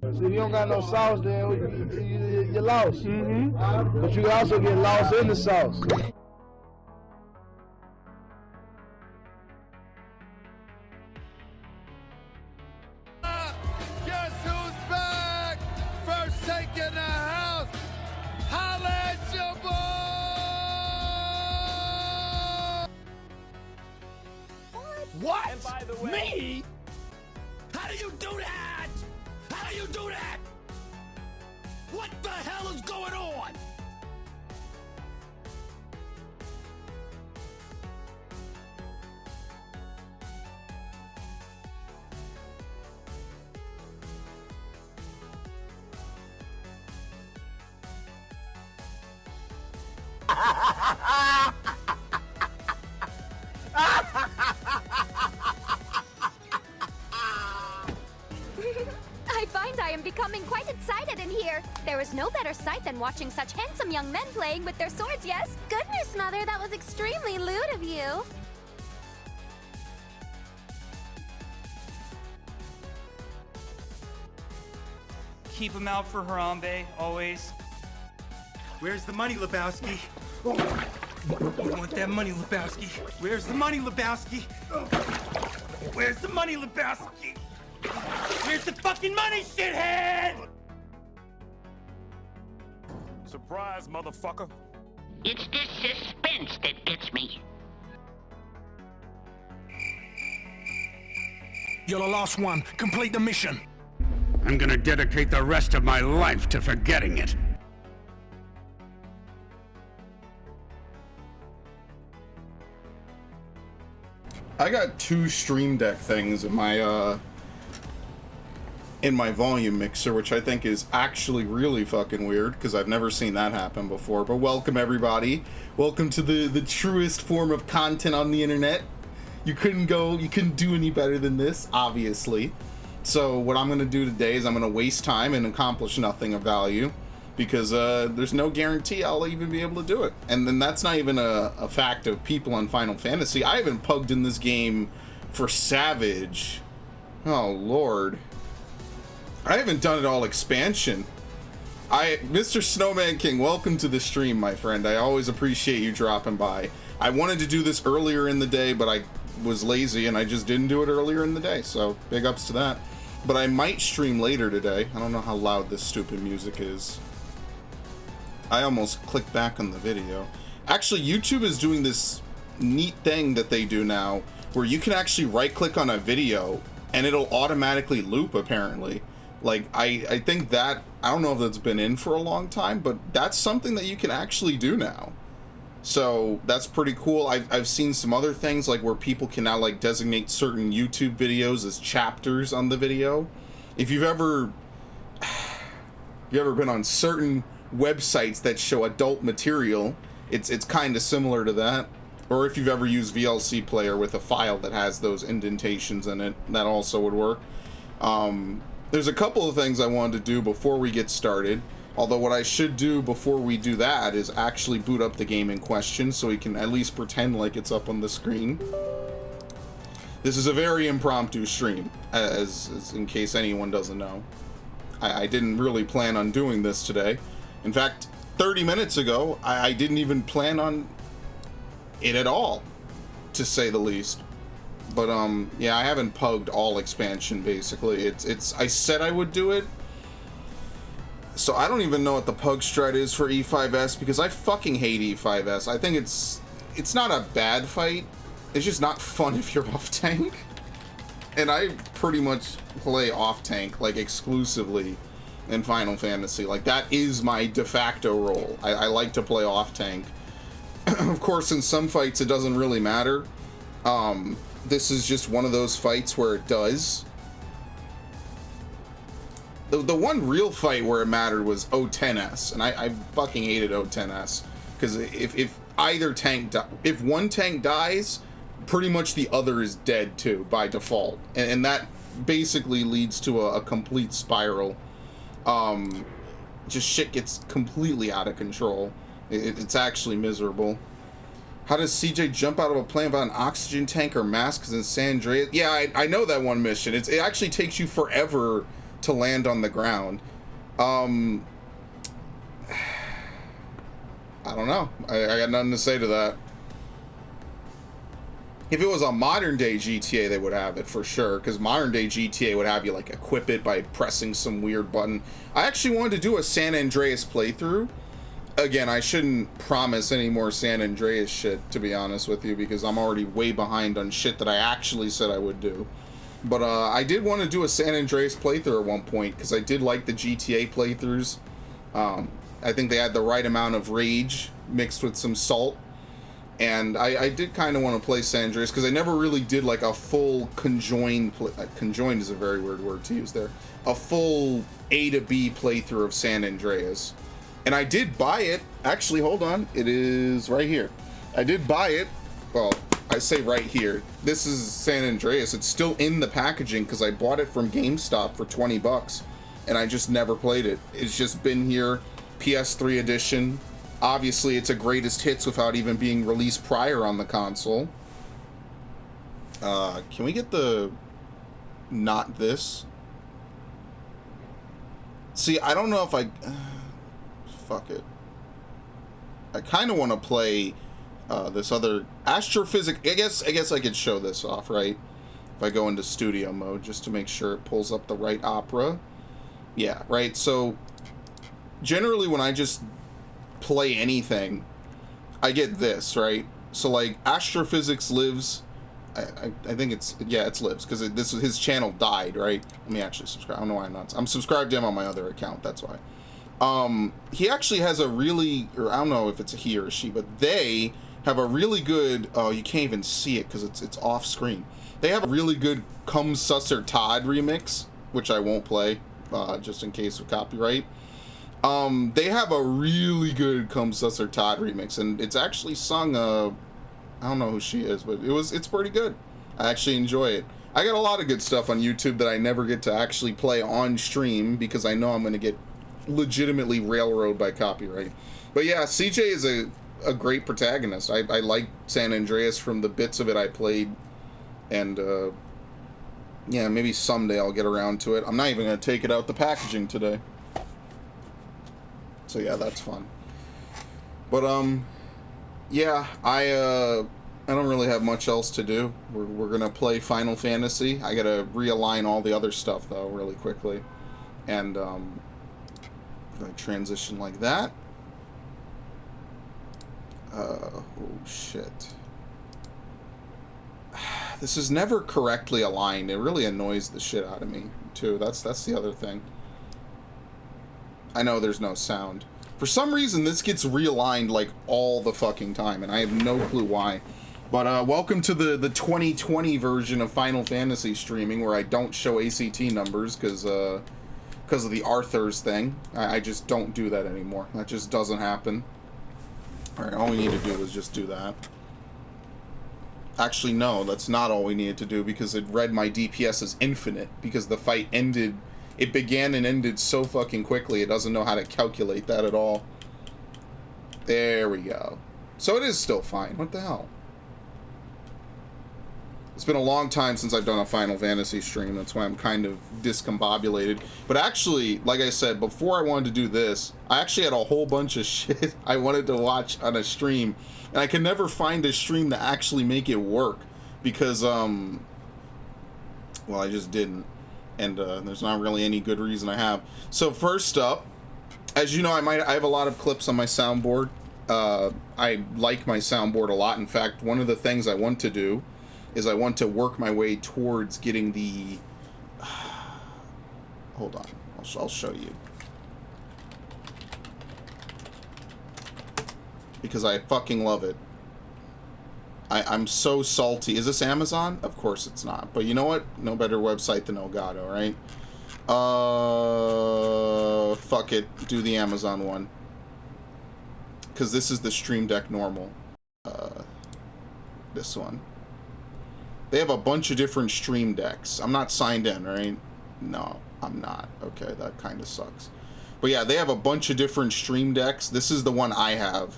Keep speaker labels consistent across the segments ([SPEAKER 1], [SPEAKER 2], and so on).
[SPEAKER 1] So if you don't got no sauce, then you're lost. But you can also get lost in the sauce.
[SPEAKER 2] Guess who's back? First take in the house. Holla at your boy! What?
[SPEAKER 3] And by the way,
[SPEAKER 2] Me? How do you do that? How do you do that? What the hell is going on?
[SPEAKER 4] I find I am becoming quite excited in here. There is no better sight than watching such handsome young men playing with their swords, yes? Goodness, Mother, that was extremely lewd of you.
[SPEAKER 5] Keep him out for Harambe, always.
[SPEAKER 6] Where's the money, Lebowski? You want that money, Lebowski? Where's the money, Lebowski? Where's the money, Lebowski? Where's the fucking money, shithead?
[SPEAKER 2] Surprise, motherfucker.
[SPEAKER 7] It's this suspense that gets me.
[SPEAKER 8] You're the last one. Complete the mission.
[SPEAKER 9] I'm gonna dedicate the rest of my life to forgetting it.
[SPEAKER 10] I got 2 Stream Deck things in my volume mixer, which I think is actually really fucking weird because I've never seen that happen before. But welcome everybody. Welcome to the truest form of content on the internet. You couldn't do any better than this, obviously. So what I'm gonna do today is I'm gonna waste time and accomplish nothing of value because there's no guarantee I'll even be able to do it. And then that's not even a fact of people on Final Fantasy. I haven't pugged in this game for Savage. Oh Lord. I haven't done it all expansion. Mr. Snowman King, welcome to the stream, my friend. I always appreciate you dropping by. I wanted to do this earlier in the day, but I was lazy and I just didn't do it earlier in the day, so big ups to that. But I might stream later today. I don't know how loud this stupid music is. I almost clicked back on the video. Actually, YouTube is doing this neat thing that they do now, where you can actually right-click on a video and it'll automatically loop, apparently. Like, I think that, I don't know if that's been in for a long time, but that's something that you can actually do now. So that's pretty cool. I've seen some other things, like where people can now like designate certain YouTube videos as chapters on the video. If you've ever been on certain websites that show adult material, it's kind of similar to that. Or if you've ever used VLC Player with a file that has those indentations in it, that also would work. There's a couple of things I wanted to do before we get started. Although what I should do before we do that is actually boot up the game in question so we can at least pretend like it's up on the screen. This is a very impromptu stream, as in case anyone doesn't know. I didn't really plan on doing this today. In fact, 30 minutes ago, I didn't even plan on it at all, to say the least. But yeah, I haven't pugged all expansion basically. I said I would do it. So I don't even know what the pug strat is for E5S because I fucking hate E5S. I think it's not a bad fight. It's just not fun if you're off tank. And I pretty much play off tank like exclusively in Final Fantasy. Like that is my de facto role. I like to play off tank. Of course, in some fights it doesn't really matter. This is just one of those fights where it does. The one real fight where it mattered was O10S, and I fucking hated O10S because if one tank dies, pretty much the other is dead too by default, and that basically leads to a complete spiral. Just shit gets completely out of control. It's actually miserable. How does CJ jump out of a plane without an oxygen tank or mask? Because in San Andreas, yeah, I know that one mission. It actually takes you forever to land on the ground. I don't know. I got nothing to say to that. If it was a modern day GTA, they would have it for sure, because modern day GTA would have you like equip it by pressing some weird button. I actually wanted to do a San Andreas playthrough. Again, I shouldn't promise any more San Andreas shit, to be honest with you, because I'm already way behind on shit that I actually said I would do. But I did want to do a San Andreas playthrough at one point, because I did like the GTA playthroughs. I think they had the right amount of rage mixed with some salt. And I did kind of want to play San Andreas, because I never really did like a full conjoined, conjoined is a very weird word to use there, a full A to B playthrough of San Andreas. And I did buy it, actually, hold on, it is right here. I did buy it, well, I say right here, this is San Andreas, it's still in the packaging, because I bought it from GameStop for 20 bucks, and I just never played it. It's just been here, PS3 edition. Obviously, it's a greatest hits without even being released prior on the console. Can we get the... not this? See, I don't know if I... fuck it. I kind of want to play this other... Astrophysics... I guess I could show this off, right? If I go into studio mode, just to make sure it pulls up the right opera. Yeah, right? So, generally when I just play anything, I get this, right? So like Astrophysics Lives, I think it's, yeah, it's Lives, because this his channel died, right? Let me actually subscribe. I don't know why I'm not. I'm subscribed to him on my other account, that's why. He actually has a really, or I don't know if it's a he or a she, but they have a really good, oh, you can't even see it because it's off screen. They have a really good Come Susser Todd remix, which I won't play, just in case of copyright. They have a really good Come Susser Todd remix, and it's actually sung, I don't know who she is, but it's pretty good. I actually enjoy it. I got a lot of good stuff on YouTube that I never get to actually play on stream because I know I'm going to get legitimately railroaded by copyright. But yeah, CJ is a great protagonist. I like San Andreas from the bits of it I played, and yeah, maybe someday I'll get around to it. I'm not even going to take it out the packaging today. So yeah, that's fun. But yeah, I don't really have much else to do. We're gonna play Final Fantasy. I gotta realign all the other stuff though really quickly, and I transition like that. Oh shit. This is never correctly aligned. It really annoys the shit out of me too. That's the other thing. I know there's no sound. For some reason, this gets realigned like all the fucking time, and I have no clue why. But welcome to the 2020 version of Final Fantasy streaming, where I don't show ACT numbers because of the Arthur's thing. I just don't do that anymore. That just doesn't happen. All right, all we need to do is just do that. Actually, no, that's not all we needed to do, because it read my DPS as infinite, because the fight ended... It began and ended so fucking quickly, it doesn't know how to calculate that at all. There we go. So it is still fine. What the hell? It's been a long time since I've done a Final Fantasy stream, that's why I'm kind of discombobulated. But actually, like I said, before I wanted to do this, I actually had a whole bunch of shit I wanted to watch on a stream, and I could never find a stream to actually make it work, because, well, I just didn't. And there's not really any good reason I have. So first up, as you know, I have a lot of clips on my soundboard. I like my soundboard a lot. In fact, one of the things I want to do is I want to work my way towards getting the... hold on, I'll show you. Because I fucking love it. I'm so salty. Is this Amazon? Of course it's not. But you know what? No better website than Elgato, right? Fuck it. Do the Amazon one. Because this is the Stream Deck normal. This one. They have a bunch of different Stream Decks. I'm not signed in, right? No, I'm not. Okay, that kind of sucks. But yeah, they have a bunch of different Stream Decks. This is the one I have.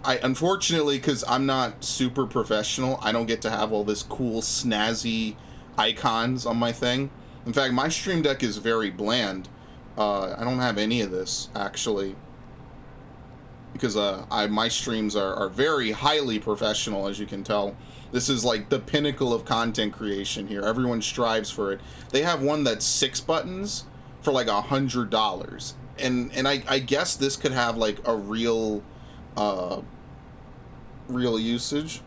[SPEAKER 10] I unfortunately, because I'm not super professional, I don't get to have all this cool snazzy icons on my thing. In fact, my Stream Deck is very bland. I don't have any of this, actually. Because my streams are very highly professional, as you can tell. This is like the pinnacle of content creation here. Everyone strives for it. They have one that's 6 buttons for like $100. And I guess this could have like a real usage.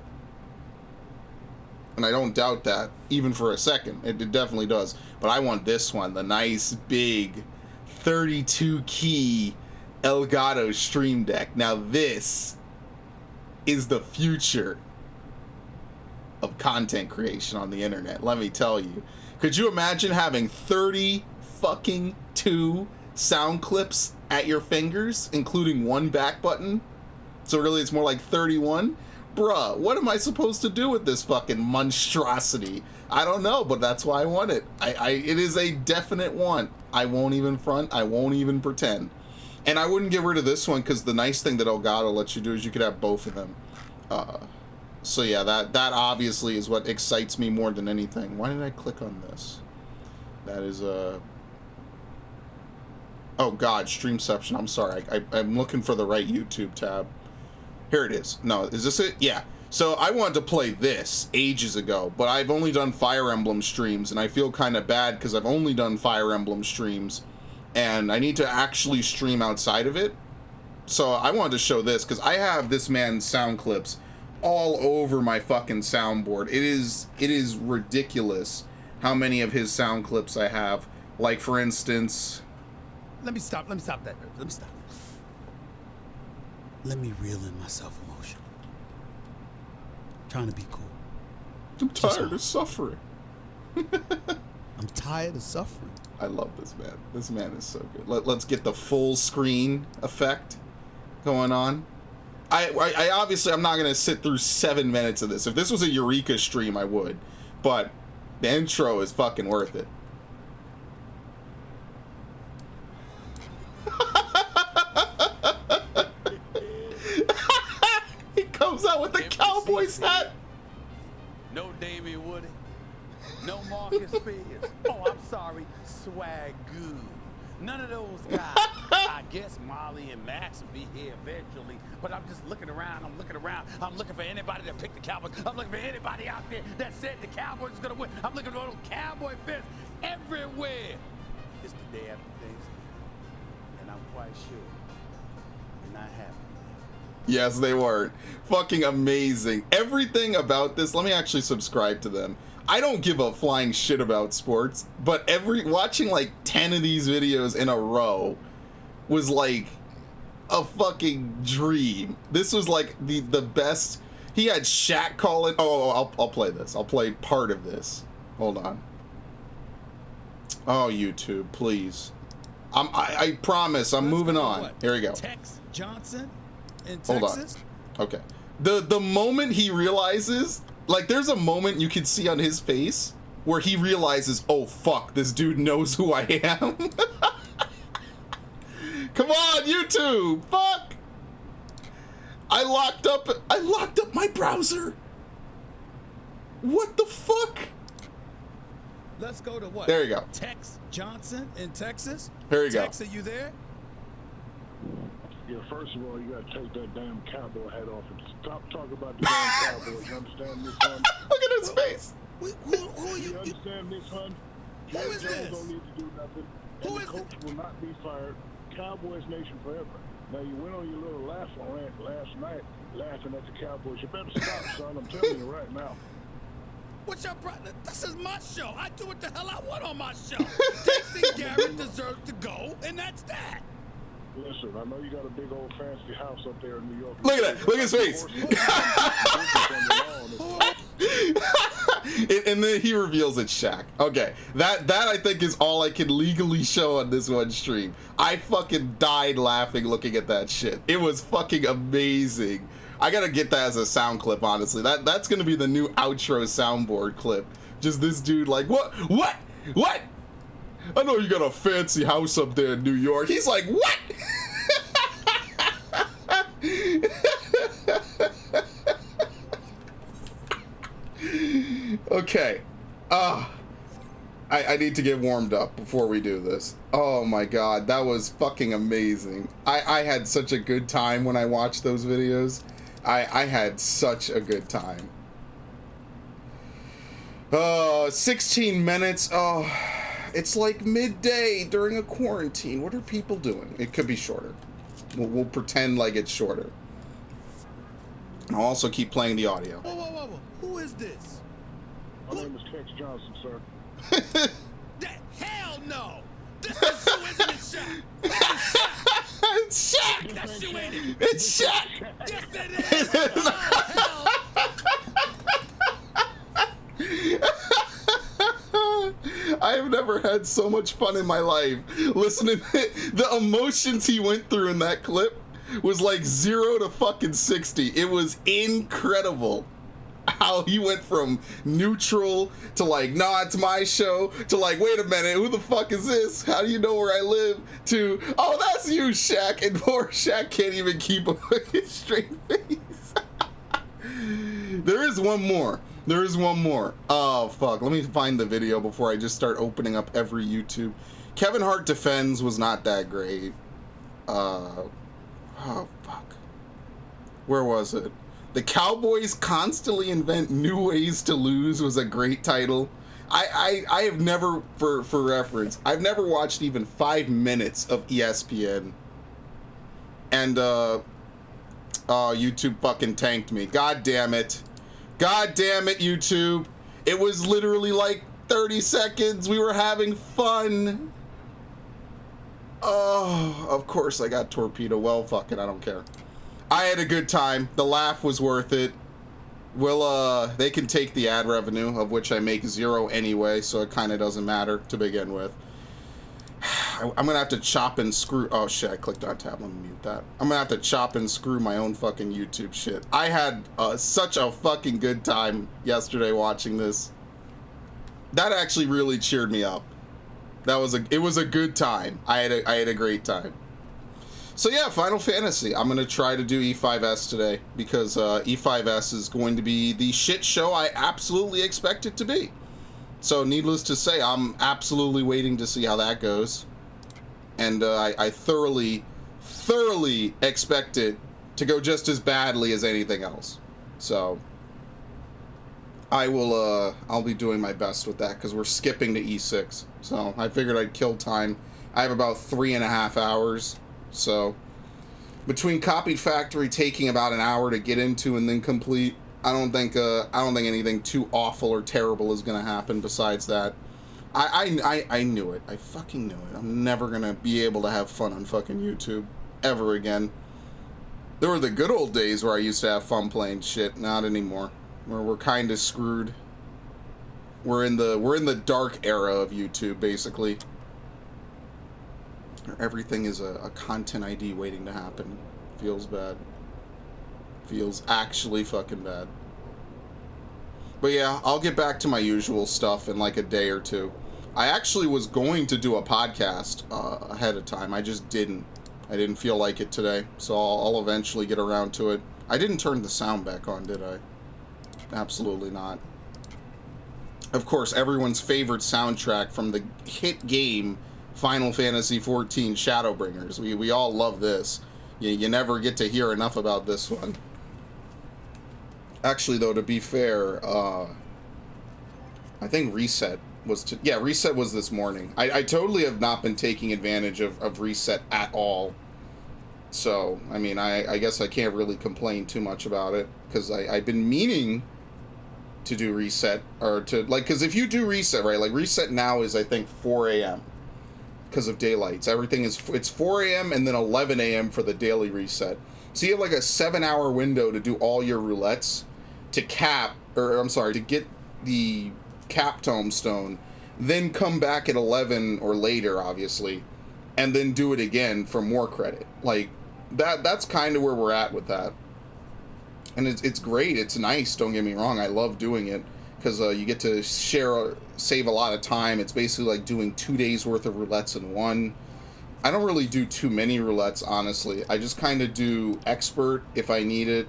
[SPEAKER 10] And I don't doubt that, even for a second. It definitely does. But I want this one, the nice, big, 32-key Elgato Stream Deck. Now this is the future of content creation on the internet, let me tell you. Could you imagine having 30 fucking 2 sound clips at your fingers, including 1 back button? So really it's more like 31? Bruh, what am I supposed to do with this fucking monstrosity? I don't know, but that's why I want it. It is a definite want. I won't even front. I won't even pretend. And I wouldn't get rid of this one because the nice thing that Elgato lets you do is you could have both of them. So yeah, that obviously is what excites me more than anything. Why did I click on this? That is oh god, Streamception. I'm sorry. I'm looking for the right YouTube tab. Here it is. No, is this it? Yeah. So I wanted to play this ages ago, but I've only done Fire Emblem streams, and I feel kind of bad because I've only done Fire Emblem streams, and I need to actually stream outside of it. So I wanted to show this because I have this man's sound clips all over my fucking soundboard. It is ridiculous how many of his sound clips I have. Like, for instance...
[SPEAKER 2] Let me stop that. Let me stop. Let me reel in my self-emotion. Trying to be cool.
[SPEAKER 10] I'm tired of suffering.
[SPEAKER 2] I'm tired of suffering.
[SPEAKER 10] I love this man. This man is so good. Let's get the full screen effect going on. I obviously, I'm not going to sit through 7 minutes of this. If this was a Eureka stream, I would. But the intro is fucking worth it. He comes out with the Cowboys hat.
[SPEAKER 3] No Davey Woody. No Marcus Spears. Oh, I'm sorry, Swag Goo. None of those guys. I guess Molly and Max will be here eventually, but I'm just looking around. I'm looking for anybody that picked the Cowboys. I'm looking for anybody out there that said the Cowboys is gonna win. I'm looking for those Cowboy fans everywhere. It's the day after Thanksgiving, and I'm quite sure they're not happy.
[SPEAKER 10] Yes, they weren't. Fucking amazing. Everything about this, let me actually subscribe to them. I don't give a flying shit about sports, but watching like 10 of these videos in a row was like a fucking dream. This was like the best. He had Shaq calling. Oh, I'll play this. I'll play part of this. Hold on. Oh, YouTube, please. I promise I'm moving on. Here we go.
[SPEAKER 2] Tex Johnson in
[SPEAKER 10] Hold
[SPEAKER 2] Texas.
[SPEAKER 10] on. Okay. The moment he realizes, like, there's a moment you can see on his face where he realizes, oh fuck, this dude knows who I am. Come on, YouTube. Fuck. I locked up my browser. What the fuck?
[SPEAKER 2] Let's go to what?
[SPEAKER 10] There you go.
[SPEAKER 2] Tex Johnson in Texas.
[SPEAKER 10] Here you go.
[SPEAKER 2] Tex, are you there?
[SPEAKER 11] Yeah, first of all, you gotta take that damn cowboy hat off and stop talking about the damn Cowboys. You understand this, son?
[SPEAKER 10] Look at his face.
[SPEAKER 2] Who are you?
[SPEAKER 11] You understand this, son?
[SPEAKER 2] Who is this?
[SPEAKER 11] Don't need to do nothing.
[SPEAKER 2] Who
[SPEAKER 11] And
[SPEAKER 2] is
[SPEAKER 11] the coach will not be fired. Cowboys Nation forever. Now, you went on your little laugh rant last night, laughing at the Cowboys. You better stop, son. I'm telling you right now.
[SPEAKER 2] What's your brother? This is my show. I do what the hell I want on my show. Dixie Garrett deserves to go, and that's that.
[SPEAKER 11] Listen, I know you got a big old fancy house up there in New York.
[SPEAKER 10] Look at that. Look at his face. And then he reveals it's Shaq. Okay, that I think is all I can legally show on this one stream. I fucking died laughing looking at that shit. It was fucking amazing. I gotta get that as a sound clip, honestly. That's gonna be the new outro soundboard clip. Just this dude like, what? I know you got a fancy house up there in New York. He's like, what? Okay. I need to get warmed up before we do this. Oh my god, that was fucking amazing. I had such a good time when I watched those videos. I had such a good time. 16 minutes. Oh, it's like midday during a quarantine. What are people doing? It could be shorter. We'll pretend like it's shorter. And I'll also keep playing the audio.
[SPEAKER 2] Whoa. Who is this?
[SPEAKER 11] My name is Tex Johnson, sir.
[SPEAKER 2] Hell no! This is you, isn't it, Shaq?
[SPEAKER 10] It's Shaq!
[SPEAKER 2] That's you, ain't it?
[SPEAKER 10] It's Shaq!
[SPEAKER 2] Yes, it is! Oh, hell!
[SPEAKER 10] I have never had so much fun in my life. Listening to the emotions he went through in that clip was like 0 to fucking 60. It was incredible how he went from neutral to like, nah, it's my show, to like, wait a minute, who the fuck is this? How do you know where I live? To, oh, that's you, Shaq. And poor Shaq can't even keep a straight face. There is one more. There is one more. Oh, fuck. Let me find the video before I just start opening up every YouTube. Kevin Hart Defends was not that great. Oh, fuck. Where was it? The Cowboys Constantly Invent New Ways to Lose was a great title. I have never, for reference, I've never watched even 5 minutes of ESPN. And, YouTube fucking tanked me. God damn it. God damn it, YouTube. It was literally like 30 seconds. We were having fun. Oh, of course I got torpedo. Well, fuck it, I don't care. I had a good time. The laugh was worth it. They can take the ad revenue, of which I make 0 anyway, so it kind of doesn't matter to begin with. I'm gonna have to chop and screw. Oh shit, I clicked on tab. Let me mute that. I'm gonna have to chop and screw my own fucking YouTube shit. I had such a fucking good time yesterday watching this. That actually really cheered me up. It was a good time. I had a great time. So yeah, Final Fantasy. I'm gonna try to do E5S today because E5S is going to be the shit show I absolutely expect it to be. So needless to say, I'm absolutely waiting to see how that goes, and I thoroughly expect it to go just as badly as anything else. So I'll be doing my best with that because we're skipping to E6. So I figured I'd kill time. I have about 3.5 hours. So between Copied Factory taking about an hour to get into and then complete, I don't think anything too awful or terrible is gonna happen besides that. I knew it. I fucking knew it. I'm never gonna be able to have fun on fucking YouTube ever again. There were the good old days where I used to have fun playing shit. Not anymore. We're kind of screwed. We're in the dark era of YouTube, basically. Everything is a content ID waiting to happen. Feels bad. Feels actually fucking bad. But yeah, I'll get back to my usual stuff in like a day or two. I actually was going to do a podcast ahead of time. I just didn't. I didn't feel like it today. So I'll eventually get around to it. I didn't turn the sound back on, did I? Absolutely not. Of course, everyone's favorite soundtrack from the hit game Final Fantasy XIV Shadowbringers. We all love this. You never get to hear enough about this one. Actually, though, to be fair, I think Reset was Reset was this morning. I totally have not been taking advantage of Reset at all. So, I mean, I guess I can't really complain too much about it, because I've been meaning to do Reset, or to, like, because if you do Reset, right, like, Reset now is, I think, 4 a.m. because of daylights. Everything is, it's 4 a.m. and then 11 a.m. for the daily reset. So you have like a 7-hour window to do all your roulettes to get the cap tombstone, then come back at 11 or later, obviously, and then do it again for more credit. Like, that's kind of where we're at with that. And it's great. It's nice. Don't get me wrong. I love doing it because you get to save a lot of time. It's basically like doing 2 days worth of roulettes in one. I don't really do too many roulettes, honestly. I just kind of do expert if I need it,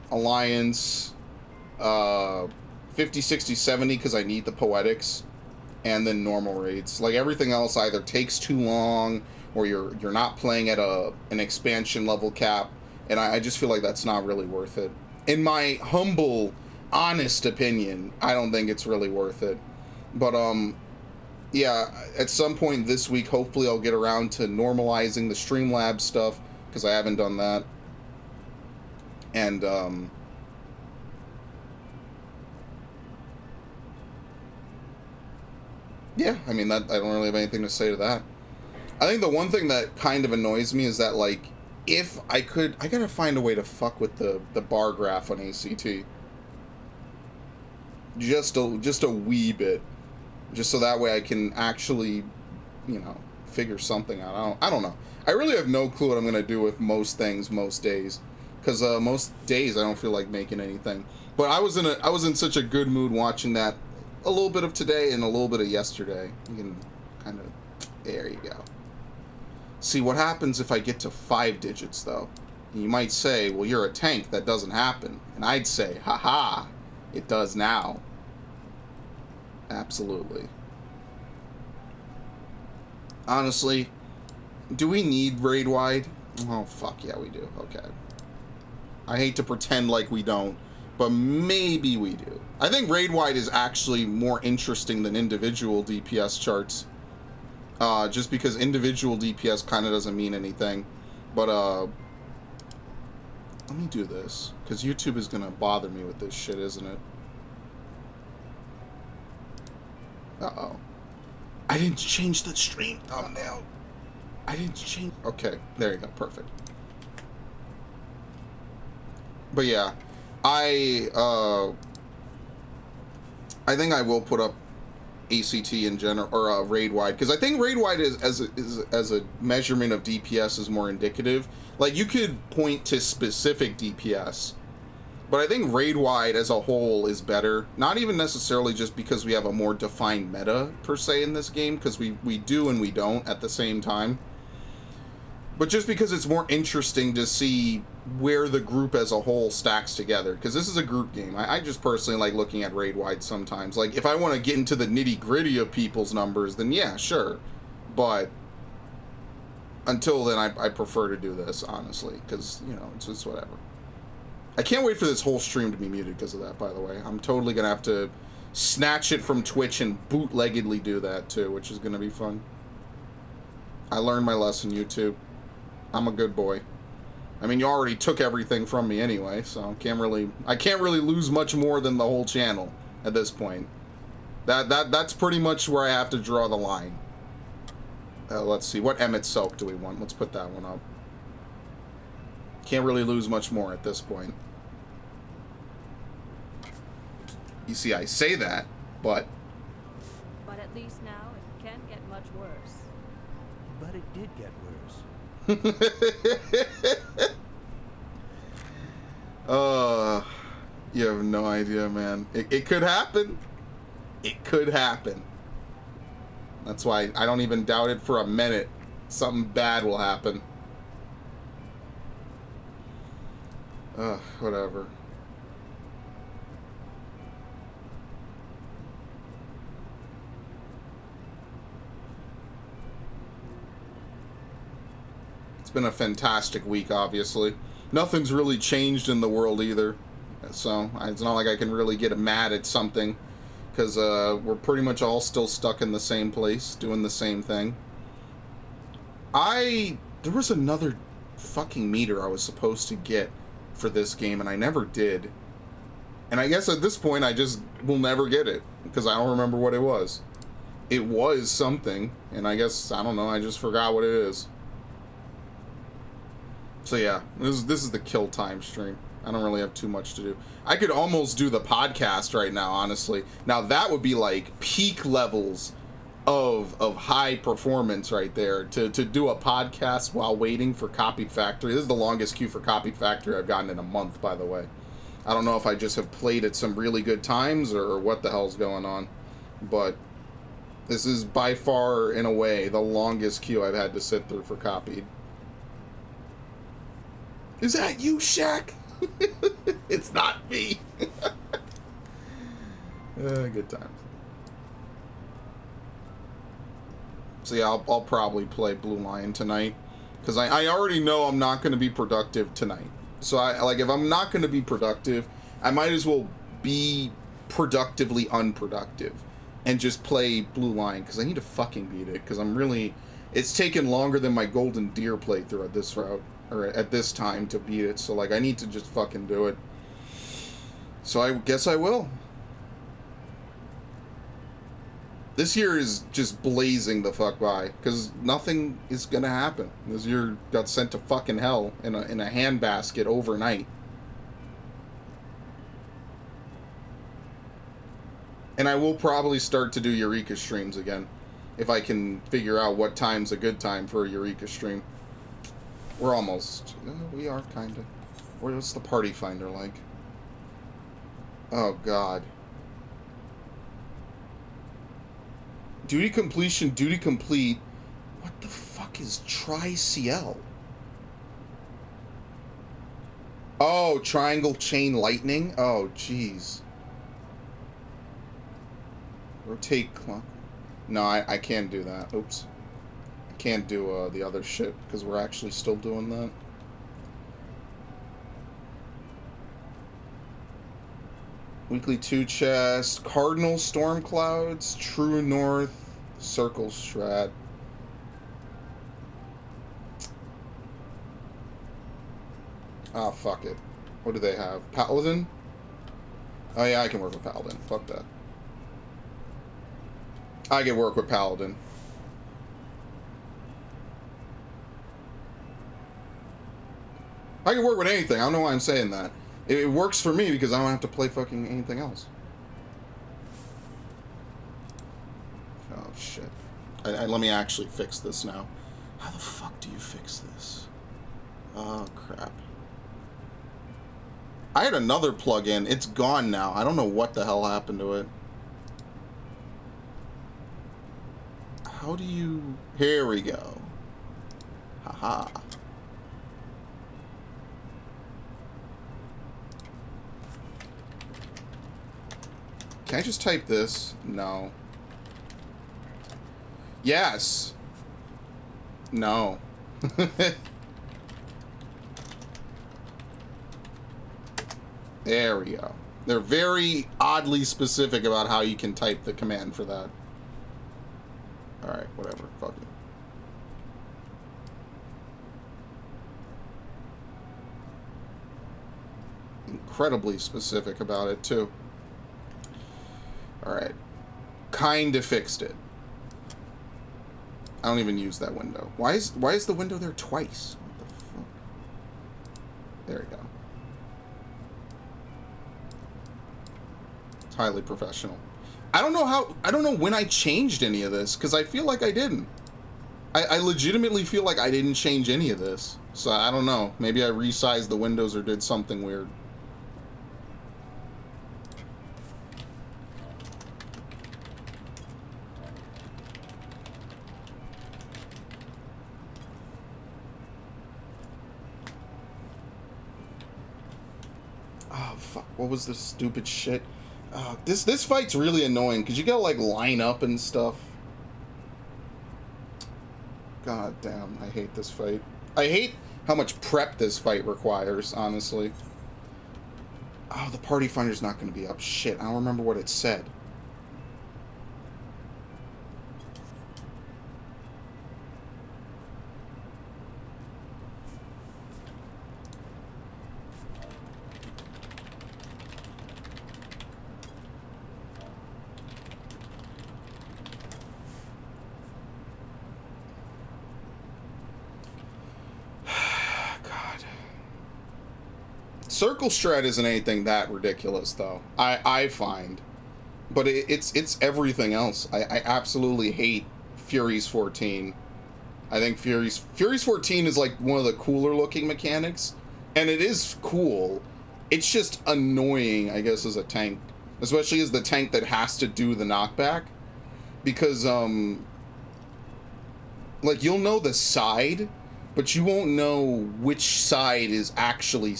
[SPEAKER 10] alliance, 50, 60, 70 because I need the poetics, and then normal raids. Like, everything else either takes too long, or you're not playing at an expansion level cap, and I just feel like that's not really worth it. In my humble, honest opinion, I don't think it's really worth it. But yeah, at some point this week, hopefully I'll get around to normalizing the Streamlabs stuff, because I haven't done that. And yeah, I mean, that, I don't really have anything to say to that. I think the one thing that kind of annoys me is that, like, if I could, I gotta find a way to fuck with the bar graph on ACT. Just a wee bit. Just so that way I can actually, you know, figure something out. I don't know. I really have no clue what I'm gonna do with most things most days. Because most days I don't feel like making anything. But I was in such a good mood watching that, a little bit of today and a little bit of yesterday. You can kind of, there you go. See, what happens if I get to 5 digits, though? You might say, well, you're a tank, that doesn't happen. And I'd say, haha, it does now. Absolutely. Honestly, do we need raid wide? Oh, fuck yeah, we do. Okay. I hate to pretend like we don't, but maybe we do. I think raid wide is actually more interesting than individual DPS charts. Just because individual DPS kind of doesn't mean anything. But, let me do this, because YouTube is going to bother me with this shit, isn't it? Uh-oh. I didn't change the stream thumbnail. I didn't change... Okay, there you go, perfect. But yeah, I think I will put up ACT in general, or raid wide, because I think raid wide is as a measurement of DPS is more indicative. Like, you could point to specific DPS, but I think raid wide as a whole is better. Not even necessarily just because we have a more defined meta per se in this game, because we do and we don't at the same time, but just because it's more interesting to see where the group as a whole stacks together, because this is a group game. I just personally like looking at raid wide sometimes. Like, if I want to get into the nitty gritty of people's numbers, then yeah, sure, but until then I prefer to do this, honestly, because, you know, it's just whatever. I can't wait for this whole stream to be muted because of that, by the way. I'm totally gonna have to snatch it from Twitch and bootleggedly do that too, which is gonna be fun. I learned my lesson, YouTube. I'm a good boy. I mean, you already took everything from me anyway, so I can't really lose much more than the whole channel at this point. That's pretty much where I have to draw the line. Let's see, what Emmett Soap do we want? Let's put that one up. Can't really lose much more at this point. You see, I say that, but
[SPEAKER 12] at least now it can't get much worse.
[SPEAKER 2] But it did get worse.
[SPEAKER 10] You have no idea, man. It could happen. It could happen. That's why I don't even doubt it for a minute. Something bad will happen. Whatever. It's been a fantastic week, obviously. Nothing's really changed in the world either. So, it's not like I can really get mad at something. Because we're pretty much all still stuck in the same place, doing the same thing. There was another fucking meter I was supposed to get for this game, and I never did. And I guess at this point, I just will never get it. Because I don't remember what it was. It was something, and I guess, I don't know, I just forgot what it is. So yeah, this is the kill time stream. I don't really have too much to do. I could almost do the podcast right now, honestly. Now that would be like peak levels of high performance right there. To do a podcast while waiting for Copied Factory. This is the longest queue for Copied Factory I've gotten in a month, by the way. I don't know if I just have played at some really good times or what the hell's going on. But this is by far, in a way, the longest queue I've had to sit through for Copied. Is that you, Shaq? It's not me. Good times. So yeah, I'll probably play Blue Lion tonight. Because I already know I'm not going to be productive tonight. So if I'm not going to be productive, I might as well be productively unproductive. And just play Blue Lion. Because I need to fucking beat it. Because it's taken longer than my Golden Deer playthrough at this route. Or at this time to beat it. So I need to just fucking do it. So I guess I will. This year is just blazing the fuck by, because nothing is gonna happen. This year got sent to fucking hell in a handbasket overnight. And I will probably start to do Eureka streams again, if I can figure out what time's a good time for a Eureka stream. We're almost... we are, kinda. What's the party finder like? Oh, God. Duty completion, duty complete. What the fuck is Tri-CL? Oh, triangle chain lightning? Oh, jeez. Rotate clock. No, I can't do that. Oops. I can't do the other shit, because we're actually still doing that. Weekly 2 chest, Cardinal Storm Clouds, True North, Circle Strat. Ah, fuck it. What do they have? Paladin? Oh yeah, I can work with Paladin. Fuck that. I can work with Paladin. I can work with anything. I don't know why I'm saying that. It works for me because I don't have to play fucking anything else. Oh, shit. Let me actually fix this now. How the fuck do you fix this? Oh, crap. I had another plug-in. It's gone now. I don't know what the hell happened to it. How do you... Here we go. Haha. Can I just type this? No. Yes. No. There we go. They're very oddly specific about how you can type the command for that. Alright, whatever. Fuck it. Incredibly specific about it, too. Alright. Kinda fixed it. I don't even use that window. Why is the window there twice? What the fuck? There we go. It's highly professional. I don't know when I changed any of this, because I feel like I didn't. I legitimately feel like I didn't change any of this. So I don't know. Maybe I resized the windows or did something weird. Oh, fuck. What was this stupid shit? This fight's really annoying, because you gotta, like, line up and stuff. God damn, I hate this fight. I hate how much prep this fight requires, honestly. Oh, the party finder's not gonna be up. Shit, I don't remember what it said. Circle strat isn't anything that ridiculous, though. I find, but it's everything else. I absolutely hate Fury's 14. I think Fury's 14 is like one of the cooler looking mechanics, and it is cool. It's just annoying, I guess, as a tank, especially as the tank that has to do the knockback, because like, you'll know the side, but you won't know which side is actually.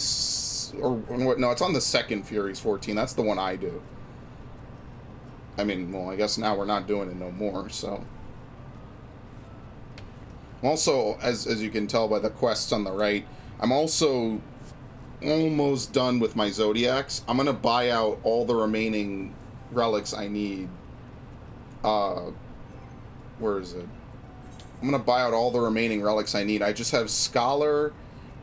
[SPEAKER 10] No, it's on the second Fury's 14. That's the one I do. I mean, well, I guess now we're not doing it no more, so. Also, as you can tell by the quests on the right, I'm also almost done with my Zodiacs. I'm gonna buy out all the remaining relics I need. Where is it? I'm gonna buy out all the remaining relics I need. I just have Scholar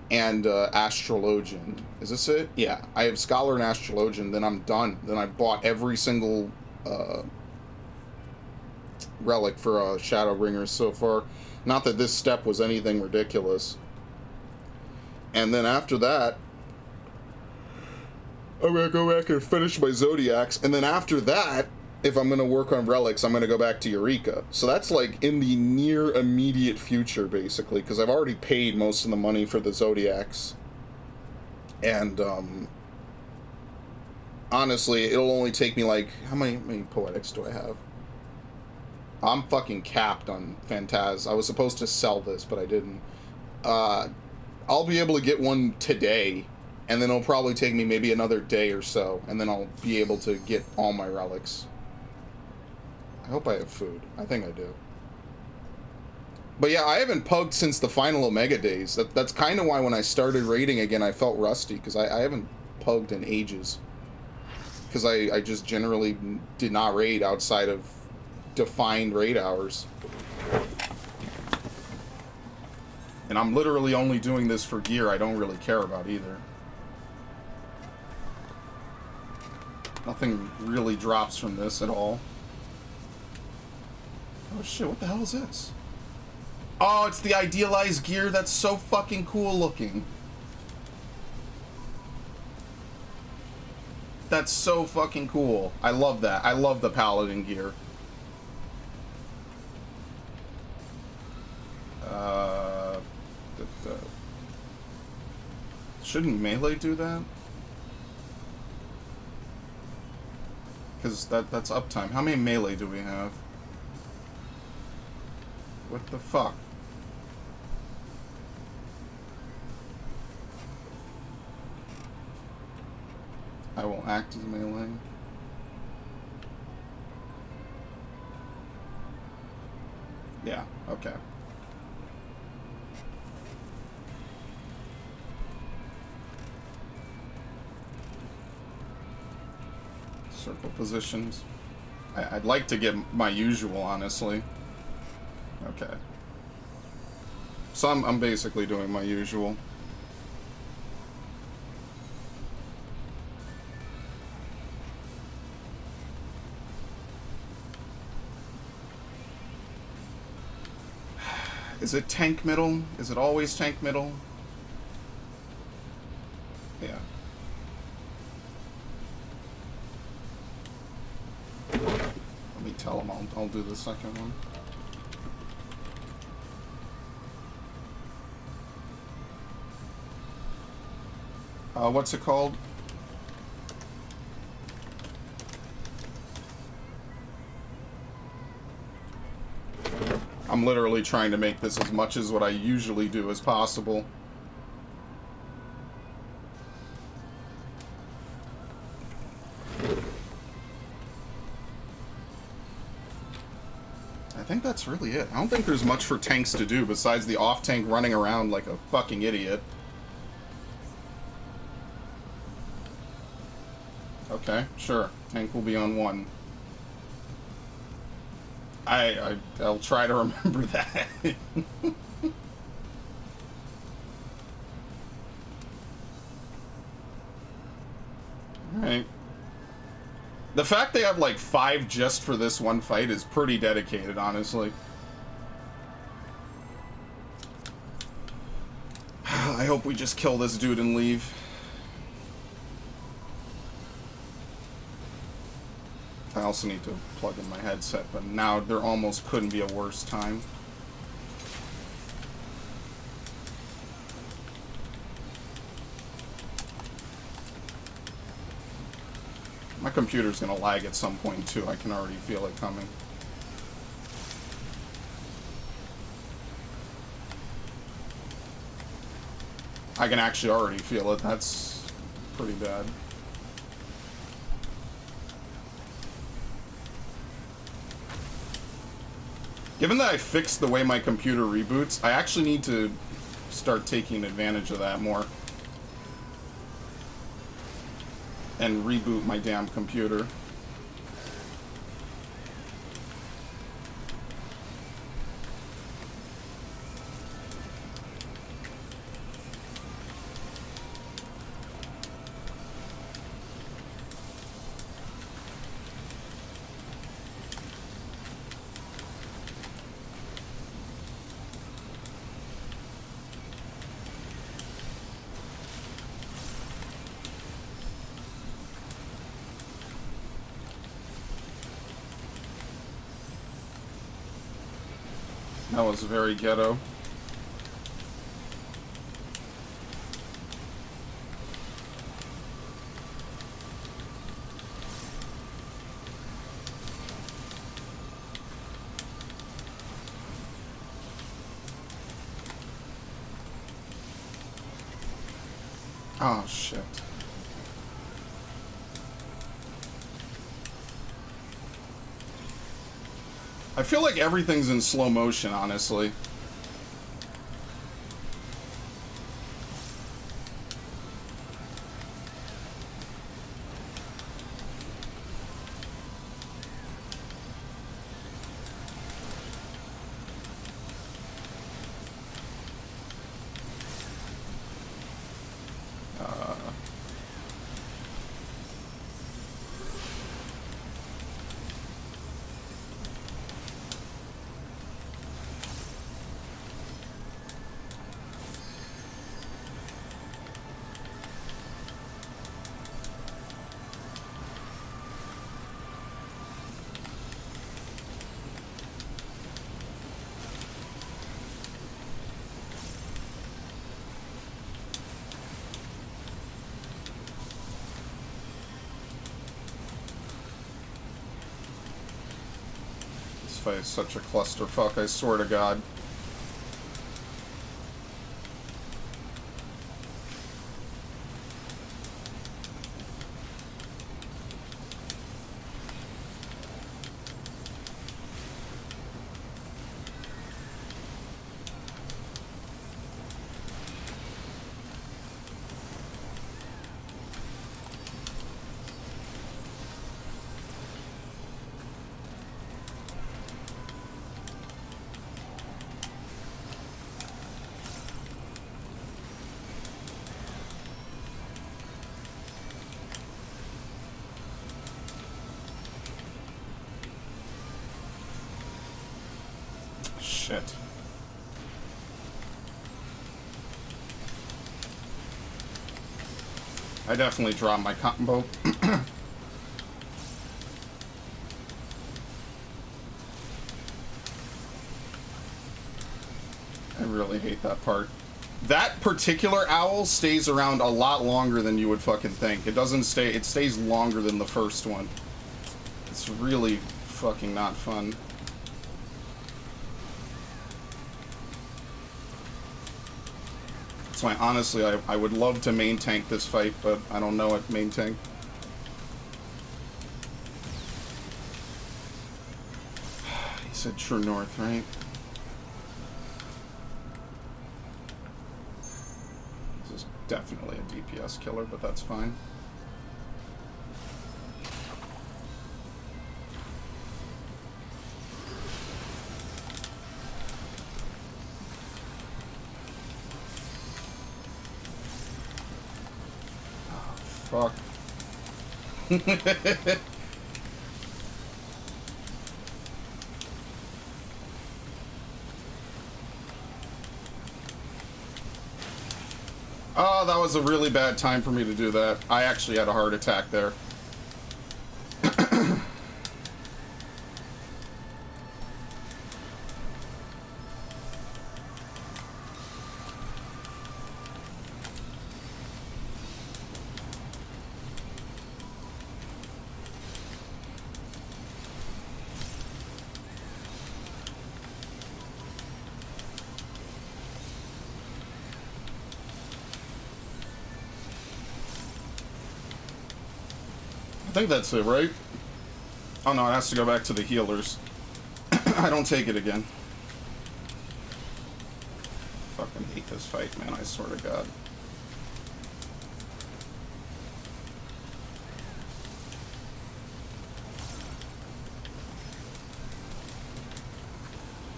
[SPEAKER 10] and Astrologian. Is this it? Yeah, I have Scholar and Astrologian, then I'm done. Then I bought every single relic for Shadowbringers so far. Not that this step was anything ridiculous. And then after that, I'm gonna go back and finish my Zodiacs, and then after that, if I'm gonna work on relics, I'm gonna go back to Eureka. So that's like in the near immediate future, basically, because I've already paid most of the money for the Zodiacs. And honestly, it'll only take me like, how many poetics do I have? I'm fucking capped on Phantaz. I was supposed to sell this, but I didn't. I'll be able to get one today, and then it'll probably take me maybe another day or so, and then I'll be able to get all my relics. I hope I have food. I think I do. But yeah, I haven't pugged since the final Omega days. That's kind of why when I started raiding again, I felt rusty, because I haven't pugged in ages. Because I just generally did not raid outside of defined raid hours. And I'm literally only doing this for gear I don't really care about either. Nothing really drops from this at all. Oh shit, what the hell is this? Oh, it's the idealized gear. That's so fucking cool looking. That's so fucking cool. I love that. I love the Paladin gear. Shouldn't melee do that? Because that's uptime. How many melee do we have? What the fuck? I will act as melee. Yeah, okay. Circle positions. I'd like to get my usual, honestly. Okay. So I'm basically doing my usual. Is it tank middle? Is it always tank middle? Yeah. Let me tell him I'll do the second one. What's it called? I'm literally trying to make this as much as what I usually do as possible. I think that's really it. I don't think there's much for tanks to do besides the off-tank running around like a fucking idiot. Okay, sure. Tank will be on 1. I'll try to remember that. Alright. The fact they have like 5 just for this one fight is pretty dedicated, honestly. I hope we just kill this dude and leave. I also need to plug in my headset, but now there almost couldn't be a worse time. My computer's gonna lag at some point too. I can already feel it coming. I can actually already feel it. That's pretty bad. Given that I fixed the way my computer reboots, I actually need to start taking advantage of that more. And reboot my damn computer. That was very ghetto. Oh, shit. I feel like everything's in slow motion, honestly. This fight is such a clusterfuck, I swear to God. Shit. I definitely dropped my combo. I really hate that part. That particular owl stays around a lot longer than you would fucking think. It doesn't stay, it stays longer than the first one. It's really fucking not fun. So honestly, I would love to main tank this fight, but I don't know it main tank. He said true north, right? This is definitely a DPS killer, but that's fine. Fuck. Oh, that was a really bad time for me to do that. I actually had a heart attack there. I think that's it, right? Oh no, it has to go back to the healers. I don't take it again. Fucking hate this fight, man, I swear to God.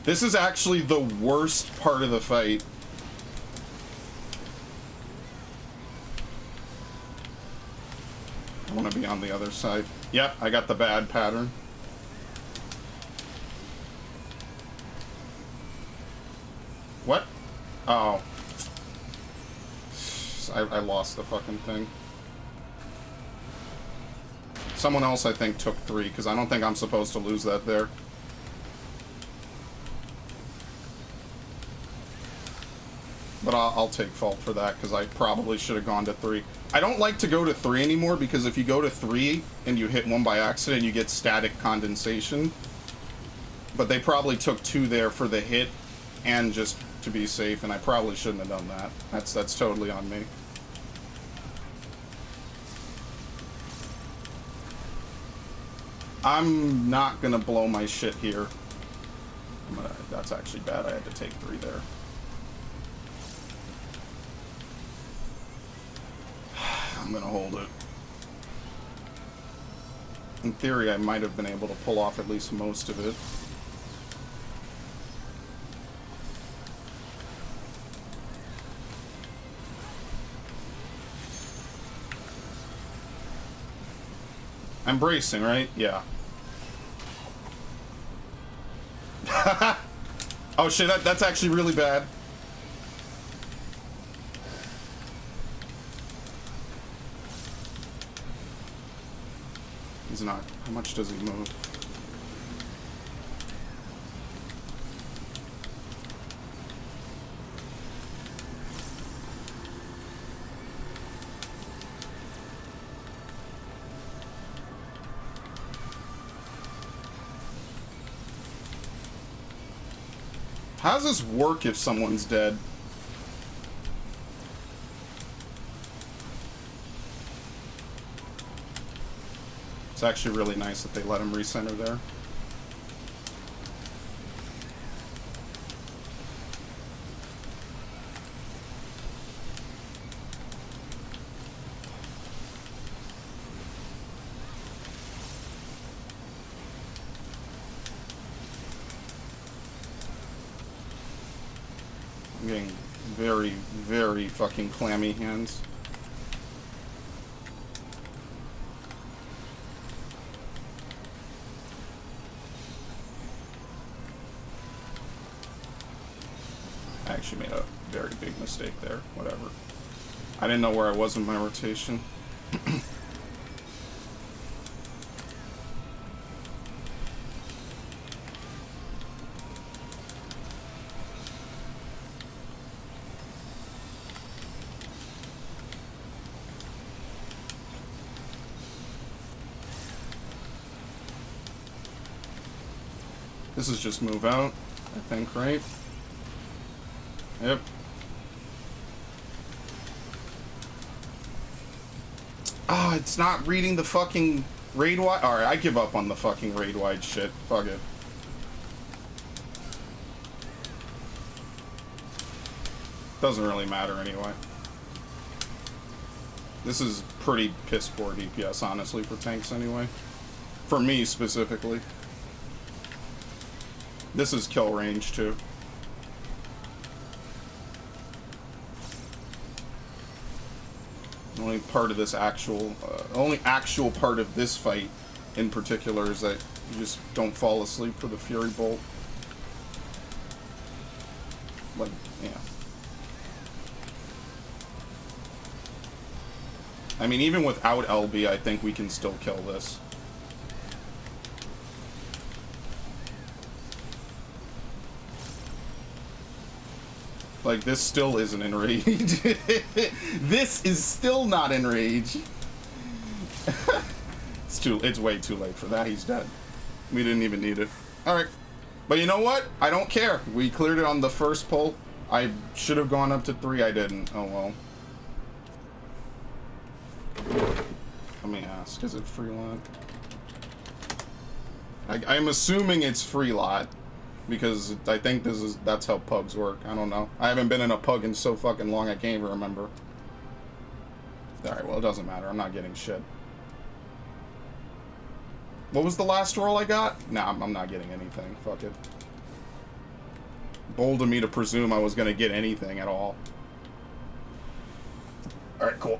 [SPEAKER 10] This is actually the worst part of the fight. I want to be on the other side. Yep, I got the bad pattern. What? Oh. I lost the fucking thing. Someone else, I think, took 3, because I don't think I'm supposed to lose that there. But I'll take fault for that, because I probably should have gone to 3. I don't like to go to 3 anymore, because if you go to 3 and you hit 1 by accident, you get static condensation. But they probably took 2 there for the hit, and just to be safe, and I probably shouldn't have done that. That's totally on me. I'm not gonna blow my shit here. That's actually bad. I had to take 3 there. I'm gonna hold it. In theory, I might have been able to pull off at least most of it. I'm bracing, right? Yeah. Oh shit, that's actually really bad. He's not. How much does he move? How does this work if someone's dead? It's actually really nice that they let him recenter there. I'm getting very, very fucking clammy hands. I actually made a very big mistake there. Whatever. I didn't know where I was in my rotation. This is just move out, I think, right? Yep. Ah, it's not reading the fucking raid wide. Alright, I give up on the fucking raid wide shit. Fuck it. Doesn't really matter anyway. This is pretty piss poor DPS, honestly, for tanks anyway. For me, specifically. This is kill range, too. The only part of this only actual part of this fight in particular is that you just don't fall asleep for the Fury Bolt. Like, yeah. I mean, even without LB, I think we can still kill this. Like, this still isn't in rage. This is still not in rage. It's way too late for that. He's dead. We didn't even need it. Alright. But you know what? I don't care. We cleared it on the first pull. I should have gone up to 3. I didn't. Oh well. Let me ask. Is it free lot? I'm assuming it's free lot. because I think that's how pugs work. I don't know. I haven't been in a pug in so fucking long I can't even remember. Alright, well, it doesn't matter. I'm not getting shit. What was the last roll I got? Nah, I'm not getting anything. Fuck it. Bold of me to presume I was gonna get anything at all. Alright, cool.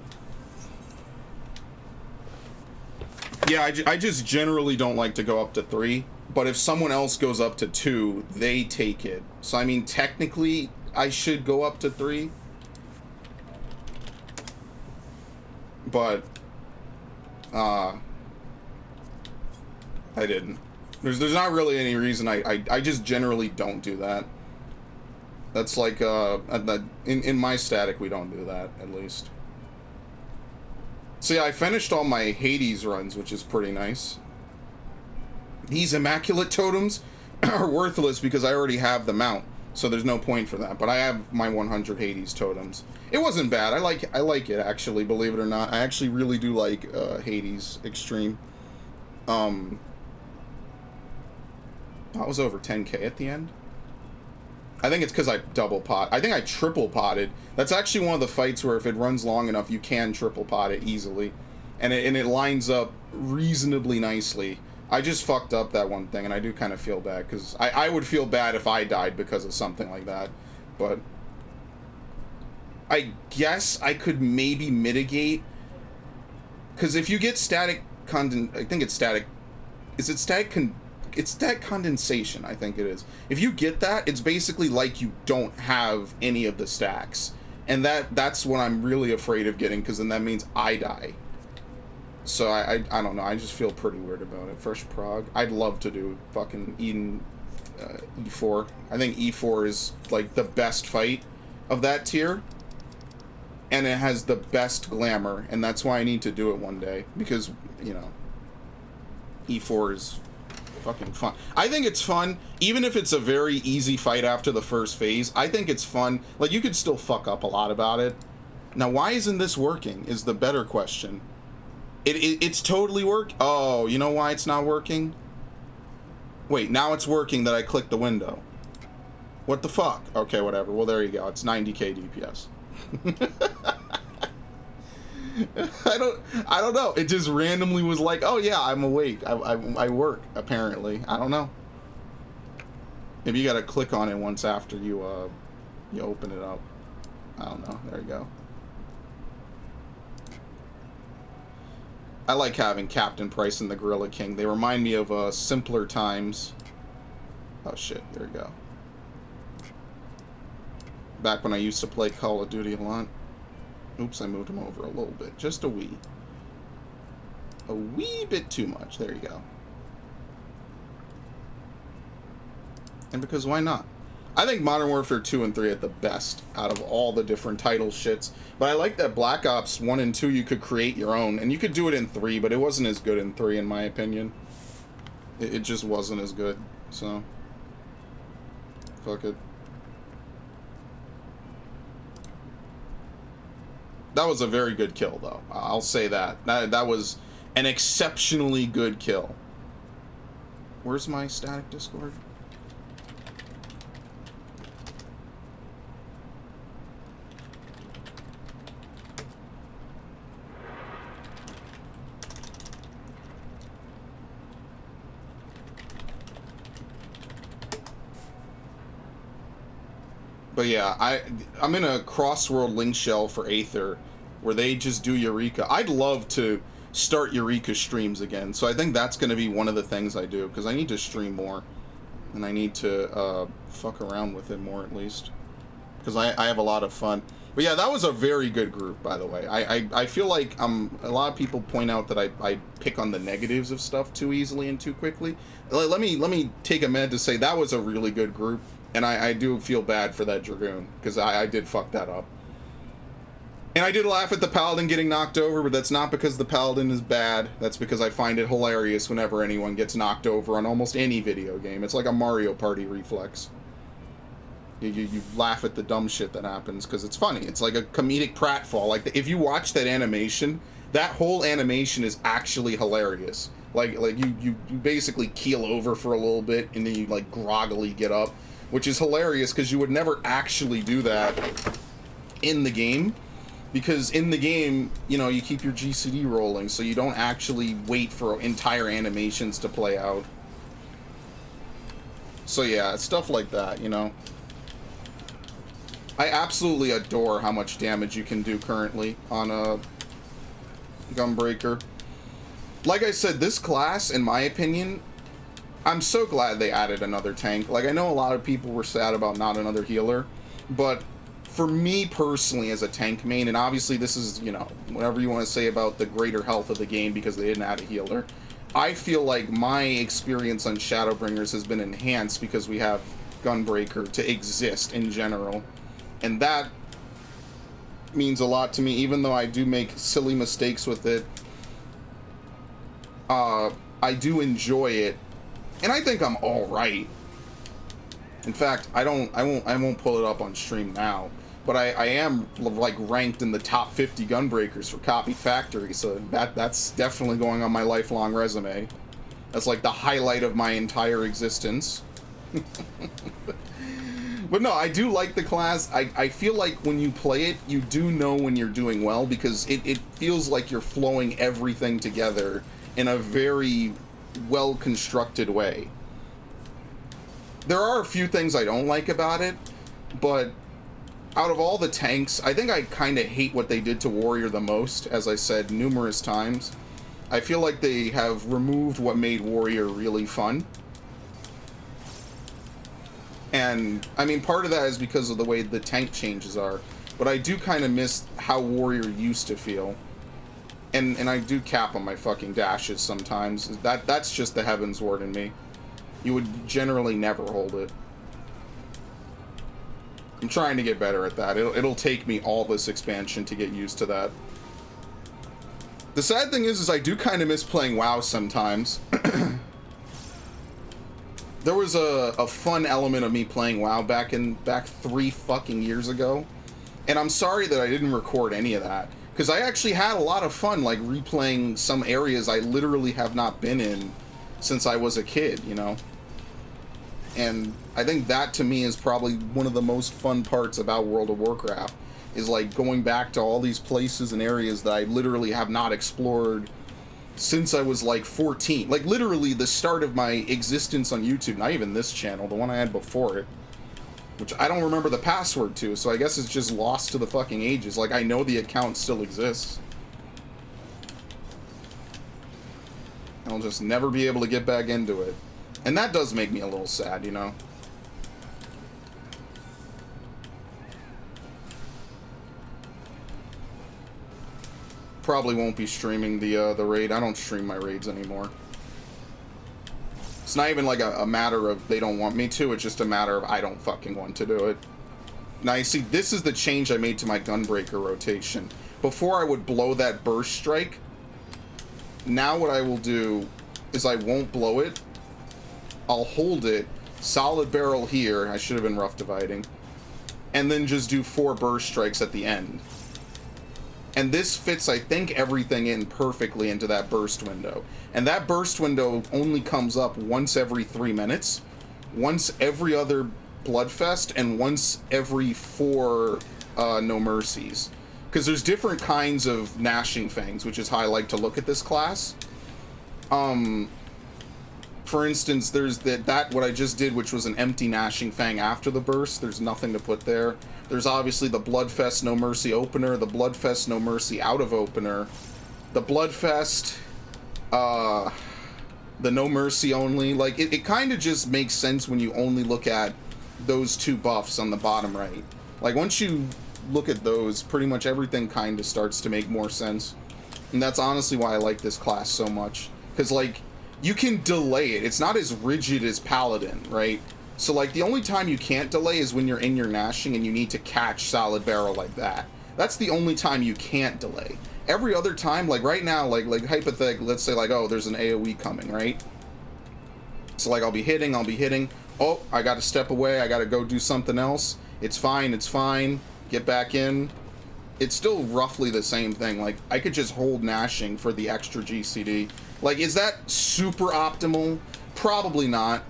[SPEAKER 10] Yeah, I just generally don't like to go up to 3. But if someone else goes up to 2, they take it. So, I mean, technically, I should go up to 3. But, I didn't. There's not really any reason. I just generally don't do that. That's like, in my static, we don't do that, at least. So yeah, I finished all my Hades runs, which is pretty nice. These immaculate totems are worthless because I already have the mount, so there's no point for that. But I have my 100 Hades totems. It wasn't bad. I like it, actually, believe it or not. I actually really do like Hades Extreme. I was over 10k at the end. I think it's because I double pot. I think I triple potted. That's actually one of the fights where if it runs long enough, you can triple pot it easily. And it lines up reasonably nicely. I just fucked up that one thing, and I do kind of feel bad, because I would feel bad if I died because of something like that. But I guess I could maybe mitigate, because if you get static I think it's static. Is it static it's static condensation, I think it is. If you get that, it's basically like you don't have any of the stacks. And that's what I'm really afraid of getting, because then that means I die. So I don't know, I just feel pretty weird about it. Fresh Prague. I'd love to do fucking Eden E4. I think E4 is like the best fight of that tier. And it has the best glamour, and that's why I need to do it one day, because, you know, E4 is fucking fun. I think it's fun, even if it's a very easy fight after the first phase. I think it's fun. Like, you could still fuck up a lot about it. Now, why isn't this working is the better question. It's totally work. Oh, you know why it's not working? Wait, now it's working that I clicked the window. What the fuck? Okay, whatever. Well, there you go. It's 90k DPS. I don't know. It just randomly was like, oh yeah, I'm awake. I work, apparently. I don't know. Maybe you gotta click on it once after you open it up. I don't know. There you go. I like having Captain Price and the Gorilla King. They remind me of simpler times. Oh shit, here we go. Back when I used to play Call of Duty a lot. Oops, I moved him over a little bit. Just a wee. A wee bit too much. There you go. And because why not? I think Modern Warfare 2 and 3 are the best out of all the different title shits. But I like that Black Ops 1 and 2 you could create your own. And you could do it in 3, but it wasn't as good in 3 in my opinion. It just wasn't as good. So, fuck it. That was a very good kill, though. I'll say that. That was an exceptionally good kill. Where's my static Discord? But yeah, I'm in a Crossworld link shell for Aether, where they just do Eureka. I'd love to start Eureka streams again, so I think that's going to be one of the things I do, because I need to stream more, and I need to fuck around with it more, at least, because I have a lot of fun. But yeah, that was a very good group, by the way. I feel like a lot of people point out that I pick on the negatives of stuff too easily and too quickly. Let me take a minute to say that was a really good group. And I do feel bad for that Dragoon, because I did fuck that up. And I did laugh at the Paladin getting knocked over, but that's not because the Paladin is bad. That's because I find it hilarious whenever anyone gets knocked over on almost any video game. It's like a Mario Party reflex. You laugh at the dumb shit that happens, because it's funny. It's like a comedic pratfall. Like, if you watch that animation, that whole animation is actually hilarious. Like you basically keel over for a little bit and then you like groggily get up, which is hilarious because you would never actually do that in the game, because in the game, you know, you keep your GCD rolling, so you don't actually wait for entire animations to play out. So yeah, stuff like that, you know. I absolutely adore how much damage you can do currently on a Gunbreaker. Like I said, this class, in my opinion, I'm so glad they added another tank. Like, I know a lot of people were sad about not another healer, but for me personally as a tank main, and obviously this is, you know, whatever you want to say about the greater health of the game because they didn't add a healer, I feel like my experience on Shadowbringers has been enhanced because we have Gunbreaker to exist in general. And that means a lot to me, even though I do make silly mistakes with it. I do enjoy it, and I think I'm all right. In fact, I won't pull it up on stream now, but I am like ranked in the top 50 Gunbreakers for Copy Factory, so that's definitely going on my lifelong resume. That's like the highlight of my entire existence. But no, I do like the class. I feel like when you play it, you do know when you're doing well, because it feels like you're flowing everything together in a very well-constructed way. There are a few things I don't like about it, but out of all the tanks, I think I kind of hate what they did to Warrior the most, as I said numerous times. I feel like they have removed what made Warrior really fun. And, I mean, part of that is because of the way the tank changes are, but I do kind of miss how Warrior used to feel. And I do cap on my fucking dashes sometimes. That's just the Heaven's Ward in me. You would generally never hold it. I'm trying to get better at that. It'll take me all this expansion to get used to that. The sad thing is I do kind of miss playing WoW sometimes. There was a fun element of me playing WoW back 3 fucking years ago. And I'm sorry that I didn't record any of that, because I actually had a lot of fun, like, replaying some areas I literally have not been in since I was a kid, you know? And I think that, to me, is probably one of the most fun parts about World of Warcraft, is, like, going back to all these places and areas that I literally have not explored since I was, like, 14. Like, literally the start of my existence on YouTube, not even this channel, the one I had before it, which I don't remember the password to, so I guess it's just lost to the fucking ages. Like, I know the account still exists. I'll just never be able to get back into it. And that does make me a little sad, you know? Probably won't be streaming the raid. I don't stream my raids anymore. It's not even like a matter of they don't want me to, it's just a matter of I don't fucking want to do it. Now you see, this is the change I made to my Gunbreaker rotation. Before I would blow that burst strike, now what I will do is I won't blow it. I'll hold it, solid barrel here, I should have been rough dividing, and then just do 4 burst strikes at the end. And this fits, I think, everything in perfectly into that burst window. And that burst window only comes up once every 3 minutes, once every other Bloodfest, and once every 4 No Mercies. Because there's different kinds of Gnashing Fangs, which is how I like to look at this class. For instance, there's that what I just did, which was an empty Gnashing Fang after the burst. There's nothing to put there. There's obviously the Bloodfest No Mercy opener, the Bloodfest No Mercy out of opener, the Bloodfest, the No Mercy only. Like, it kind of just makes sense when you only look at those 2 buffs on the bottom right. Like, once you look at those, pretty much everything kind of starts to make more sense. And that's honestly why I like this class so much. Because, like, you can delay it. It's not as rigid as Paladin, right? So, like, the only time you can't delay is when you're in your Gnashing and you need to catch solid barrel like that. That's the only time you can't delay. Every other time, like right now, like hypothetically, let's say, like, oh, there's an AoE coming, right? So, like, I'll be hitting. Oh, I gotta step away. I gotta go do something else. It's fine. Get back in. it's still roughly the same thing. Like, I could just hold mashing for the extra GCD. Like, is that super optimal? Probably not.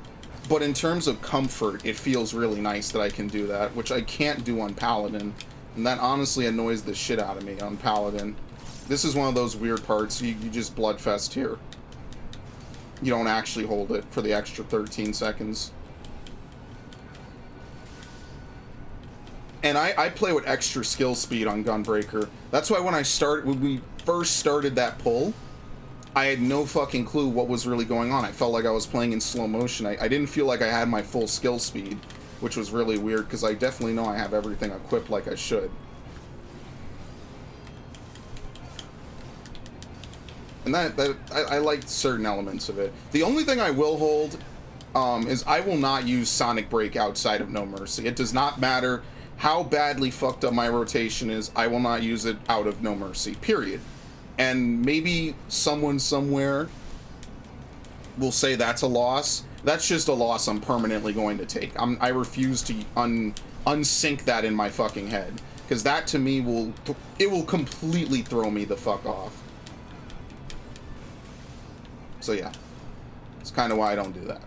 [SPEAKER 10] But in terms of comfort, it feels really nice that I can do that, which I can't do on Paladin. And that honestly annoys the shit out of me on Paladin. This is one of those weird parts. You just bloodfest here. You don't actually hold it for the extra 13 seconds. And I play with extra skill speed on Gunbreaker. That's why when we first started that pull, I had no fucking clue what was really going on. I felt like I was playing in slow motion. I didn't feel like I had my full skill speed, which was really weird because I definitely know I have everything equipped like I should. And I like certain elements of it. The only thing I will hold is I will not use Sonic Break outside of No Mercy. It does not matter how badly fucked up my rotation is, I will not use it out of No Mercy, period. And maybe someone somewhere will say that's a loss. That's just a loss I'm permanently going to take. I refuse to unsync that in my fucking head. Because that to me will completely throw me the fuck off. So yeah, it's kind of why I don't do that.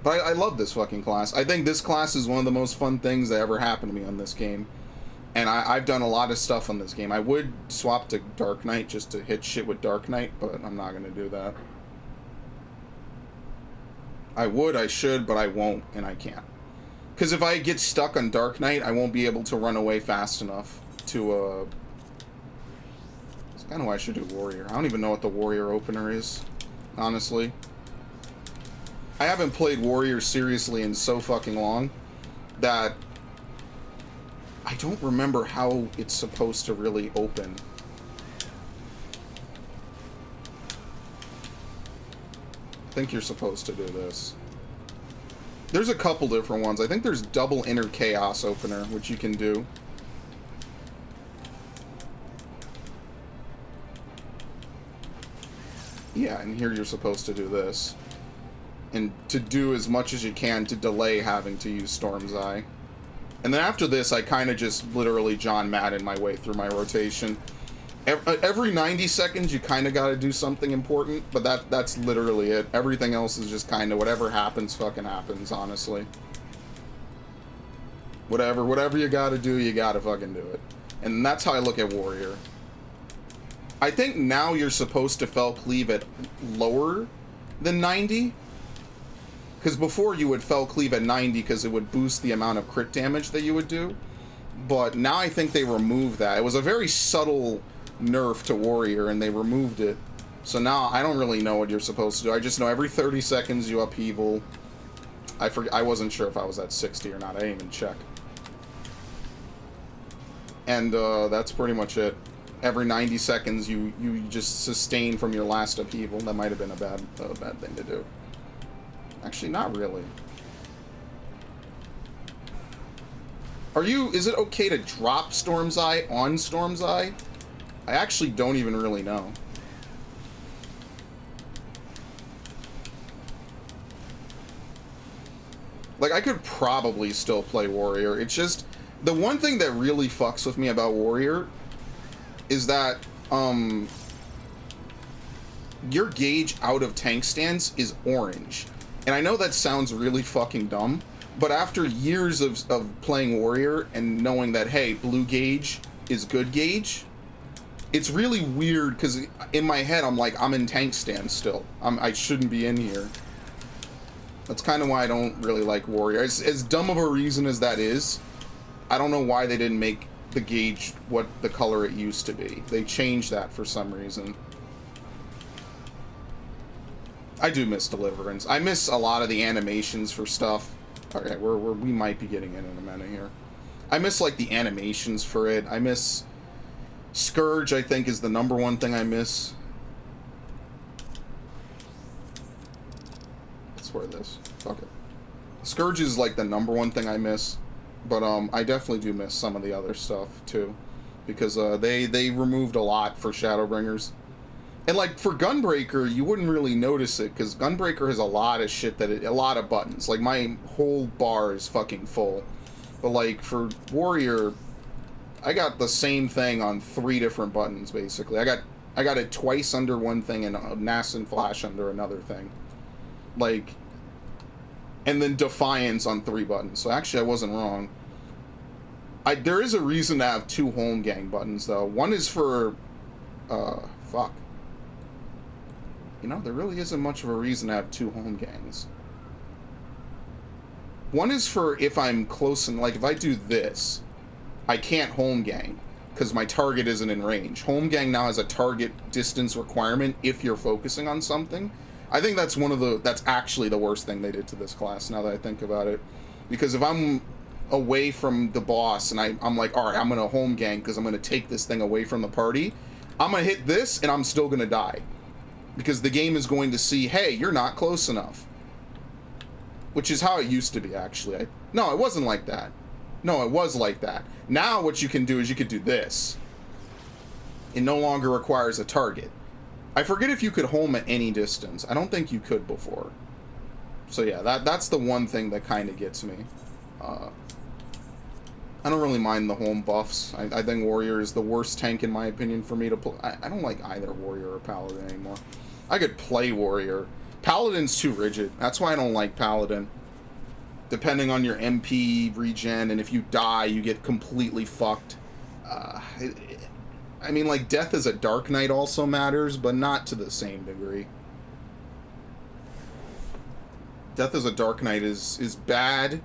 [SPEAKER 10] But I love this fucking class. I think this class is one of the most fun things that ever happened to me on this game. And I've done a lot of stuff on this game. I would swap to Dark Knight just to hit shit with Dark Knight, but I'm not going to do that. I would, I should, but I won't, and I can't. Because if I get stuck on Dark Knight, I won't be able to run away fast enough to, It's kind of why I should do Warrior. I don't even know what the Warrior opener is, honestly. I haven't played Warrior seriously in so fucking long that I don't remember how it's supposed to really open. I think you're supposed to do this. There's a couple different ones. I think there's double Inner Chaos opener, which you can do. Yeah, and here you're supposed to do this. And to do as much as you can to delay having to use Storm's Eye. And then after this, I kind of just literally John Madden my way through my rotation. Every 90 seconds, you kind of got to do something important, but that's literally it. Everything else is just kind of whatever happens, fucking happens, honestly. Whatever you got to do, you got to fucking do it. And that's how I look at Warrior. I think now you're supposed to Fell Cleave at lower than 90. Because before you would Fell Cleave at 90 because it would boost the amount of crit damage that you would do. But now I think they removed that. It was a very subtle nerf to Warrior and they removed it. So now I don't really know what you're supposed to do. I just know every 30 seconds you upheaval. I wasn't sure if I was at 60 or not. I didn't even check. And that's pretty much it. Every 90 seconds you just sustain from your last upheaval. That might have been a bad thing to do. Actually, not really. Is it okay to drop Storm's Eye on Storm's Eye? I actually don't even really know. Like, I could probably still play Warrior. It's just, the one thing that really fucks with me about Warrior is that, your gauge out of tank stance is orange. And I know that sounds really fucking dumb, but after years of playing Warrior and knowing that, hey, blue gauge is good gauge, it's really weird because in my head I'm like, I'm in tank stance still. I shouldn't be in here. That's kind of why I don't really like Warrior. As dumb of a reason as that is, I don't know why they didn't make the gauge what the color it used to be. They changed that for some reason. I do miss Deliverance. I miss a lot of the animations for stuff. Okay, we might be getting in a minute here. I miss, like, the animations for it. I miss... Scourge, I think, is the #1 thing I miss. Let's wear this. Fuck it. Scourge is, like, the #1 thing I miss. But, I definitely do miss some of the other stuff, too. Because, they removed a lot for Shadowbringers. And, like, for Gunbreaker, you wouldn't really notice it, because Gunbreaker has a lot of shit a lot of buttons. Like, my whole bar is fucking full. But, like, for Warrior, the same thing on 3 different buttons basically. I got it twice under one thing and a nascent flash under another thing. Like, and then Defiance on 3 buttons. So actually I wasn't wrong. There is a reason to have 2 home gang buttons though. One is for fuck. You know, there really isn't much of a reason to have 2 home gangs. One is for if I'm close and, like, if I do this, I can't home gang because my target isn't in range. Home gang now has a target distance requirement if you're focusing on something. I think that's that's actually the worst thing they did to this class now that I think about it. Because if I'm away from the boss and I'm like, alright, I'm going to home gang because I'm going to take this thing away from the party, I'm going to hit this and I'm still going to die. Because the game is going to see, hey, you're not close enough. Which is how it used to be, actually. No, it wasn't like that. No, it was like that. Now what you can do is you could do this. It no longer requires a target. I forget if you could home at any distance. I don't think you could before. So yeah, that's the one thing that kind of gets me. I don't really mind the home buffs. I think Warrior is the worst tank in my opinion for me to play. I don't like either Warrior or Paladin anymore. I could play Warrior. Paladin's too rigid. That's why I don't like Paladin. Depending on your MP regen, and if you die, you get completely fucked. I mean, like, death as a Dark Knight also matters, but not to the same degree. Death as a Dark Knight is bad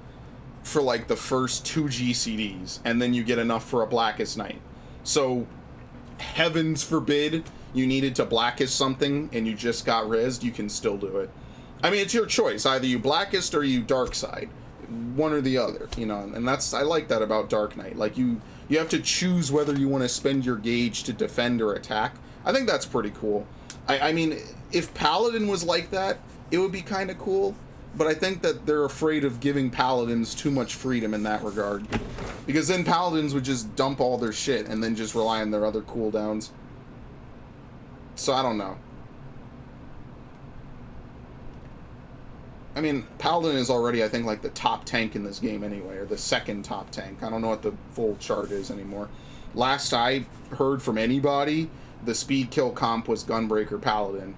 [SPEAKER 10] for, like, the first 2 GCDs, and then you get enough for a Blackest Knight. So, heavens forbid you needed to Blackest something and you just got rezzed, you can still do it. I mean, it's your choice. Either you Blackest or you Dark Side. One or the other, you know, and I like that about Dark Knight. Like, you have to choose whether you want to spend your gauge to defend or attack. I think that's pretty cool. I mean, if Paladin was like that, it would be kind of cool, but I think that they're afraid of giving Paladins too much freedom in that regard. Because then Paladins would just dump all their shit and then just rely on their other cooldowns. So I don't know. I mean, Paladin is already, I think, like the top tank in this game anyway, or the second top tank. I don't know what the full chart is anymore. Last I heard from anybody, the speed kill comp was Gunbreaker Paladin.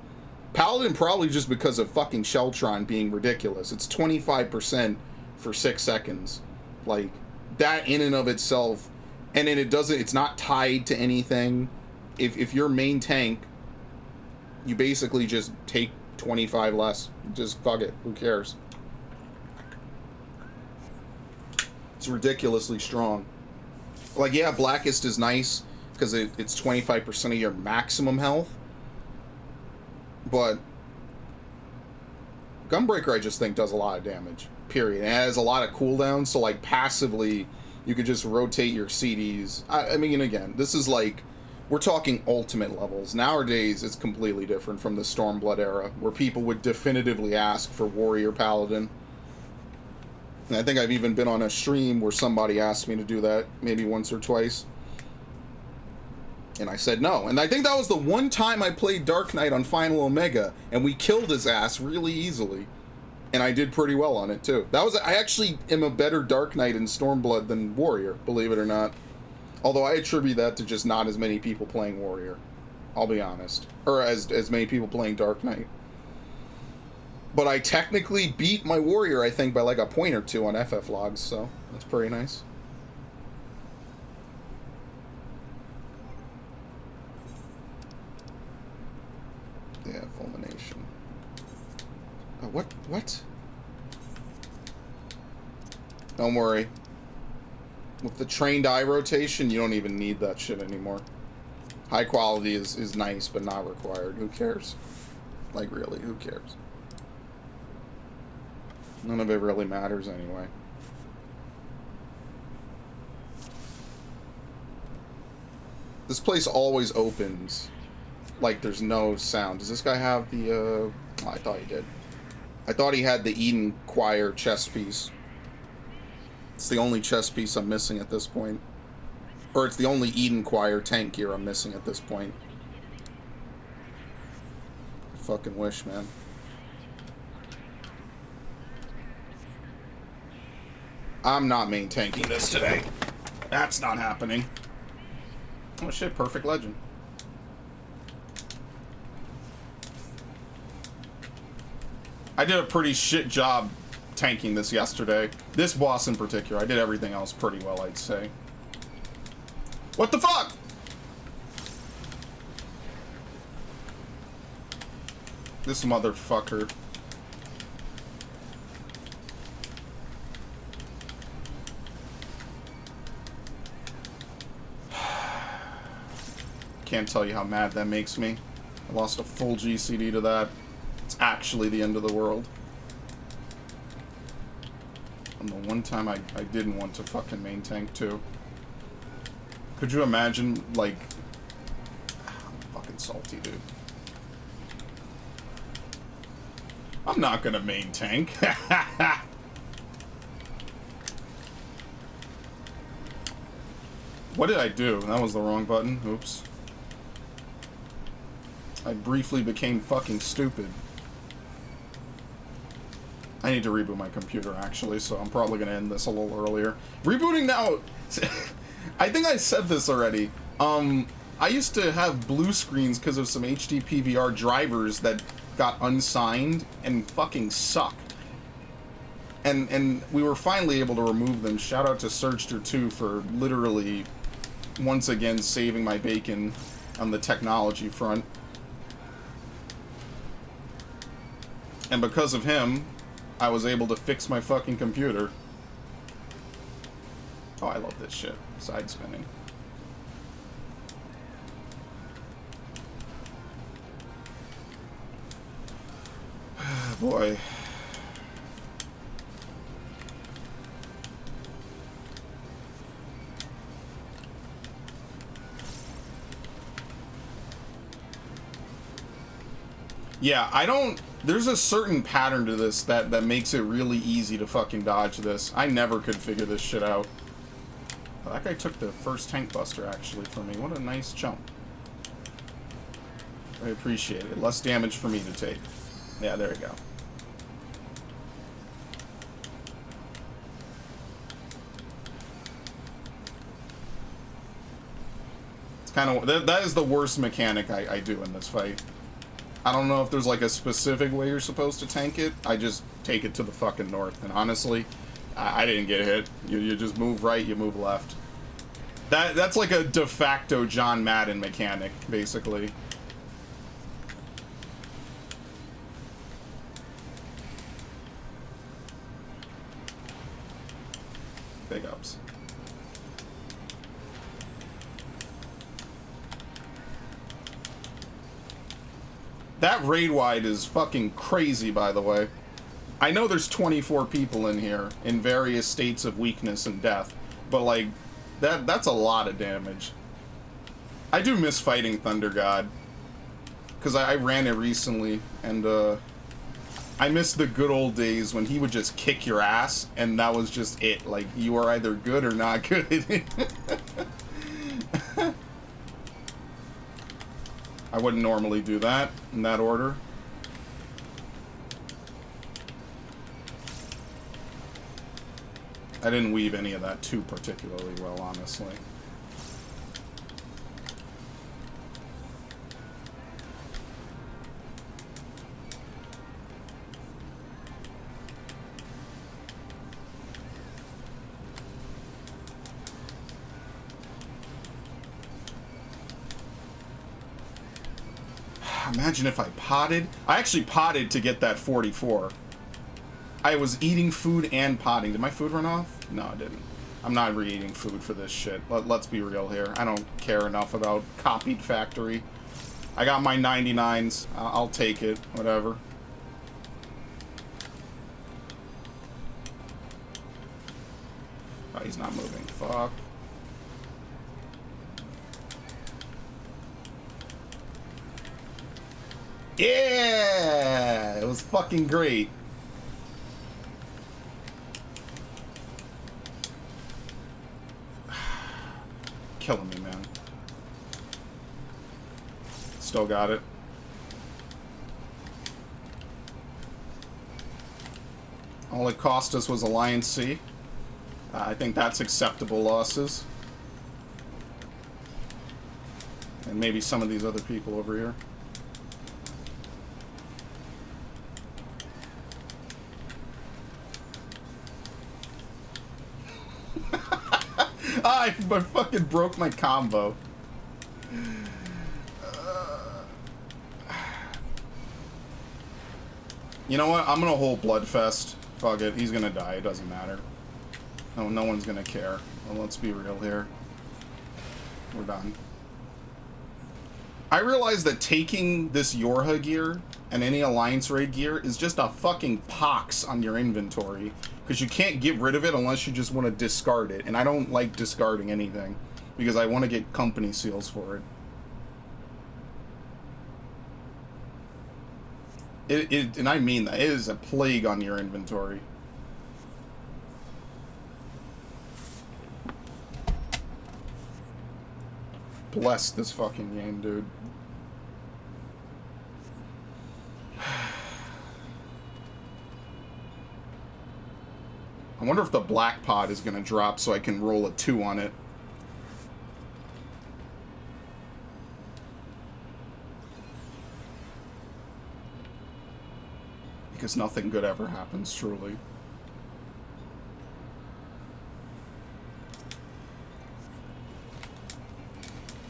[SPEAKER 10] Paladin probably just because of fucking Sheltron being ridiculous. It's 25% for 6 seconds. Like, that in and of itself, and then it's not tied to anything. If you're main tank, you basically just take 25 less. Just fuck it. Who cares? It's ridiculously strong. Like, yeah, Blackest is nice because it's 25% of your maximum health. But Gunbreaker, I just think, does a lot of damage. Period. And it has a lot of cooldowns, so, like, passively, you could just rotate your CDs. I mean, again, this is like... We're talking ultimate levels. Nowadays, it's completely different from the Stormblood era, where people would definitively ask for Warrior Paladin. And I think I've even been on a stream where somebody asked me to do that, maybe once or twice. And I said no. And I think that was the one time I played Dark Knight on Final Omega, and we killed his ass really easily. And I did pretty well on it, too. I actually am a better Dark Knight in Stormblood than Warrior, believe it or not. Although I attribute that to just not as many people playing Warrior. I'll be honest. Or as many people playing Dark Knight. But I technically beat my Warrior, I think, by like a point or 2 on FF logs, so that's pretty nice. Yeah, Fulmination. Oh, what? Don't worry. With the trained eye rotation, you don't even need that shit anymore. High quality is nice, but not required. Who cares? Like, really, who cares? None of it really matters anyway. This place always opens like there's no sound. Does this guy have the, oh, I thought he did. I thought he had the Eden Choir chest piece. It's the only chest piece I'm missing at this point. Or it's the only Eden Choir tank gear I'm missing at this point. I fucking wish, man. I'm not main tanking this today. That's not happening. Oh shit, perfect legend. I did a pretty shit job tanking this yesterday. This boss in particular. I did everything else pretty well, I'd say. What the fuck? This motherfucker. Can't tell you how mad that makes me. I lost a full GCD to that. It's actually the end of the world. And the one time I didn't want to fucking main tank too. Could you imagine, like... I'm fucking salty, dude. I'm not gonna main tank. What did I do? That was the wrong button. Oops. I briefly became fucking stupid. I need to reboot my computer, actually, so I'm probably gonna end this a little earlier. Rebooting now... I think I said this already. I used to have blue screens because of some HD PVR drivers that got unsigned and fucking suck. And we were finally able to remove them. Shout out to Surgster2 for literally, once again, saving my bacon on the technology front. And because of him, I was able to fix my fucking computer. Oh, I love this shit. Side spinning. Boy. Yeah, I don't... There's a certain pattern to this that makes it really easy to fucking dodge this. I never could figure this shit out. Oh, that guy took the first tank buster, actually, for me. What a nice jump. I appreciate it. Less damage for me to take. Yeah, there you go. It's kind of... That is the worst mechanic I do in this fight. I don't know if there's like a specific way you're supposed to tank it. I just take it to the fucking north. And honestly, I didn't get hit. You just move right, you move left. That's like a de facto John Madden mechanic, basically. Big ups. That raid wide is fucking crazy, by the way. I know there's 24 people in here in various states of weakness and death, but like, that's a lot of damage. I do miss fighting Thunder God, because I ran it recently, and I miss the good old days when he would just kick your ass, and that was just it. Like, you are either good or not good. I wouldn't normally do that in that order. I didn't weave any of that too particularly well, honestly. Imagine if I potted. I actually potted to get that 44. I was eating food and potting. Did my food run off? No, it didn't. I'm not re-eating food for this shit. Let's be real here. I don't care enough about copied factory. I got my 99s. I'll take it. Whatever. Oh, he's not moving. Fuck. Yeah! It was fucking great. Killing me, man. Still got it. All it cost us was Alliance C. I think that's acceptable losses. And maybe some of these other people over here. I fucking broke my combo. You know what? I'm gonna hold Bloodfest. Fuck it. He's gonna die. It doesn't matter. No one's gonna care. Well, let's be real here. We're done. I realize that taking this Yorha gear and any Alliance Raid gear is just a fucking pox on your inventory. Because you can't get rid of it unless you just want to discard it. And I don't like discarding anything. Because I want to get company seals for it. And I mean that. It is a plague on your inventory. Bless this fucking game, dude. I wonder if the black pod is going to drop so I can roll a 2 on it. Because nothing good ever happens, truly.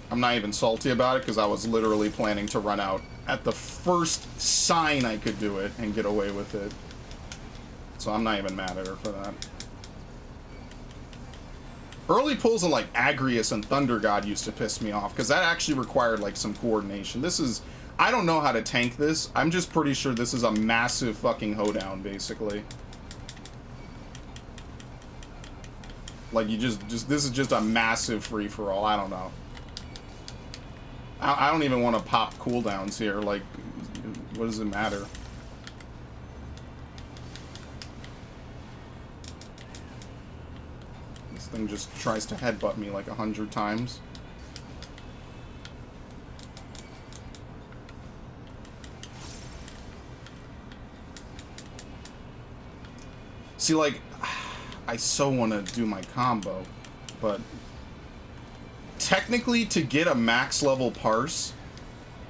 [SPEAKER 10] I'm not even salty about it because I was literally planning to run out at the first sign I could do it and get away with it. So I'm not even mad at her for that. Early pulls of like Agrius and Thunder God used to piss me off because that actually required like some coordination. This is, I don't know how to tank this. I'm just pretty sure this is a massive fucking hoedown basically. Like you just this is just a massive free for all. I don't know. I don't even want to pop cooldowns here. Like, what does it matter? This thing just tries to headbutt me like 100 times. See, like, I so want to do my combo, but technically to get a max level parse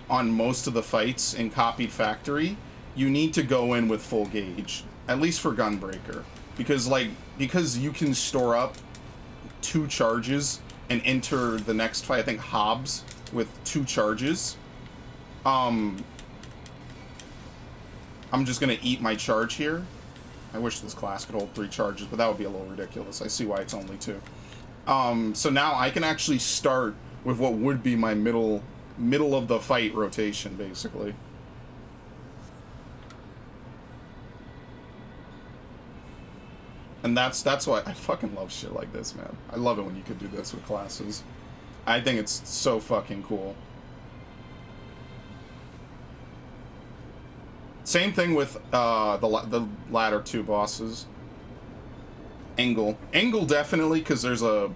[SPEAKER 10] on most of the fights in Copied Factory, you need to go in with full gauge, at least for Gunbreaker, because you can store up 2 charges and enter the next fight. I think Hobbs with 2 charges. I'm just gonna eat my charge here. I wish this class could hold 3 charges, but that would be a little ridiculous. I see why it's only 2. So now I can actually start with what would be my middle of the fight rotation, basically. And that's why I fucking love shit like this, man. I love it when you could do this with classes. I think it's so fucking cool. Same thing with the latter 2 bosses. Engel definitely, because there's a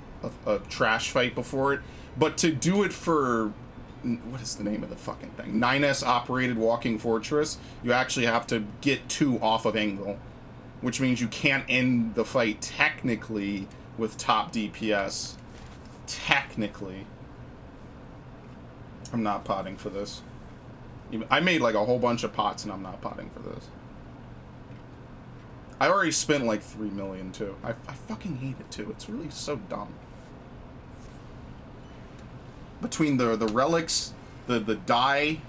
[SPEAKER 10] trash fight before it. But to do it for, what is the name of the fucking thing? 9S operated Walking Fortress, you actually have to get 2 off of Engel, which means you can't end the fight technically with top DPS. Technically. I'm not potting for this. I made like a whole bunch of pots and I'm not potting for this. I already spent like 3 million too. I fucking hate it too. It's really so dumb. Between the relics, the dye,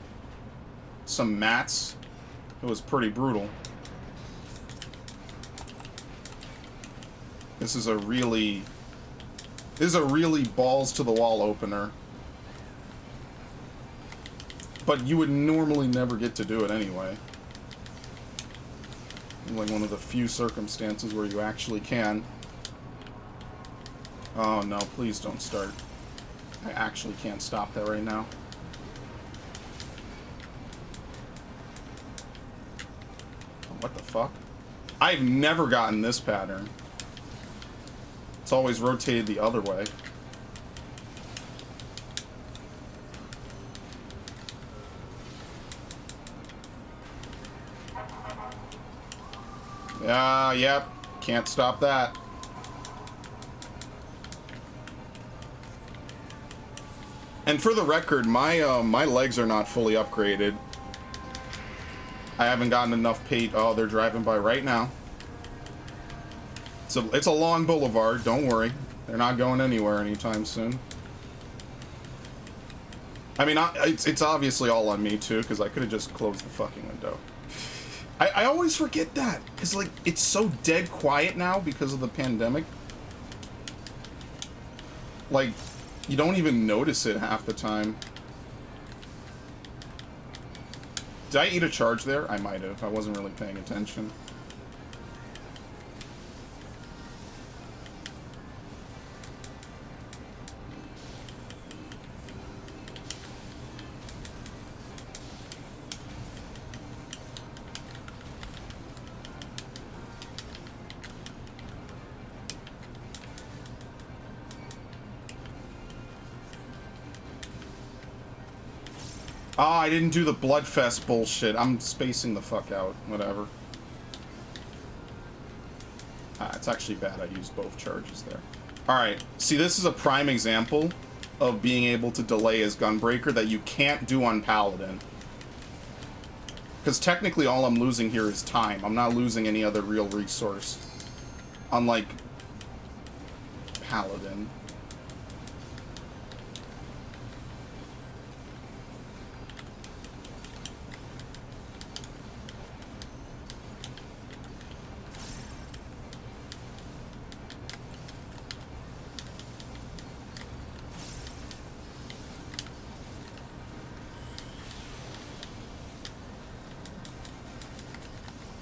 [SPEAKER 10] some mats, it was pretty brutal. This is a really balls to the wall opener. But you would normally never get to do it anyway. Like one of the few circumstances where you actually can. Oh no, please don't start. I actually can't stop that right now. What the fuck? I've never gotten this pattern. It's always rotated the other way. Yep. Can't stop that. And for the record, my legs are not fully upgraded. I haven't gotten enough paint. Oh, they're driving by right now. So it's a long boulevard. Don't worry, they're not going anywhere anytime soon. I mean, it's obviously all on me too, because I could have just closed the fucking window. I always forget that, because like it's so dead quiet now because of the pandemic. Like, you don't even notice it half the time. Did I eat a charge there? I might have. I wasn't really paying attention. Ah, I didn't do the Bloodfest bullshit. I'm spacing the fuck out. Whatever. Ah, it's actually bad I used both charges there. Alright, see, this is a prime example of being able to delay as Gunbreaker that you can't do on Paladin. Because technically all I'm losing here is time. I'm not losing any other real resource. Unlike Paladin.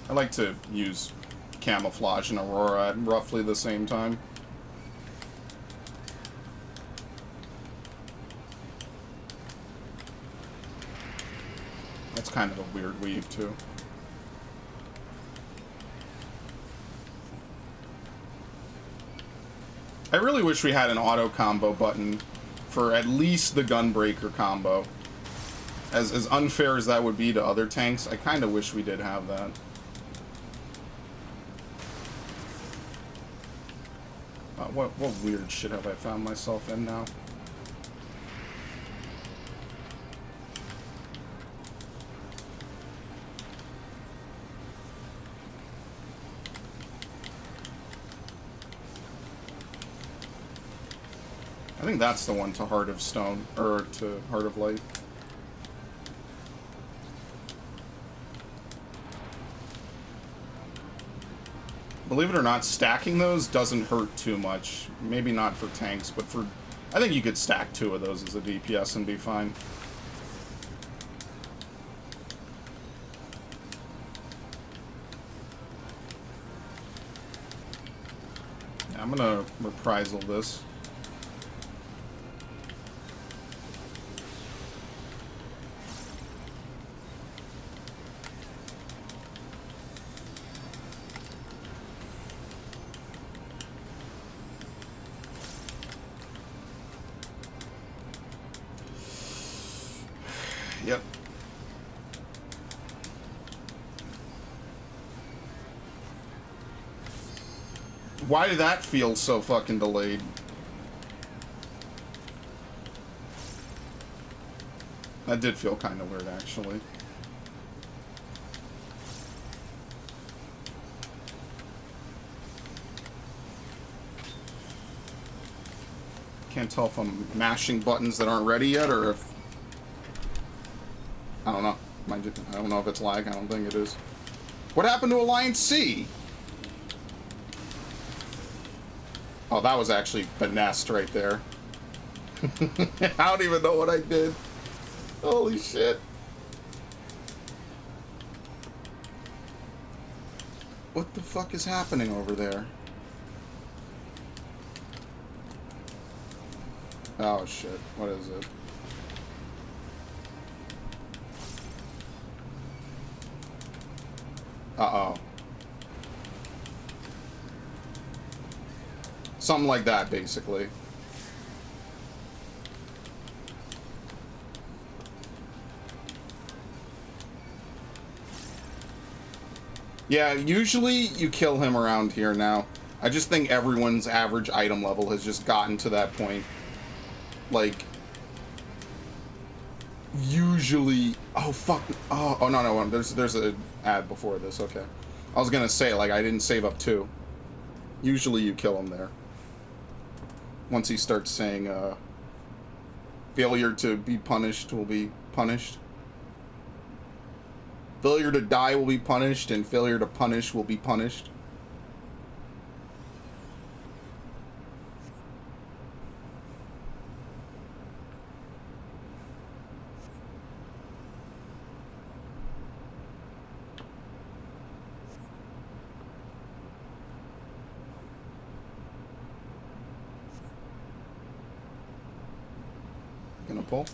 [SPEAKER 10] I like to use Camouflage and Aurora at roughly the same time. That's kind of a weird weave, too. I really wish we had an auto combo button for at least the Gunbreaker combo. As unfair as that would be to other tanks, I kind of wish we did have that. What weird shit have I found myself in now? I think that's the one to Heart of Stone, or to Heart of Light. Believe it or not, stacking those doesn't hurt too much. Maybe not for tanks, but for... I think you could stack 2 of those as a DPS and be fine. Yeah, I'm gonna reprisal this. Yep. Why did that feel so fucking delayed? That did feel kind of weird, actually. Can't tell if I'm mashing buttons that aren't ready yet, or if... I don't know. I don't know if it's lag. I don't think it is. What happened to Alliance C? Oh, that was actually finessed right there. I don't even know what I did. Holy shit. What the fuck is happening over there? Oh shit. What is it? Uh-oh. Something like that, basically. Yeah, usually you kill him around here now. I just think everyone's average item level has just gotten to that point. Like, usually... Oh, fuck. Oh, no. There's an ad before this. Okay. I was gonna say, like, I didn't save up 2. Usually you kill him there. Once he starts saying, failure to be punished will be punished. Failure to die will be punished, and failure to punish will be punished. Gonna pull?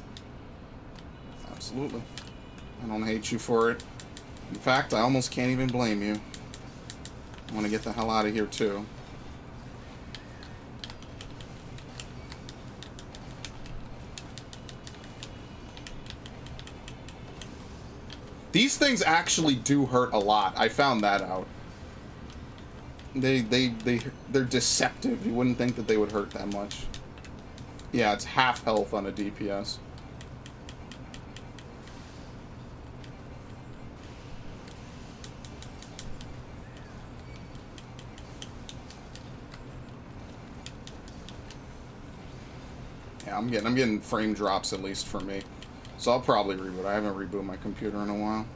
[SPEAKER 10] Absolutely. I don't hate you for it. In fact, I almost can't even blame you. I want to get the hell out of here, too. These things actually do hurt a lot. I found that out. They're deceptive. You wouldn't think that they would hurt that much. Yeah, it's half health on a DPS. Yeah, I'm getting frame drops, at least for me. So I'll probably reboot. I haven't rebooted my computer in a while.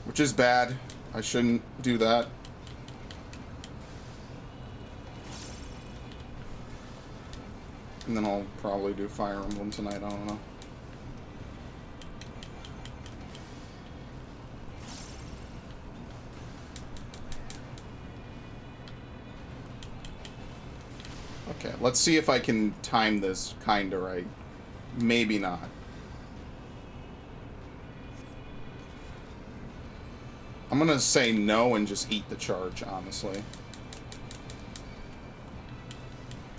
[SPEAKER 10] Which is bad. I shouldn't do that. And then I'll probably do Fire Emblem tonight, I don't know. Okay, let's see if I can time this kinda right. Maybe not. I'm gonna say no and just eat the charge, honestly.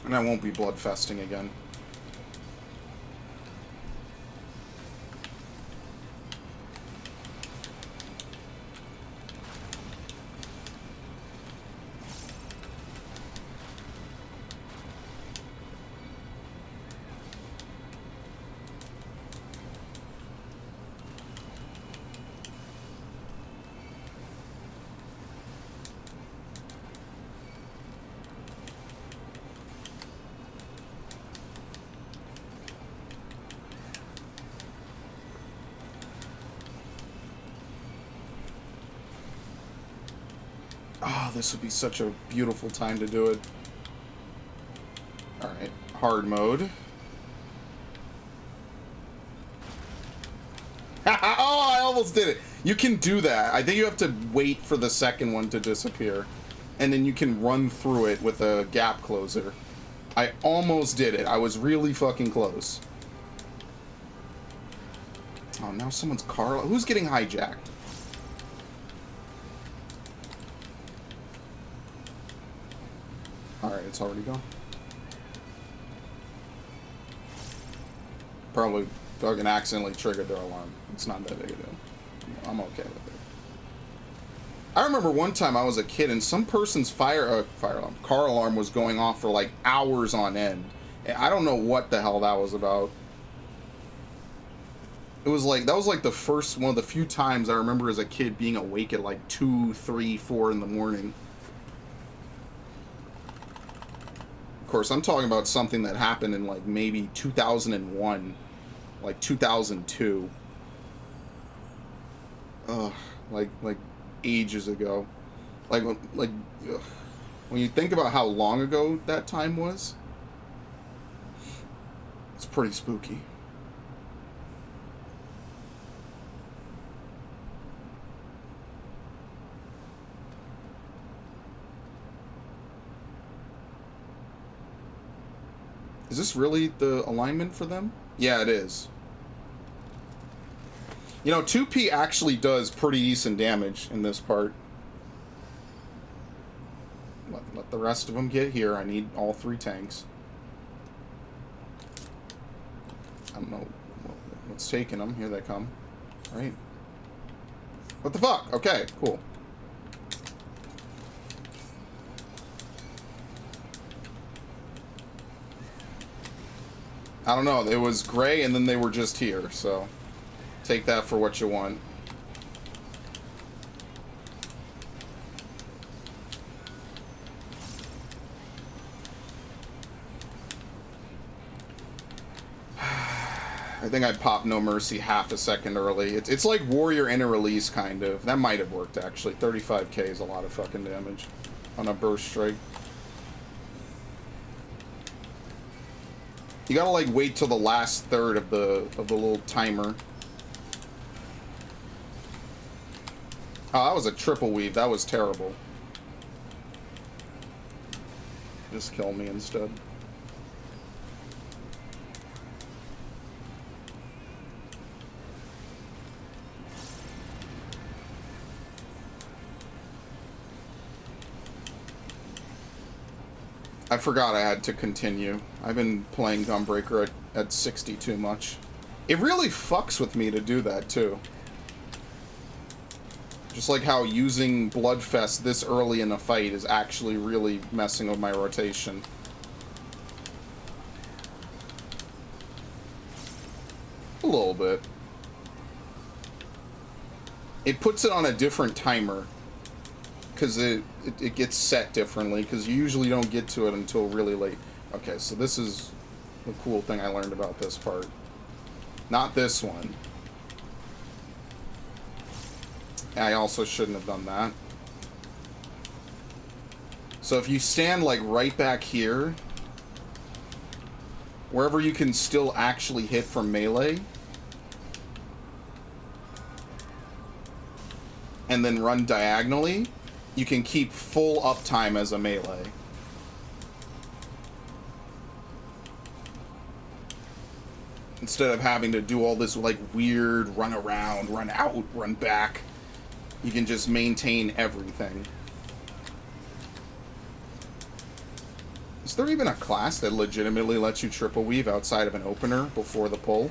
[SPEAKER 10] And I won't be bloodfesting again. Oh, this would be such a beautiful time to do it. Alright, hard mode. Oh, I almost did it. You can do that. I think you have to wait for the second one to disappear. And then you can run through it with a gap closer. I almost did it. I was really fucking close. Oh, now someone's car... Who's getting hijacked? Alright, it's already gone. Probably fucking accidentally triggered their alarm. It's not that big a deal. I'm okay with it. I remember one time I was a kid and some person's car alarm was going off for like hours on end. And I don't know what the hell that was about. It was like, that was like the first, one of the few times I remember as a kid being awake at like 2, 3, 4 in the morning. Of course, I'm talking about something that happened in like maybe 2001, like 2002. Like ages ago. Like ugh. When you think about how long ago that time was, it's pretty spooky. Is this really the alignment for them? Yeah, it is. You know, 2P actually does pretty decent damage in this part. Let the rest of them get here. I need all 3 tanks. I don't know what's taking them. Here they come. All right. What the fuck? Okay, cool. I don't know. It was gray and then they were just here, so take that for what you want. I think I popped No Mercy half a second early. It's like Warrior in a release, kind of. That might have worked, actually. 35k is a lot of fucking damage on a burst strike. You gotta, like, wait till the last third of the little timer. Oh, that was a triple weave. That was terrible. Just kill me instead. I forgot I had to continue. I've been playing Gunbreaker at 60 too much. It really fucks with me to do that, too. Just like how using Bloodfest this early in a fight is actually really messing with my rotation. A little bit. It puts it on a different timer. Because it gets set differently, because you usually don't get to it until really late. Okay, so this is the cool thing I learned about this part. Not this one. I also shouldn't have done that. So if you stand like right back here, wherever you can still actually hit from melee, and then run diagonally, you can keep full uptime as a melee. Instead of having to do all this like weird run around, run out, run back, you can just maintain everything. Is there even a class that legitimately lets you triple weave outside of an opener before the pull?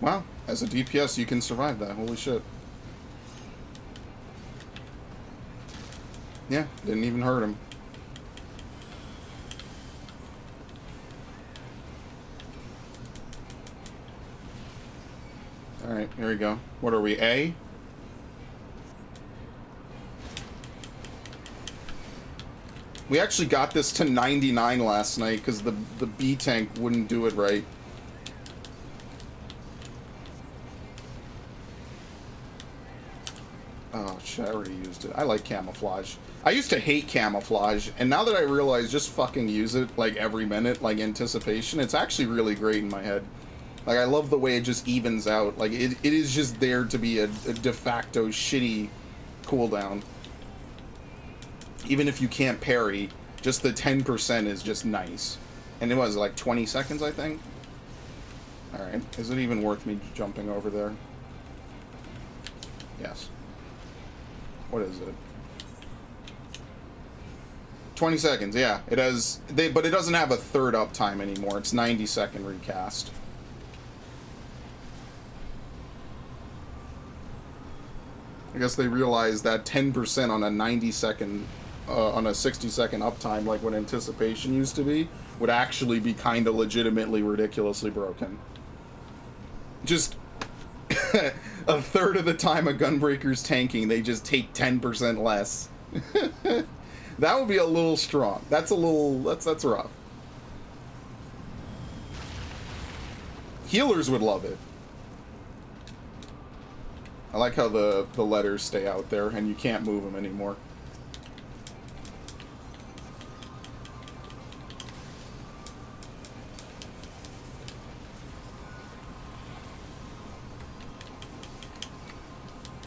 [SPEAKER 10] Wow, as a DPS you can survive that, holy shit. Yeah, didn't even hurt him. Alright, here we go. What are we, A? We actually got this to 99 last night because the B tank wouldn't do it right. Oh shit, I already used it. I like camouflage. I used to hate camouflage, and now that I realize just fucking use it like every minute, like anticipation, it's actually really great in my head. Like, I love the way it just evens out. Like, it is just there to be a de facto shitty cooldown. Even if you can't parry, just the 10% is just nice. And it was like 20 seconds, I think? Alright, is it even worth me jumping over there? Yes. What is it? 20 seconds, yeah. It has, but it doesn't have a third uptime anymore. It's 90-second recast. I guess they realized that 10% on a 90-second, on a 60-second uptime, like what Anticipation used to be, would actually be kind of legitimately ridiculously broken. Just a third of the time a Gunbreaker's tanking, they just take 10% less. That would be a little strong. That's a little, that's rough. Healers would love it. I like how the letters stay out there and you can't move them anymore.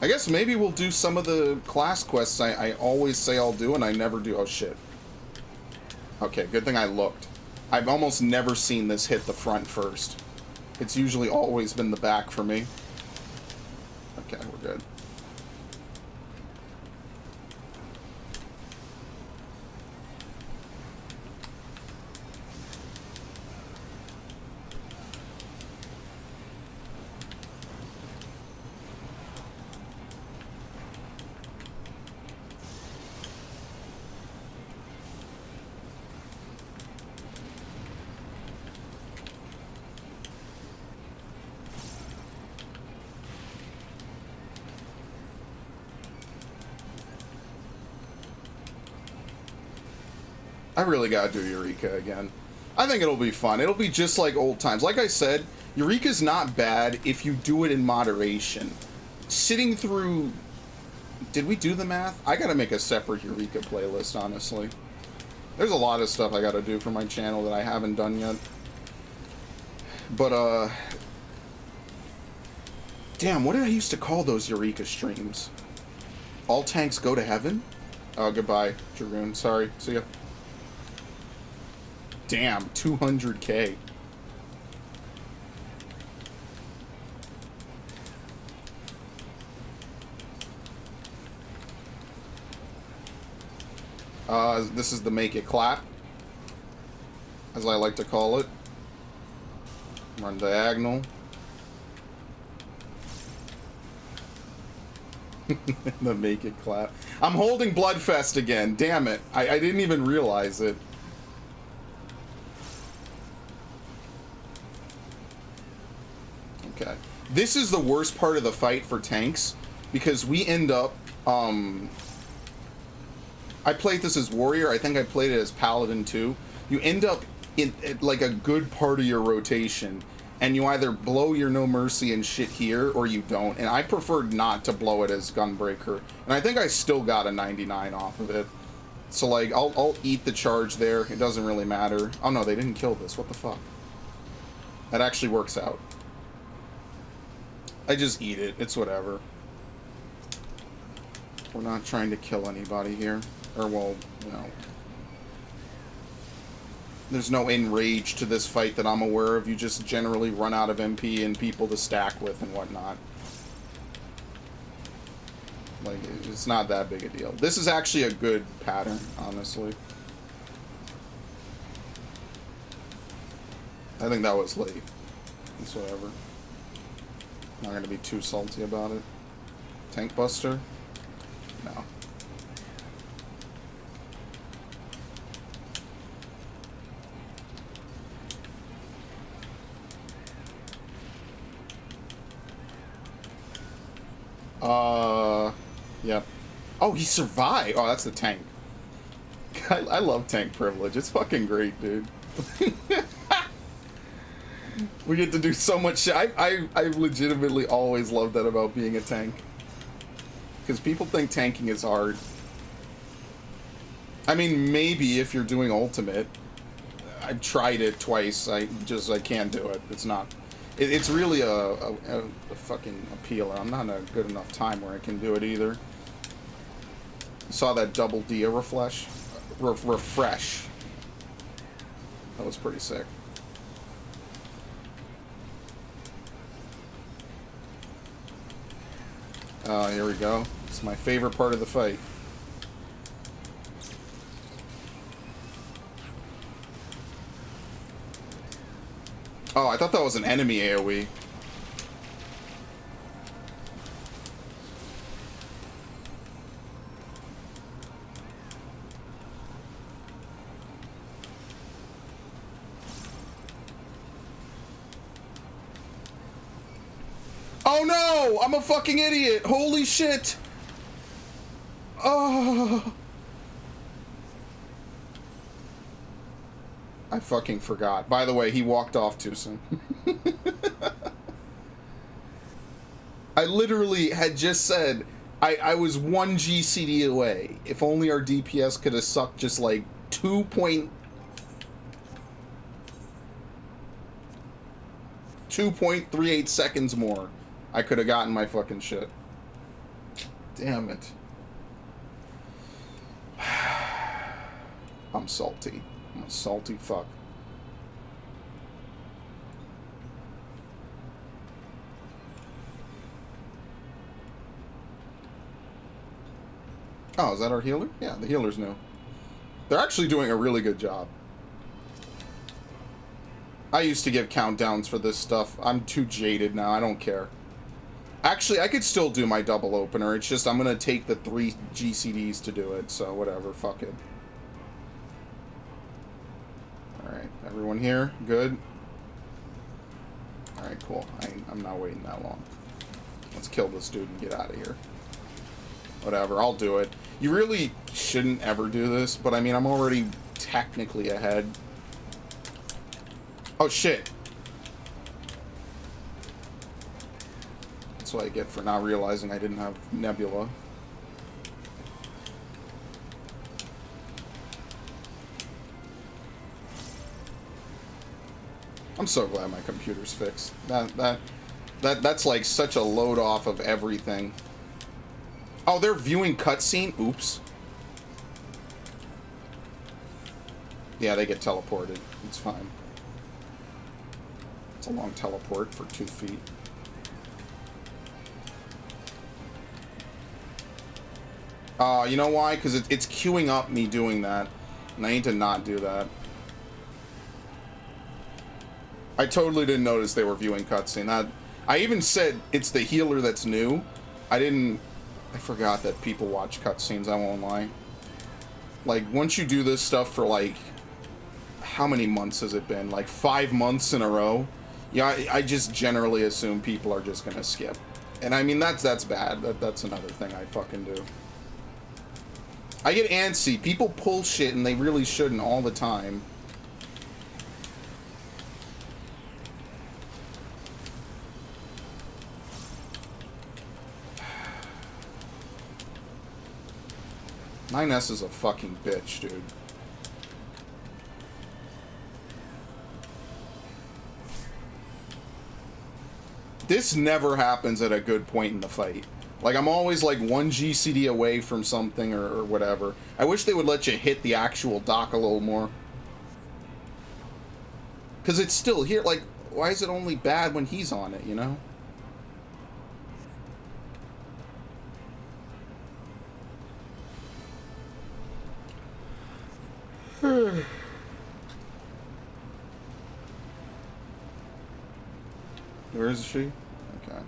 [SPEAKER 10] I guess maybe we'll do some of the class quests I always say I'll do and I never do. Oh shit. Okay, good thing I looked. I've almost never seen this hit the front first. It's usually always been the back for me. Okay, we're good. I really gotta do Eureka again. I think it'll be fun. It'll be just like old times. Like I said, Eureka's not bad if you do it in moderation. Sitting through... Did we do the math? I gotta make a separate Eureka playlist, honestly. There's a lot of stuff I gotta do for my channel that I haven't done yet. But, damn, what did I used to call those Eureka streams? All tanks go to heaven? Oh, goodbye, Dragoon. Sorry. See ya. Damn, 200K. This is the make it clap, as I like to call it. Run diagonal. The make it clap. I'm holding Bloodfest again. Damn it. I didn't even realize it. Okay. This is the worst part of the fight for tanks, because we end up, I played this as Warrior. I think I played it as Paladin too. You end up in like a good part of your rotation, and you either blow your No Mercy and shit here, or you don't. And I preferred not to blow it as Gunbreaker. And I think I still got a 99 off of it. So, like, I'll eat the charge there. It doesn't really matter. Oh, no, they didn't kill this. What the fuck? That actually works out. I just eat it. It's whatever. We're not trying to kill anybody here. Or, well, you know. There's no enrage to this fight that I'm aware of. You just generally run out of MP and people to stack with and whatnot. Like, it's not that big a deal. This is actually a good pattern, honestly. I think that was late. It's whatever. Not gonna be too salty about it. Tank Buster? No. Yep. Oh, he survived! Oh, that's the tank. I love tank privilege. It's fucking great, dude. We get to do so much shit. I legitimately always loved that about being a tank. Because people think tanking is hard. I mean, maybe if you're doing ultimate. I've tried it twice. I can't do it. It's not... It's really a fucking appealer. I'm not in a good enough time where I can do it either. Saw that double Dia refresh. Refresh. That was pretty sick. Here we go. It's my favorite part of the fight. Oh, I thought that was an enemy AoE. Oh no! I'm a fucking idiot! Holy shit! Oh! I fucking forgot. By the way, he walked off too soon. I literally had just said I was 1 GCD away. If only our DPS could have sucked just like 2.38 seconds more. I could have gotten my fucking shit. Damn it. I'm salty. I'm a salty fuck. Oh, is that our healer? Yeah, the healer's new. They're actually doing a really good job. I used to give countdowns for this stuff. I'm too jaded now. I don't care. Actually, I could still do my double opener. It's just I'm going to take the 3 GCDs to do it. So, whatever. Fuck it. Alright. Everyone here? Good? Alright, cool. I'm not waiting that long. Let's kill this dude and get out of here. Whatever. I'll do it. You really shouldn't ever do this. But, I mean, I'm already technically ahead. Oh shit. That's what I get for not realizing I didn't have Nebula. I'm so glad my computer's fixed. That's like such a load off of everything. Oh, they're viewing cutscene? Oops. Yeah, they get teleported. It's fine. It's a long teleport for 2 feet. You know why? Because it's queuing up me doing that. And I need to not do that. I totally didn't notice they were viewing cutscene. I even said it's the healer that's new. I forgot that people watch cutscenes, I won't lie. Like, once you do this stuff for, like, how many months has it been? Like, 5 months in a row? Yeah, I just generally assume people are just gonna skip. And I mean, that's bad. That's another thing I fucking do. I get antsy. People pull shit and they really shouldn't all the time. E5S is a fucking bitch, dude. This never happens at a good point in the fight. Like, I'm always like 1 GCD away from something or whatever. I wish they would let you hit the actual dock a little more. Because it's still here. Like, why is it only bad when he's on it, you know? Where is she? Okay.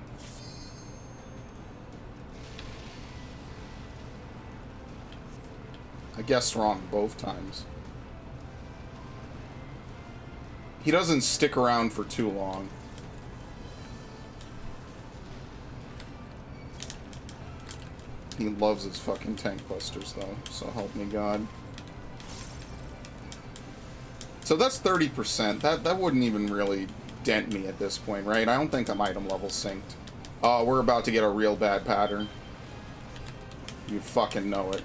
[SPEAKER 10] I guessed wrong both times. He doesn't stick around for too long. He loves his fucking tank busters though, so help me God. So that's 30%. That wouldn't even really dent me at this point, right? I don't think I'm item level synced. Oh, we're about to get a real bad pattern. You fucking know it.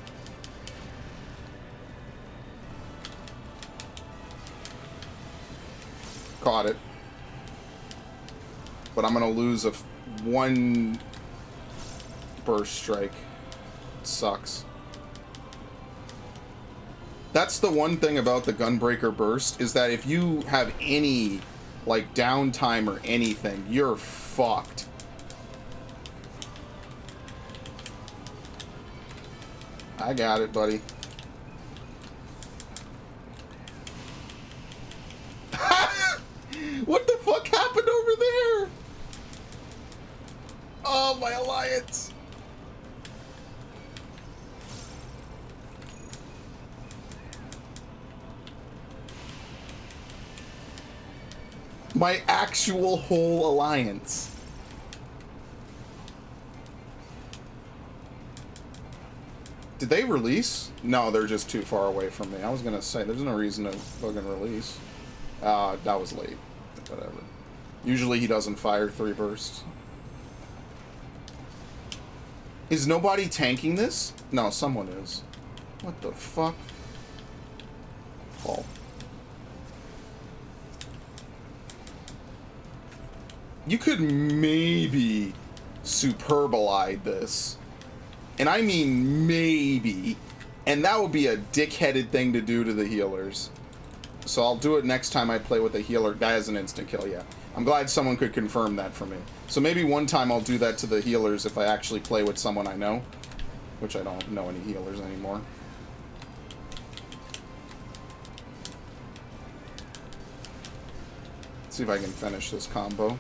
[SPEAKER 10] Caught it. But I'm gonna lose one burst strike. It sucks. That's the one thing about the Gunbreaker burst, is that if you have any, like, downtime or anything, you're fucked. I got it, buddy. What the fuck happened over there? Oh, my alliance. My actual whole alliance. Did they release? No, they're just too far away from me. I was gonna say, there's no reason to fucking release. That was late. Whatever. Usually he doesn't fire 3 bursts. Is nobody tanking this? No, someone is. What the fuck? Oh. You could maybe superbolide this. And I mean maybe. And that would be a dickheaded thing to do to the healers. So I'll do it next time I play with a healer. That is an instant kill, yeah. I'm glad someone could confirm that for me. So maybe one time I'll do that to the healers if I actually play with someone I know. Which I don't know any healers anymore. Let's see if I can finish this combo.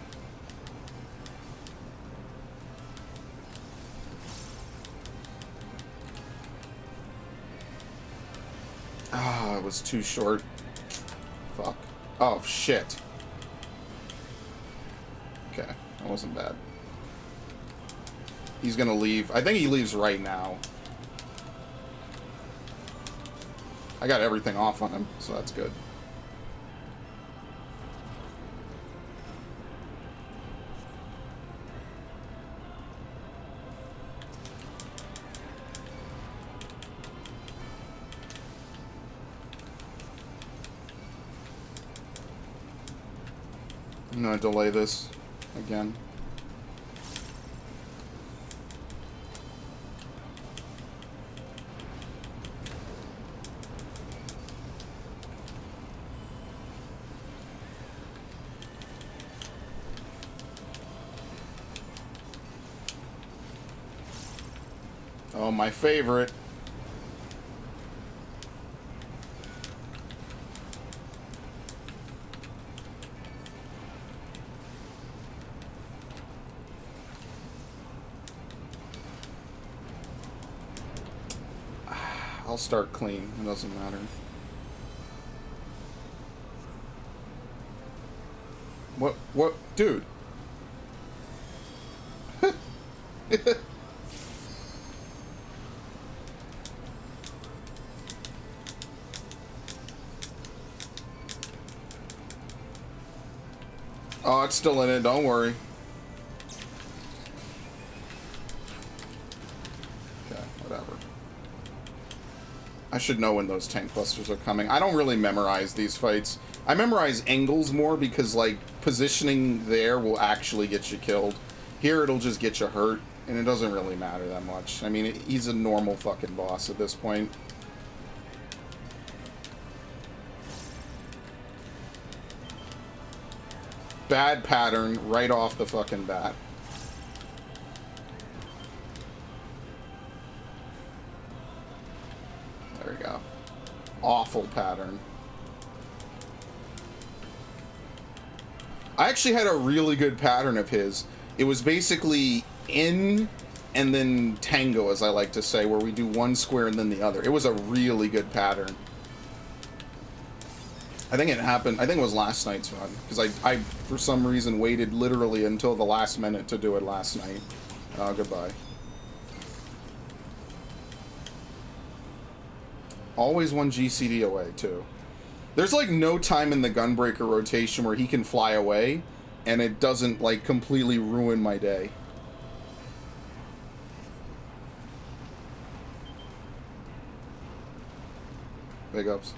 [SPEAKER 10] Ah, it was too short. Fuck. Oh, shit. Okay, that wasn't bad. He's gonna leave. I think he leaves right now. I got everything off on him, so that's good. I'm gonna delay this again. Oh, my favorite. I'll start clean. It doesn't matter. What? Dude. Oh, it's still in it. Don't worry. Okay, whatever. I should know when those tank busters are coming. I don't really memorize these fights. I memorize angles more because, like, positioning there will actually get you killed. Here, it'll just get you hurt, and it doesn't really matter that much. I mean, he's a normal fucking boss at this point. Bad pattern right off the fucking bat. There we go. Awful pattern. I actually had a really good pattern of his. It was basically in and then tango, as I like to say, where we do one square and then the other. It was a really good pattern. I think it happened, I think it was last night's run, because I for some reason, waited literally until the last minute to do it last night. Goodbye. Always one GCD away, too. There's, like, no time in the Gunbreaker rotation where he can fly away, and it doesn't, like, completely ruin my day. Big ups.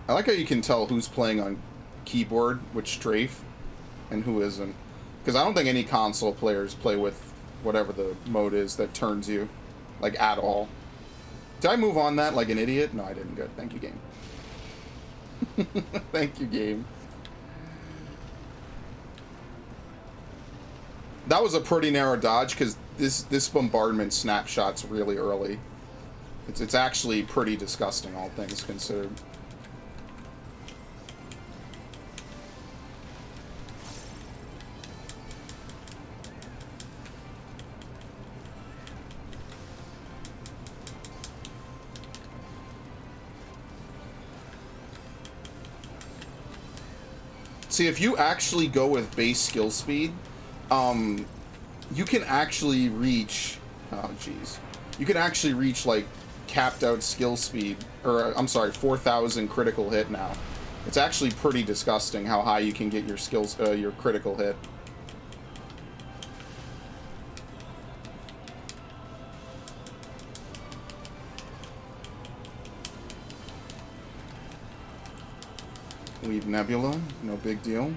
[SPEAKER 10] I like how you can tell who's playing on keyboard, which strafe, and who isn't. Because I don't think any console players play with whatever the mode is that turns you, like, at all. Did I move on that like an idiot? No, I didn't. Good. Thank you, game. Thank you, game. That was a pretty narrow dodge, because this bombardment snapshots really early. It's actually pretty disgusting, all things considered. See, if you actually go with base skill speed, you can actually reach, oh jeez, you can actually reach, like, capped out skill speed, or I'm sorry, 4,000 critical hit now. It's actually pretty disgusting how high you can get your skills, your critical hit. Leave Nebula, no big deal.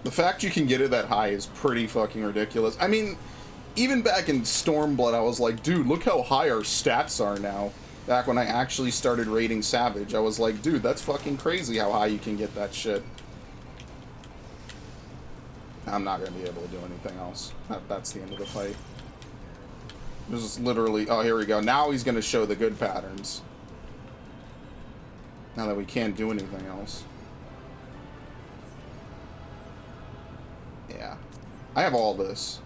[SPEAKER 10] The fact you can get it that high is pretty fucking ridiculous. I mean, even back in Stormblood, I was like, dude, look how high our stats are now. Back when I actually started raiding Savage, I was like, dude, that's fucking crazy how high you can get that shit. I'm not going to be able to do anything else. That's the end of the fight. This is literally... Oh, here we go. Now he's going to show the good patterns. Now that we can't do anything else. Yeah. I have all this.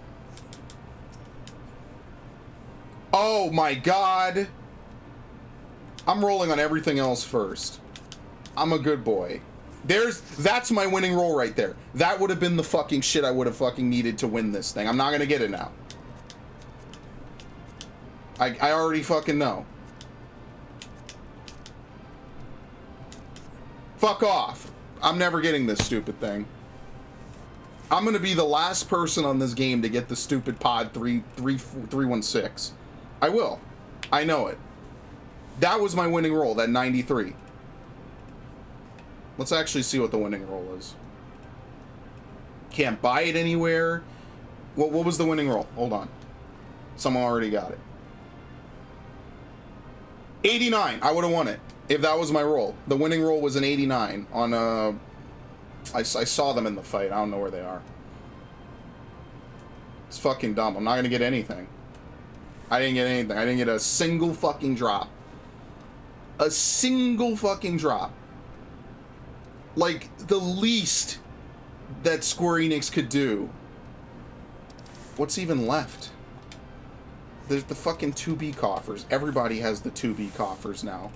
[SPEAKER 10] Oh my god! I'm rolling on everything else first. I'm a good boy. That's my winning roll right there. That would have been the fucking shit I would have fucking needed to win this thing. I'm not gonna get it now. I already fucking know. Fuck off. I'm never getting this stupid thing. I'm gonna be the last person on this game to get the stupid pod 316. I will. I know it. That was my winning roll, that 93. Let's actually see what the winning roll is. Can't buy it anywhere. What was the winning roll? Hold on. Someone already got it. 89. I would have won it if that was my roll. The winning roll was an 89 on I saw them in the fight. I don't know where they are. It's fucking dumb. I'm not gonna get anything. I didn't get anything. I didn't get a single fucking drop. A single fucking drop. Like, the least that Square Enix could do. What's even left? There's the fucking 2B coffers. Everybody has the 2B coffers now.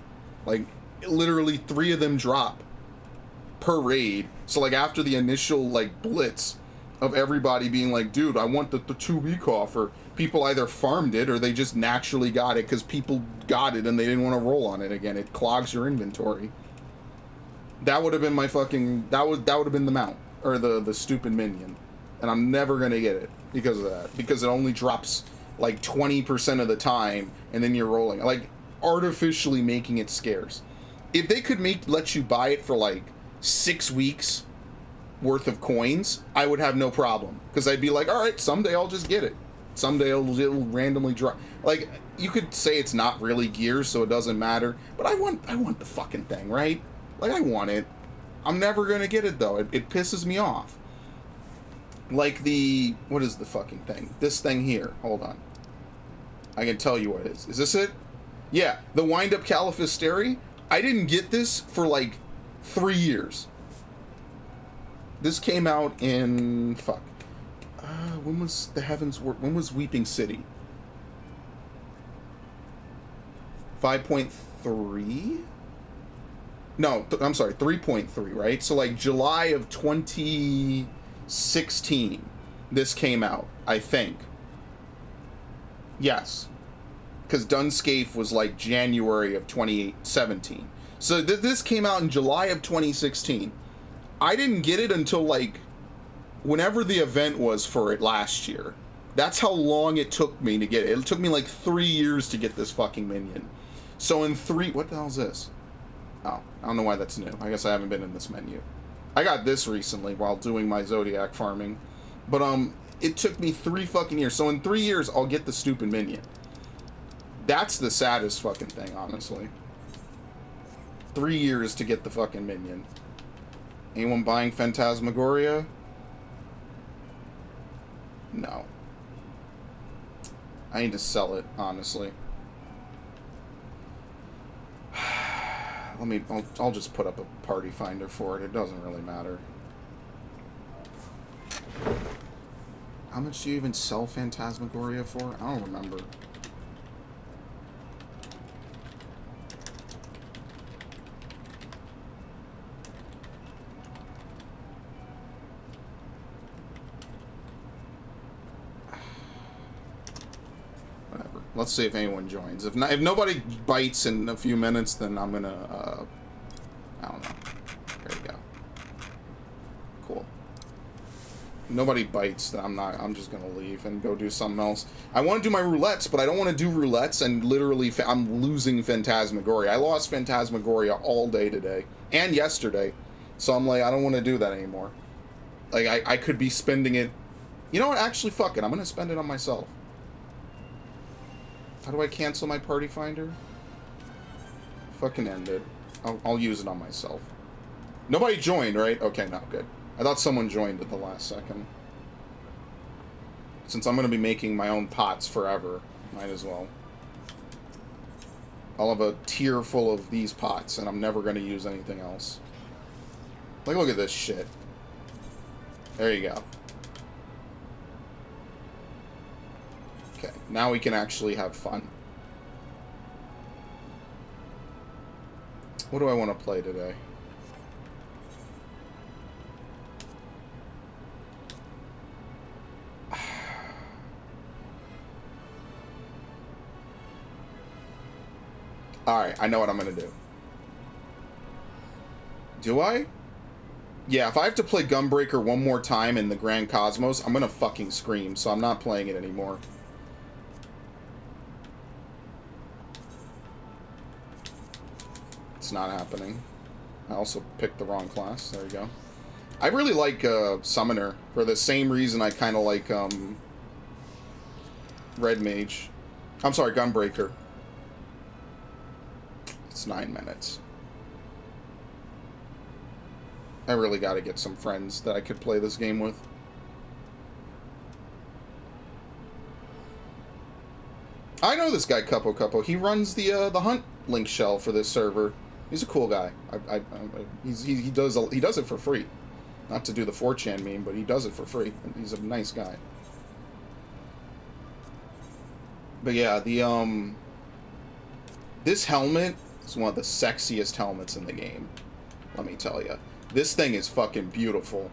[SPEAKER 10] Like, literally 3 of them drop per raid. So, like, after the initial, like, blitz of everybody being like, dude, I want the 2B coffer, people either farmed it or they just naturally got it because people got it and they didn't want to roll on it again. It clogs your inventory. That would have been my fucking... That would have been the mount. Or the stupid minion. And I'm never going to get it because of that. Because it only drops, like, 20% of the time, and then you're rolling. Like, artificially making it scarce. If they could let you buy it for, like, 6 weeks worth of coins, I would have no problem. Because I'd be like, alright, someday I'll just get it. Someday it'll randomly drop. Like, you could say it's not really gear, so it doesn't matter. But I want the fucking thing, right? Like, I want it. I'm never gonna get it, though. It pisses me off. Like the... What is the fucking thing? This thing here. Hold on. I can tell you what it is. Is this it? Yeah. The Wind-Up Caliphystery. I didn't get this for, like, 3 years. This came out in... Fuck. When was the Heavens... When was Weeping City? 5.3? No, I'm sorry, 3.3, right? So, like, July of 2016, this came out, I think. Yes. Because Dunscape was, like, January of 2017. So, this came out in July of 2016. I didn't get it until, like, whenever the event was for it last year. That's how long it took me to get it. It took me, like, 3 years to get this fucking minion. So, in 3... What the hell is this? Oh, I don't know why that's new. I guess I haven't been in this menu. I got this recently while doing my Zodiac farming. But, it took me 3 fucking years. So in 3 years, I'll get the stupid minion. That's the saddest fucking thing, honestly. 3 years to get the fucking minion. Anyone buying Phantasmagoria? No. I need to sell it, honestly. I'll just put up a party finder for it. It doesn't really matter. How much do you even sell Phantasmagoria for? I don't remember. Whatever. Let's see if anyone joins. If nobody bites in a few minutes, then I'm gonna, I don't know. There you go. Cool. If nobody bites, then I'm just gonna leave and go do something else. I want to do my roulettes, but I don't want to do roulettes and literally, I'm losing Phantasmagoria. I lost Phantasmagoria all day today. And yesterday. So I'm like, I don't want to do that anymore. Like, I could be spending it. You know what? Actually, fuck it. I'm gonna spend it on myself. How do I cancel my party finder? Fucking end it. I'll use it on myself. Nobody joined, right? Okay, no, good. I thought someone joined at the last second. Since I'm going to be making my own pots forever, might as well. I'll have a tier full of these pots, and I'm never going to use anything else. Like, look at this shit. There you go. Okay, now we can actually have fun. What do I want to play today? Alright, I know what I'm gonna do. Do I? Yeah, if I have to play Gunbreaker one more time in the Grand Cosmos, I'm gonna fucking scream, so I'm not playing it anymore. It's not happening. I also picked the wrong class. There you go. I really like Summoner for the same reason I kind of like Red Mage. I'm sorry, Gunbreaker. It's 9 minutes. I really got to get some friends that I could play this game with. I know this guy, Cupo. He runs the Hunt link shell for this server. He's a cool guy. He does it for free. Not to do the 4chan meme, but he does it for free. He's a nice guy. But yeah, the this helmet is one of the sexiest helmets in the game. Let me tell you. This thing is fucking beautiful.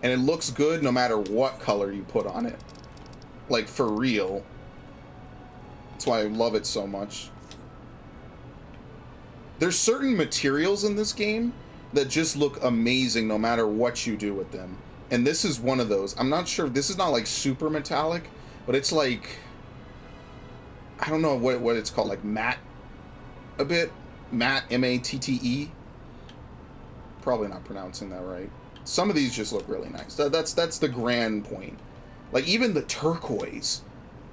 [SPEAKER 10] And it looks good no matter what color you put on it. Like, for real. That's why I love it so much. There's certain materials in this game that just look amazing no matter what you do with them. And this is one of those. I'm not sure. This is not like super metallic, but it's like, I don't know what it's called, like matte a bit. Matte, M-A-T-T-E. Probably not pronouncing that right. Some of these just look really nice. That's the grand point. Like even the turquoise.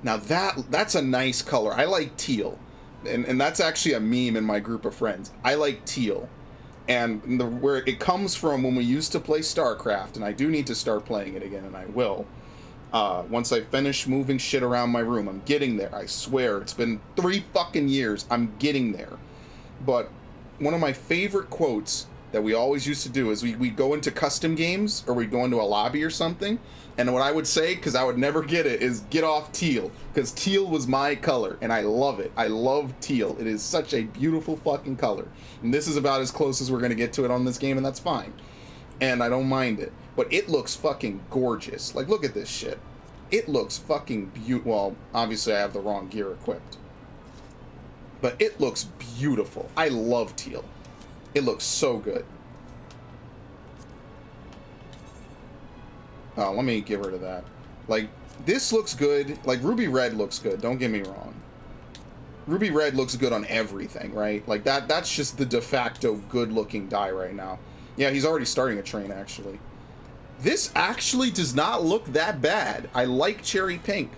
[SPEAKER 10] Now that's a nice color. I like teal. And that's actually a meme in my group of friends. I like teal. And where it comes from when we used to play StarCraft, and I do need to start playing it again, and I will. Once I finish moving shit around my room, I'm getting there. I swear, it's been 3 fucking years. I'm getting there. But one of my favorite quotes that we always used to do is we'd go into custom games, or we'd go into a lobby or something, and what I would say, because I would never get it, is get off teal. Because teal was my color, and I love it. I love teal. It is such a beautiful fucking color. And this is about as close as we're going to get to it on this game, and that's fine. And I don't mind it. But it looks fucking gorgeous. Like, look at this shit. It looks fucking beautiful. Well, obviously I have the wrong gear equipped. But it looks beautiful. I love teal. It looks so good. Oh, let me get rid of that. Like, this looks good. Like, Ruby Red looks good. Don't get me wrong. Ruby Red looks good on everything, right? Like, that's just the de facto good-looking dye right now. Yeah, he's already starting a train, actually. This actually does not look that bad. I like Cherry Pink.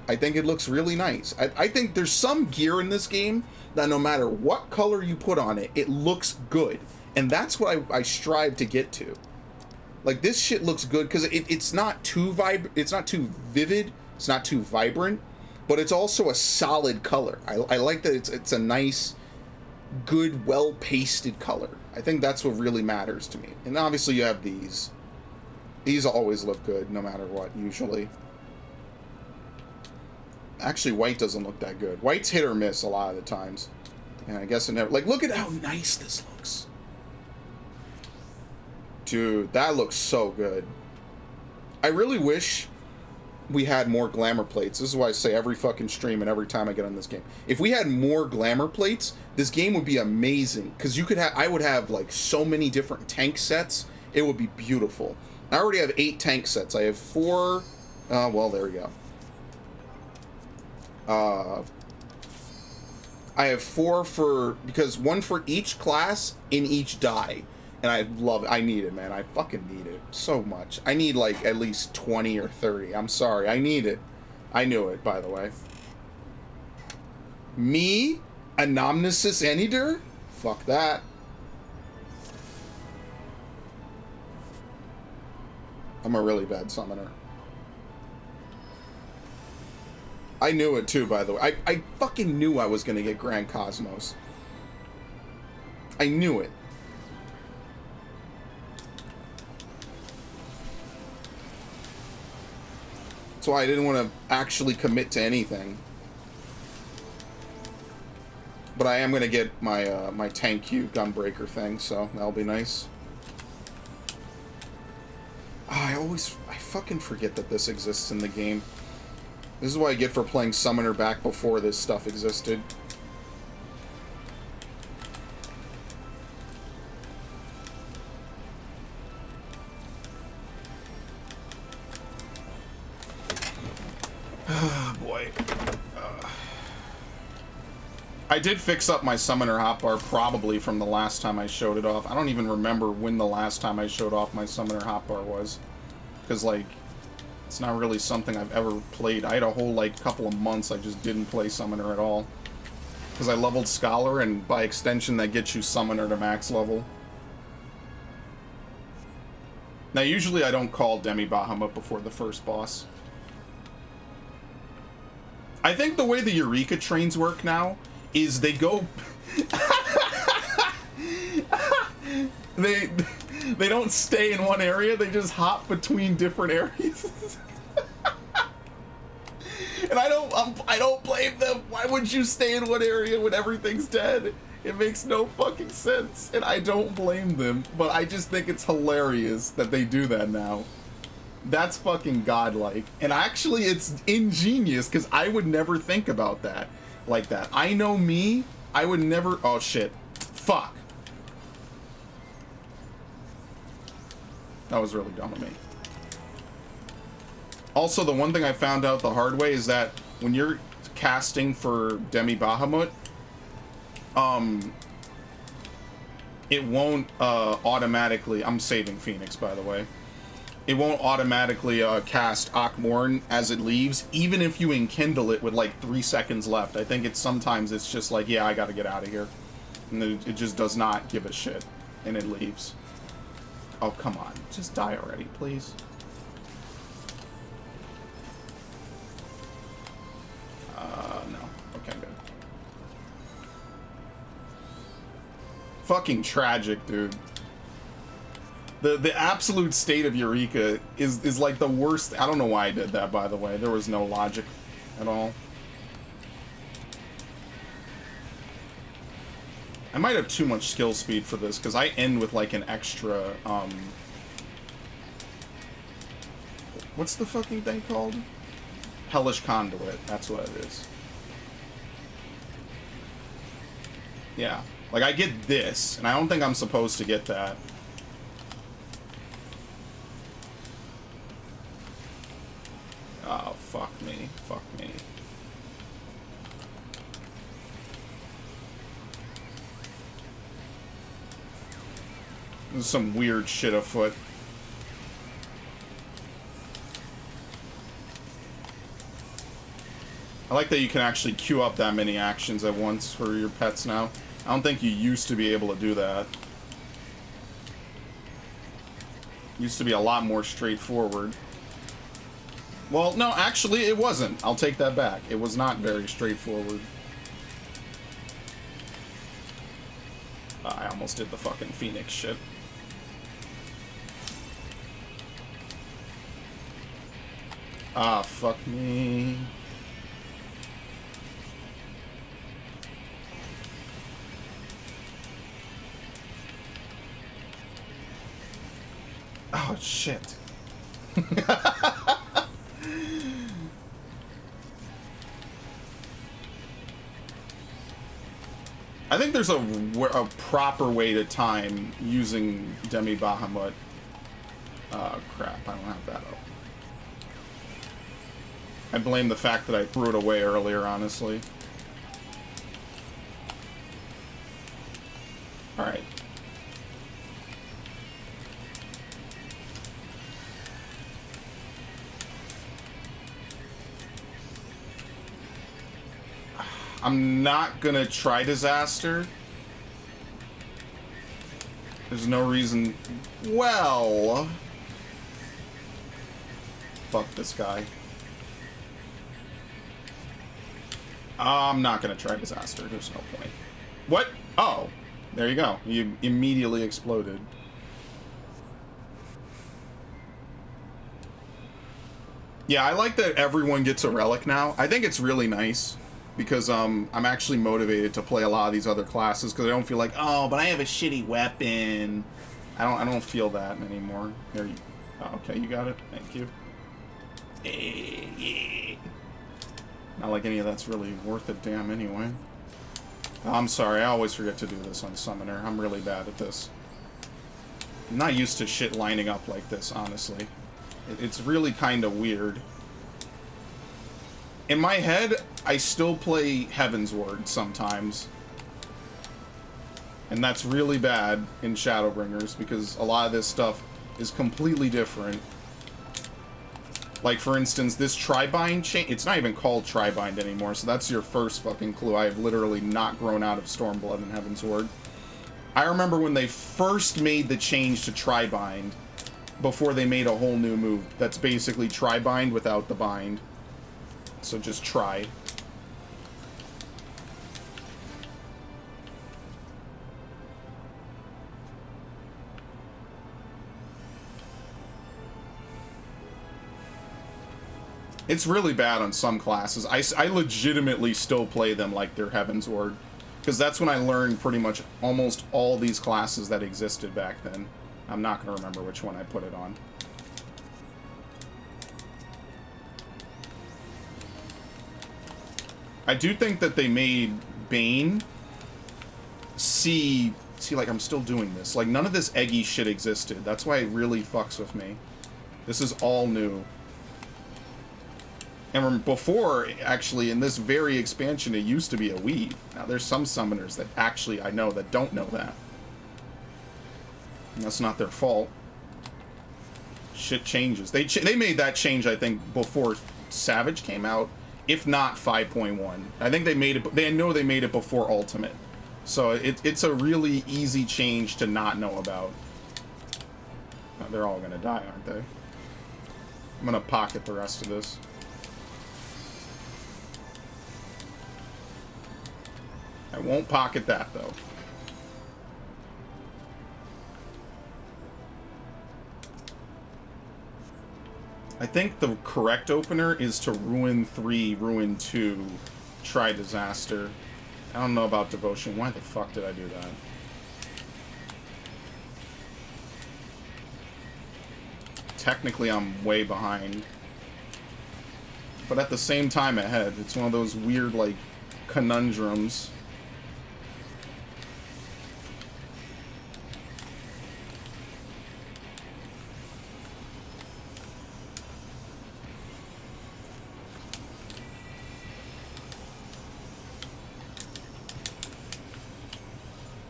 [SPEAKER 10] I think it looks really nice. I think there's some gear in this game that no matter what color you put on it, it looks good. And that's what I strive to get to. Like, this shit looks good because it's not too vivid, it's not too vibrant, but it's also a solid color. I like that it's a nice, good, well-pasted color. I think that's what really matters to me. And obviously you have these. These always look good no matter what, usually. Actually, white doesn't look that good. White's hit or miss a lot of the times. And I guess it never... Like, look at how nice this looks. Dude, that looks so good. I really wish we had more glamour plates. This is why I say every fucking stream and every time I get on this game. If we had more glamour plates, this game would be amazing. Because you could have... I would have, like, so many different tank sets. It would be beautiful. I already have 8 tank sets. I have 4... well, there we go. I have 4 because 1 for each class in each die. And I love it. I need it, man. I fucking need it so much. I need like at least 20 or 30. I'm sorry. I need it. I knew it, by the way. Me? Anamnesis Enider? Fuck that. I'm a really bad summoner. I knew it too, by the way. I fucking knew I was gonna get Grand Cosmos. I knew it. That's why I didn't want to actually commit to anything. But I am gonna get my my tank Q Gunbreaker thing, so that'll be nice. Oh, I fucking forget that this exists in the game. This is what I get for playing Summoner back before this stuff existed. Boy. I did fix up my summoner hotbar probably from the last time I showed it off. I don't even remember when the last time I showed off my summoner hotbar was. Because, like, it's not really something I've ever played. I had a whole, like, couple of months I just didn't play summoner at all. Because I leveled Scholar, and by extension that gets you summoner to max level. Now, usually I don't call Demi Bahamut before the first boss. I think the way the Eureka trains work now is they go... they don't stay in one area, they just hop between different areas. And I don't blame them. Why would you stay in one area when everything's dead? It makes no fucking sense, and I don't blame them, but I just think it's hilarious that they do that now. That's fucking godlike. And actually, it's ingenious, because I would never think about that like that. I know me, I would never... Oh, shit. Fuck. That was really dumb of me. Also, the one thing I found out the hard way is that when you're casting for Demi Bahamut, it won't automatically... I'm saving Phoenix, by the way. It won't automatically cast Akmorn as it leaves, even if you enkindle it with like 3 seconds left. I think it's sometimes it's just like, yeah, I gotta get out of here. And then it just does not give a shit, and it leaves. Oh, come on. Just die already, please. No. Okay, good. Fucking tragic, dude. The absolute state of Eureka is like the worst. I don't know why I did that, by the way. There was no logic at all. I might have too much skill speed for this, because I end with like an extra, what's the fucking thing called? Hellish Conduit. That's what it is. Yeah. Like, I get this, and I don't think I'm supposed to get that. Oh, fuck me. Fuck me. There's some weird shit afoot. I like that you can actually queue up that many actions at once for your pets now. I don't think you used to be able to do that. Used to be a lot more straightforward. Well, no, actually, it wasn't. I'll take that back. It was not very straightforward. I almost did the fucking Phoenix shit. Ah, fuck me. Oh, shit. I think there's a proper way to time using Demi Bahamut. Crap, I don't have that up. I blame the fact that I threw it away earlier, honestly. Alright. I'm not gonna try Disaster. There's no reason... Well... Fuck this guy. I'm not gonna try Disaster. There's no point. What? Oh! There you go. You immediately exploded. Yeah, I like that everyone gets a relic now. I think it's really nice. Because I'm actually motivated to play a lot of these other classes, because I don't feel like, oh, but I have a shitty weapon. I don't feel that anymore. There you, oh, okay, you got it. Thank you. Yeah. Not like any of that's really worth a damn anyway. I'm sorry, I always forget to do this on Summoner. I'm really bad at this. I'm not used to shit lining up like this, honestly. It's really kind of weird. In my head, I still play Heaven's Ward sometimes. And that's really bad in Shadowbringers because a lot of this stuff is completely different. Like, for instance, this Tribind chain, it's not even called Tribind anymore, so that's your first fucking clue. I have literally not grown out of Stormblood and Heaven's Ward. I remember when they first made the change to Tribind, before they made a whole new move that's basically Tribind without the bind. So just try. It's really bad on some classes. I legitimately still play them like they're Heaven's Ward. Because that's when I learned pretty much almost all these classes that existed back then. I'm not going to remember which one I put it on. I do think that they made Bane see, like, I'm still doing this. Like, none of this eggy shit existed. That's why it really fucks with me. This is all new. And before, actually, in this very expansion, it used to be a weave. Now, there's some summoners that actually I know that don't know that. And that's not their fault. Shit changes. They made that change, I think, before Savage came out, if not 5.1. I think they made it. They know they made it before Ultimate, so it's a really easy change to not know about. Now, they're all gonna die, aren't they? I'm gonna pocket the rest of this. I won't pocket that, though. I think the correct opener is to Ruin 3, Ruin 2, try Disaster. I don't know about Devotion. Why the fuck did I do that? Technically, I'm way behind. But at the same time ahead. It's one of those weird, like, conundrums.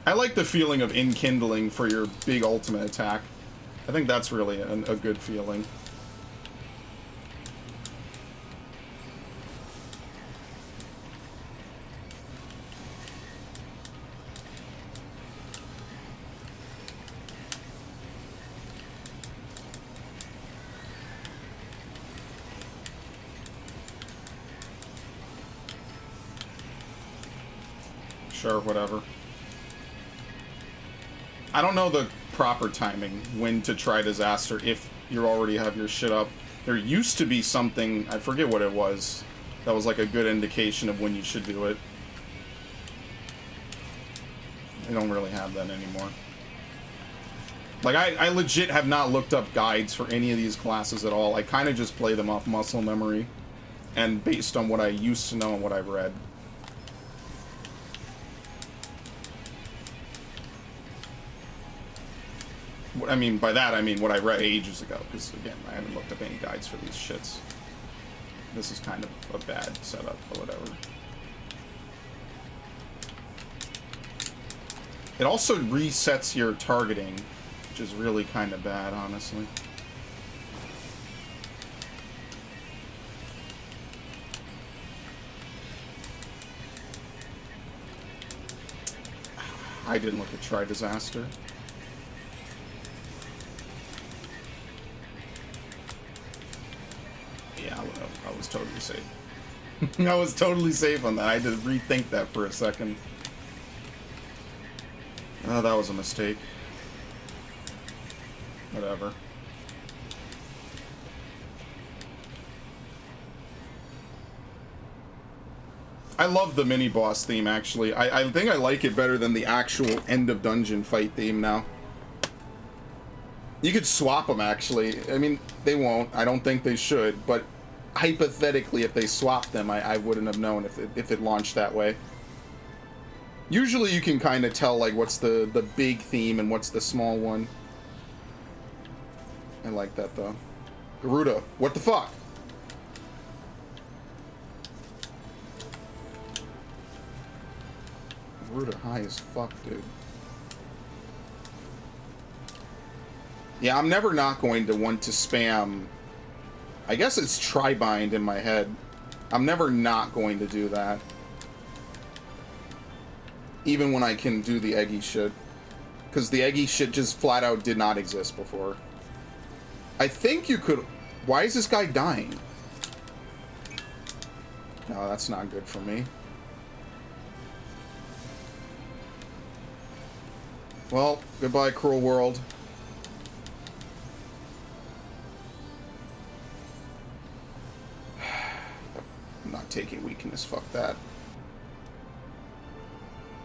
[SPEAKER 10] I like the feeling of enkindling for your big ultimate attack. I think that's really a good feeling. Sure, whatever. I don't know the proper timing when to try Disaster if you already have your shit up. There used to be something, I forget what it was, that was like a good indication of when you should do it. I don't really have that anymore. Like, I legit have not looked up guides for any of these classes at all. I kind of just play them off muscle memory and based on what I used to know and what I've read. I mean, by that, I mean what I read ages ago, because, again, I haven't looked up any guides for these shits. This is kind of a bad setup, but whatever. It also resets your targeting, which is really kind of bad, honestly. I didn't look at Try Disaster. Yeah, I was totally safe. I was totally safe on that. I had to rethink that for a second. Oh, that was a mistake. Whatever. I love the mini-boss theme, actually. I think I like it better than the actual end-of-dungeon fight theme now. You could swap them, actually. I mean, they won't. I don't think they should, but hypothetically, if they swapped them, I wouldn't have known if it launched that way. Usually you can kind of tell, like, what's the big theme and what's the small one. I like that, though. Garuda, what the fuck? Garuda high as fuck, dude. Yeah, I'm never not going to want to spam... I guess it's tri-bind in my head. I'm never not going to do that. Even when I can do the eggy shit. Because the eggy shit just flat out did not exist before. I think you could... Why is this guy dying? No, that's not good for me. Well, goodbye, cruel world. I'm not taking weakness, fuck that.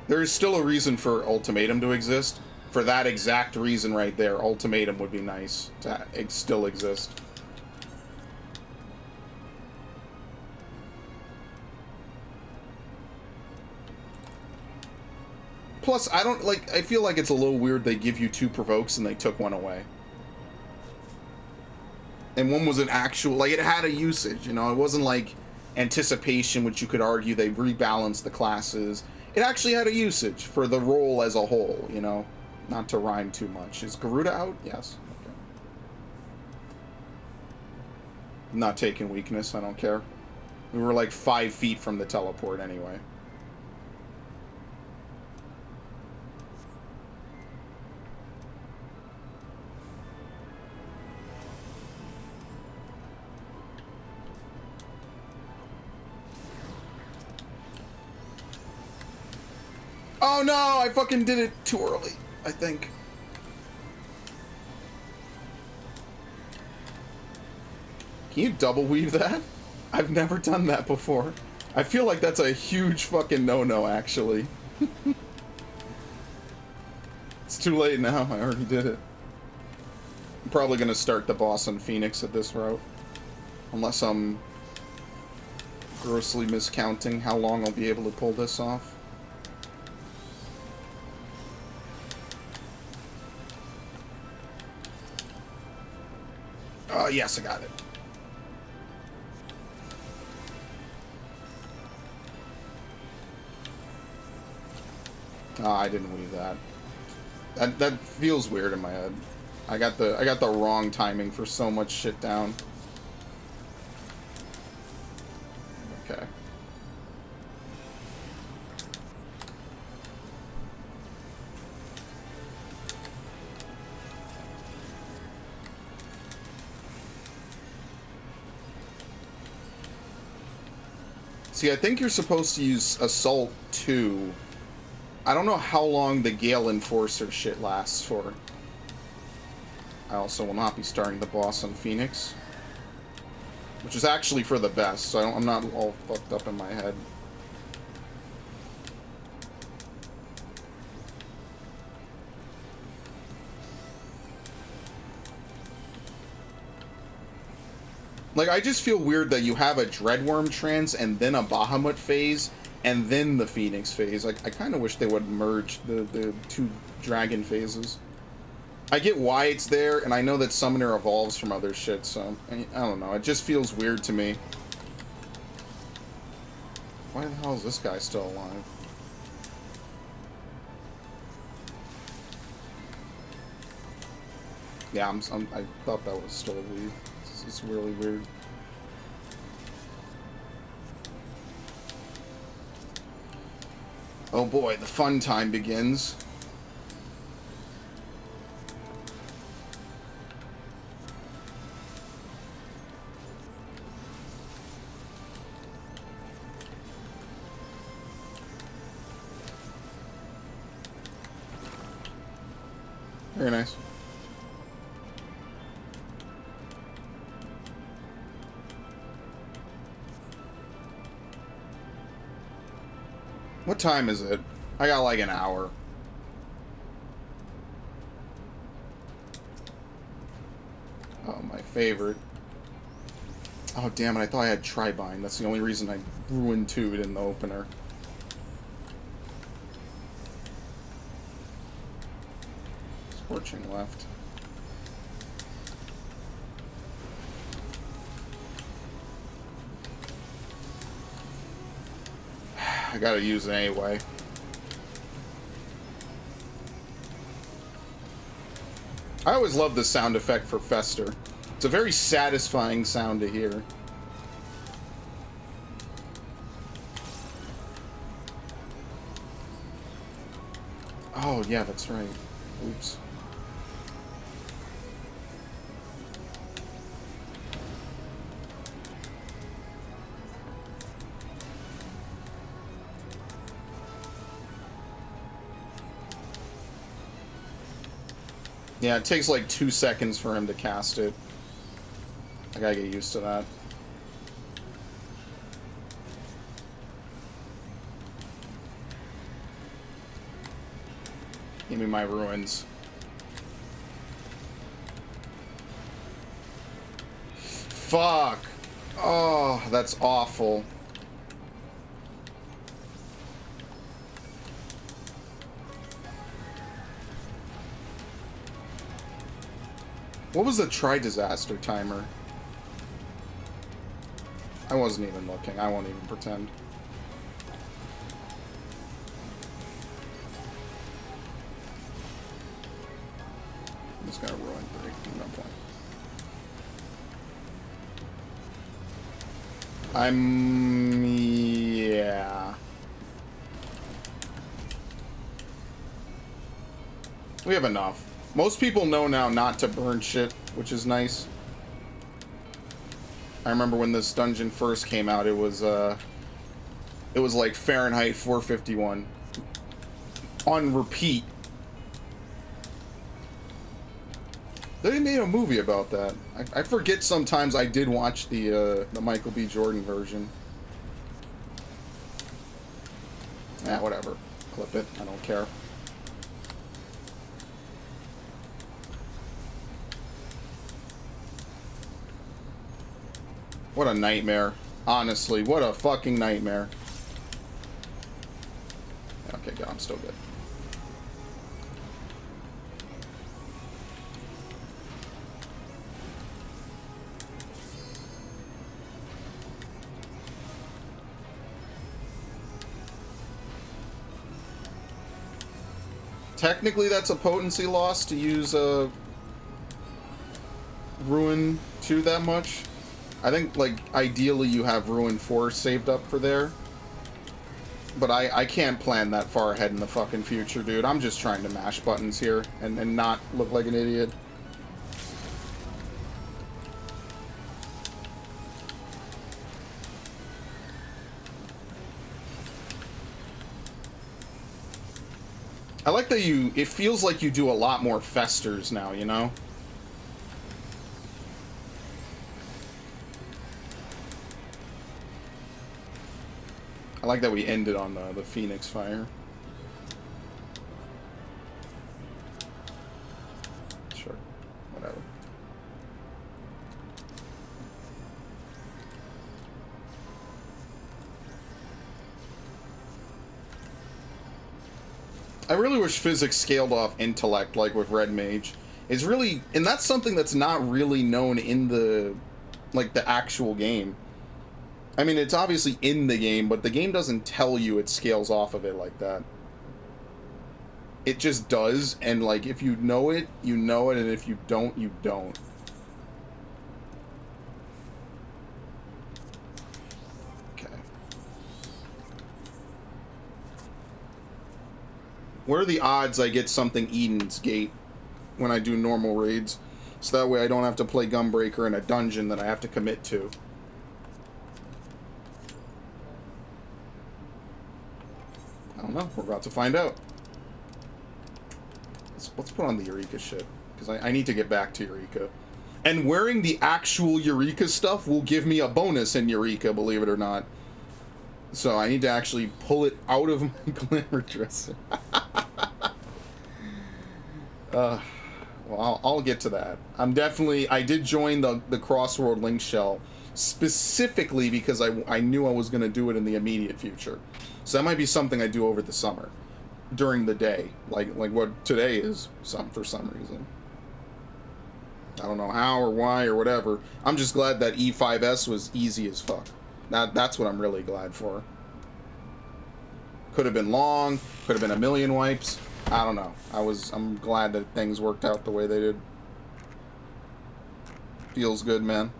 [SPEAKER 10] There is still a reason for ultimatum to exist. For that exact reason right there, ultimatum would be nice to still exist. Plus, I don't, like, I feel like it's a little weird they give you 2 provokes and they took one away. And one was an actual, like, it had a usage, you know? It wasn't like anticipation, which you could argue they rebalanced the classes. It actually had a usage for the role as a whole, you know? Not to rhyme too much. Is Garuda out? Yes. Okay. I'm not taking weakness, I don't care. We were like 5 feet from the teleport anyway. Oh no, I fucking did it too early, I think. Can you double weave that? I've never done that before. I feel like that's a huge fucking no-no, actually. It's too late now, I already did it. I'm probably gonna start the boss on Phoenix at this route. Unless I'm grossly miscounting how long I'll be able to pull this off. Yes, I got it. Oh, I didn't weave that. That feels weird in my head. I got the wrong timing for so much shit down. Okay. See, I think you're supposed to use Assault 2. I don't know how long the Gale Enforcer shit lasts for. I also will not be starting the boss on Phoenix. Which is actually for the best, so I'm not all fucked up in my head. Like, I just feel weird that you have a Dreadworm trance and then a Bahamut phase and then the Phoenix phase. Like, I kind of wish they would merge the 2 dragon phases. I get why it's there, and I know that Summoner evolves from other shit, so I don't know. It just feels weird to me. Why the hell is this guy still alive? Yeah, I thought that was still a weed. It's really weird. Oh boy, the fun time begins. Very nice. What time is it? I got like an hour. Oh, my favorite. Oh, damn it. I thought I had Tribind. That's the only reason I ruined 2 in the opener. Scorching left. I gotta use it anyway. I always love the sound effect for Fester. It's a very satisfying sound to hear. Oh, yeah, that's right. Oops. Yeah, it takes like 2 seconds for him to cast it. I gotta get used to that. Give me my ruins. Fuck. Oh, that's awful. What was the tri-disaster timer? I wasn't even looking. I won't even pretend. I'm just gonna ruin 3. No point. Yeah. We have enough. Most people know now not to burn shit, which is nice. I remember when this dungeon first came out, it was like Fahrenheit 451 on repeat. They made a movie about that. I forget sometimes I did watch the Michael B. Jordan version. Whatever. Clip it. I don't care. What a nightmare. Honestly, what a fucking nightmare. Okay, good. I'm still good. Technically, that's a potency loss to use Ruin 2 that much. I think, like, ideally you have Ruin 4 saved up for there. But I can't plan that far ahead in the fucking future, dude. I'm just trying to mash buttons here and not look like an idiot. I like that it feels like you do a lot more festers now, you know? I like that we ended on the Phoenix Fire. Sure. Whatever. I really wish physics scaled off intellect like with Red Mage. It's really... And that's something that's not really known in the... like, the actual game. I mean, it's obviously in the game, but the game doesn't tell you it scales off of it like that. It just does, and, like, if you know it, you know it, and if you don't, you don't. Okay. What are the odds I get something Eden's Gate when I do normal raids? So that way I don't have to play Gunbreaker in a dungeon that I have to commit to. I don't know. We're about to find out. Let's put on the Eureka shit, because I need to get back to Eureka. And wearing the actual Eureka stuff will give me a bonus in Eureka, believe it or not. So I need to actually pull it out of my glamour dresser. Well, I'll get to that. I did join the Crossworld Link Shell specifically because I knew I was going to do it in the immediate future. So that might be something I do over the summer, during the day, like what today is, for some reason. I don't know how or why or whatever. I'm just glad that E5S was easy as fuck. That's what I'm really glad for. Could have been long, could have been a million wipes. I don't know. I'm glad that things worked out the way they did. Feels good, man.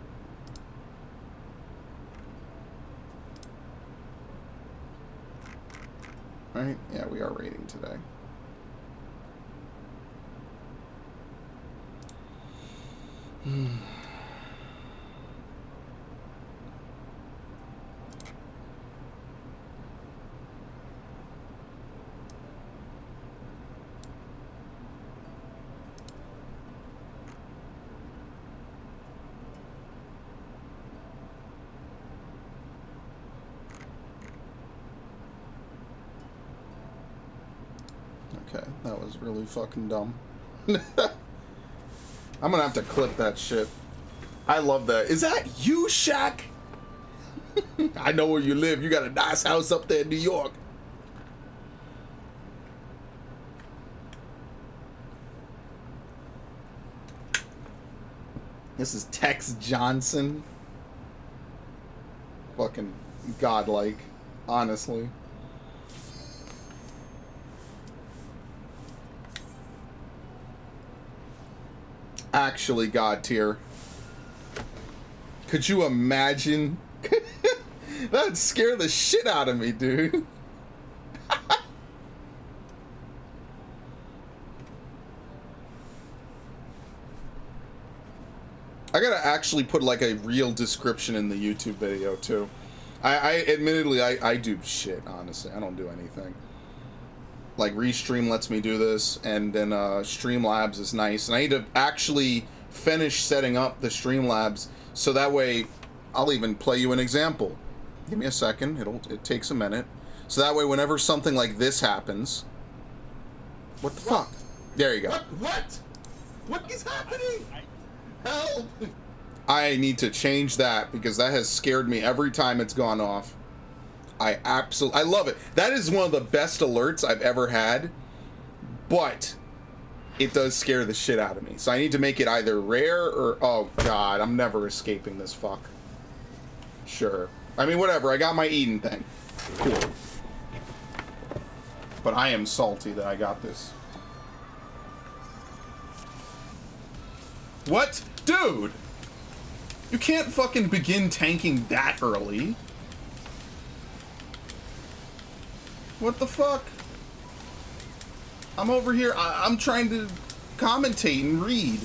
[SPEAKER 10] Right? Yeah, we are raiding today. Okay, that was really fucking dumb. I'm gonna have to clip that shit. I love that. Is that you, Shaq? I know where you live. You got a nice house up there in New York. This is Tex Johnson. Fucking godlike, honestly. Actually god tier. Could you imagine? That'd scare the shit out of me, dude. I gotta actually put like a real description in the YouTube video too. I admittedly I do shit, honestly. I don't do anything. Like Restream lets me do this, and then Streamlabs is nice. And I need to actually finish setting up the Streamlabs so that way I'll even play you an example. Give me a second. It takes a minute. So that way whenever something like this happens. What the fuck? There you go.
[SPEAKER 13] What is happening? Help!
[SPEAKER 10] I need to change that because that has scared me every time it's gone off. I love it. That is one of the best alerts I've ever had, but it does scare the shit out of me. So I need to make it either rare or, oh god, I'm never escaping this fuck. Sure. I mean, whatever, I got my Eden thing. Cool. But I am salty that I got this. What? Dude! You can't fucking begin tanking that early. What the fuck? I'm over here, I'm trying to commentate and read.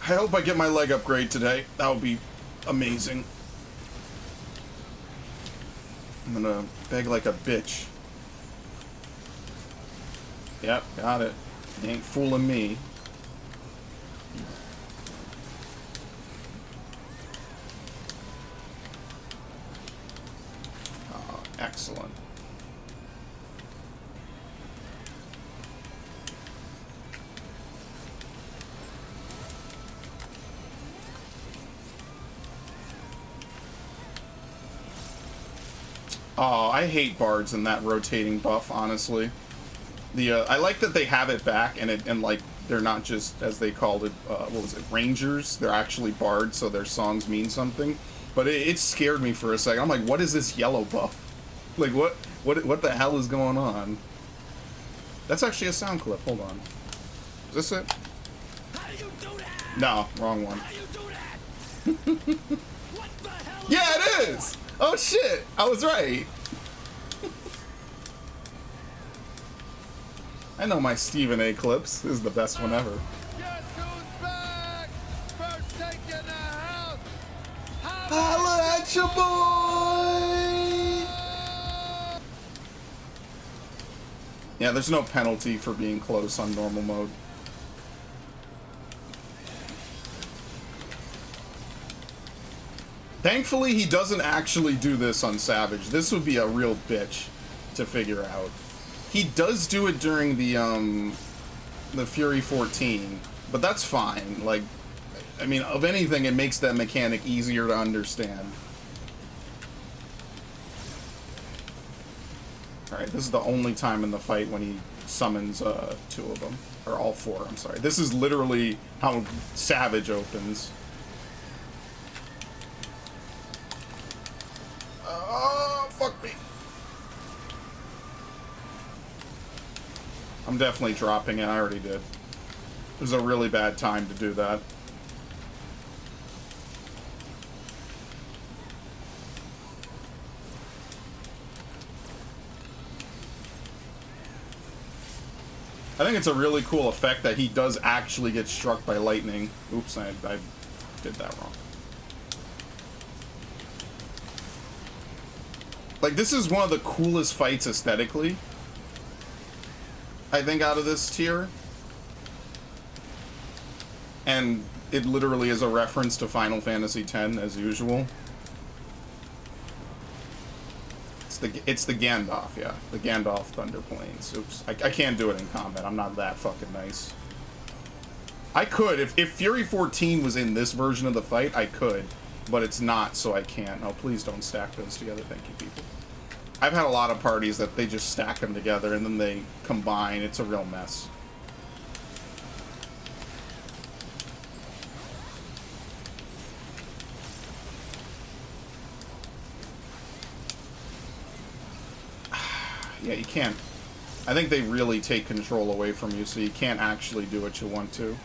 [SPEAKER 10] I hope I get my leg upgrade today. That would be amazing. I'm gonna beg like a bitch. Yep, got it. You ain't fooling me. Oh, excellent. Oh, I hate bards and that rotating buff, honestly. I like that they have it back and like they're not just, as they called it, what was it, rangers? They're actually bards, so their songs mean something. But it scared me for a second. I'm like, what is this yellow buff? Like, what the hell is going on? That's actually a sound clip. Hold on. Is this it?
[SPEAKER 2] How do you do that?
[SPEAKER 10] No, wrong one.
[SPEAKER 2] How do you do that? What the hell?
[SPEAKER 10] Yeah, it is! Oh shit! I was right. I know my Stephen A clips. This is the best one ever.
[SPEAKER 2] Guess who's back? First take in the house.
[SPEAKER 10] Holla at your boy! Yeah, there's no penalty for being close on normal mode. Thankfully, he doesn't actually do this on Savage. This would be a real bitch to figure out. He does do it during the Fury 14, but that's fine. Like, I mean, of anything, it makes that mechanic easier to understand. Alright, this is the only time in the fight when he summons two of them. Or all four, I'm sorry. This is literally how Savage opens. I'm definitely dropping it. I already did. It was a really bad time to do that. I think it's a really cool effect that he does actually get struck by lightning. Oops, I did that wrong. Like, this is one of the coolest fights aesthetically, I think, out of this tier. And it literally is a reference to Final Fantasy X, as usual. It's the Gandalf, yeah. The Gandalf Thunder Plains. Oops. I can't do it in combat. I'm not that fucking nice. I could. If Fury 14 was in this version of the fight, I could. But it's not, so I can't. Oh, please don't stack those together. Thank you, people. I've had a lot of parties that they just stack them together and then they combine. It's a real mess. Yeah, you can't. I think they really take control away from you, so you can't actually do what you want to.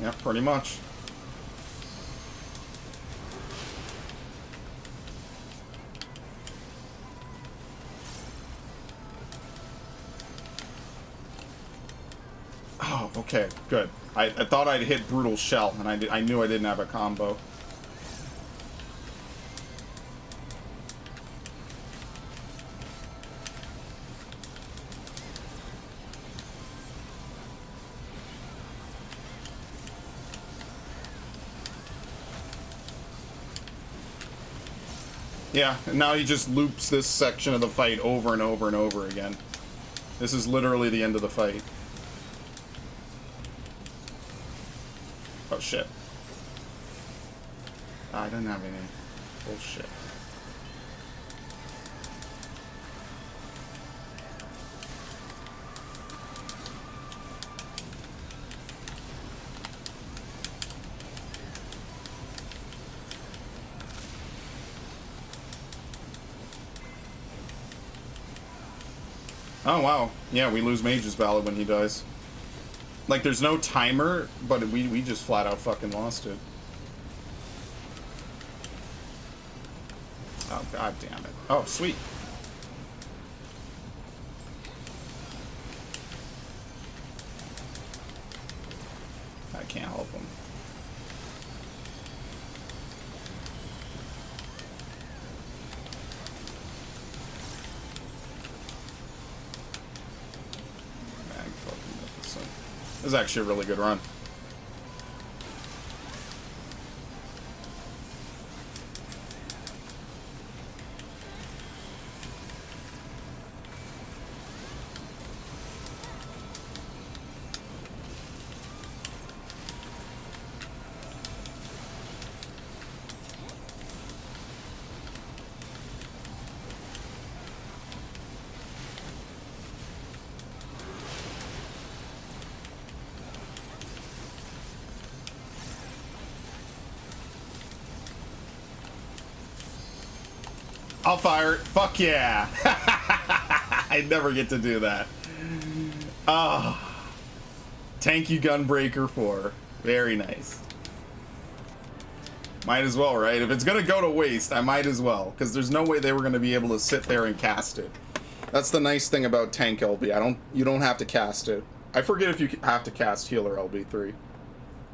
[SPEAKER 10] Yeah, pretty much. Oh, okay, good. I thought I'd hit Brutal Shell, and I knew I didn't have a combo. Yeah, and now he just loops this section of the fight over and over and over again. This is literally the end of the fight. Oh shit. I didn't have any. Bullshit. Oh wow. Yeah, we lose Mage's Ballad when he dies. Like, there's no timer, but we just flat out fucking lost it. Oh, god damn it. Oh, sweet. I can't help him. This is actually a really good run. I'll fire it. Fuck yeah. I never get to do that. Oh. Thank you, Gunbreaker 4. Very nice. Might as well, right? If it's gonna go to waste, I might as well. Because there's no way they were gonna be able to sit there and cast it. That's the nice thing about Tank LB. You don't have to cast it. I forget if you have to cast Healer LB3.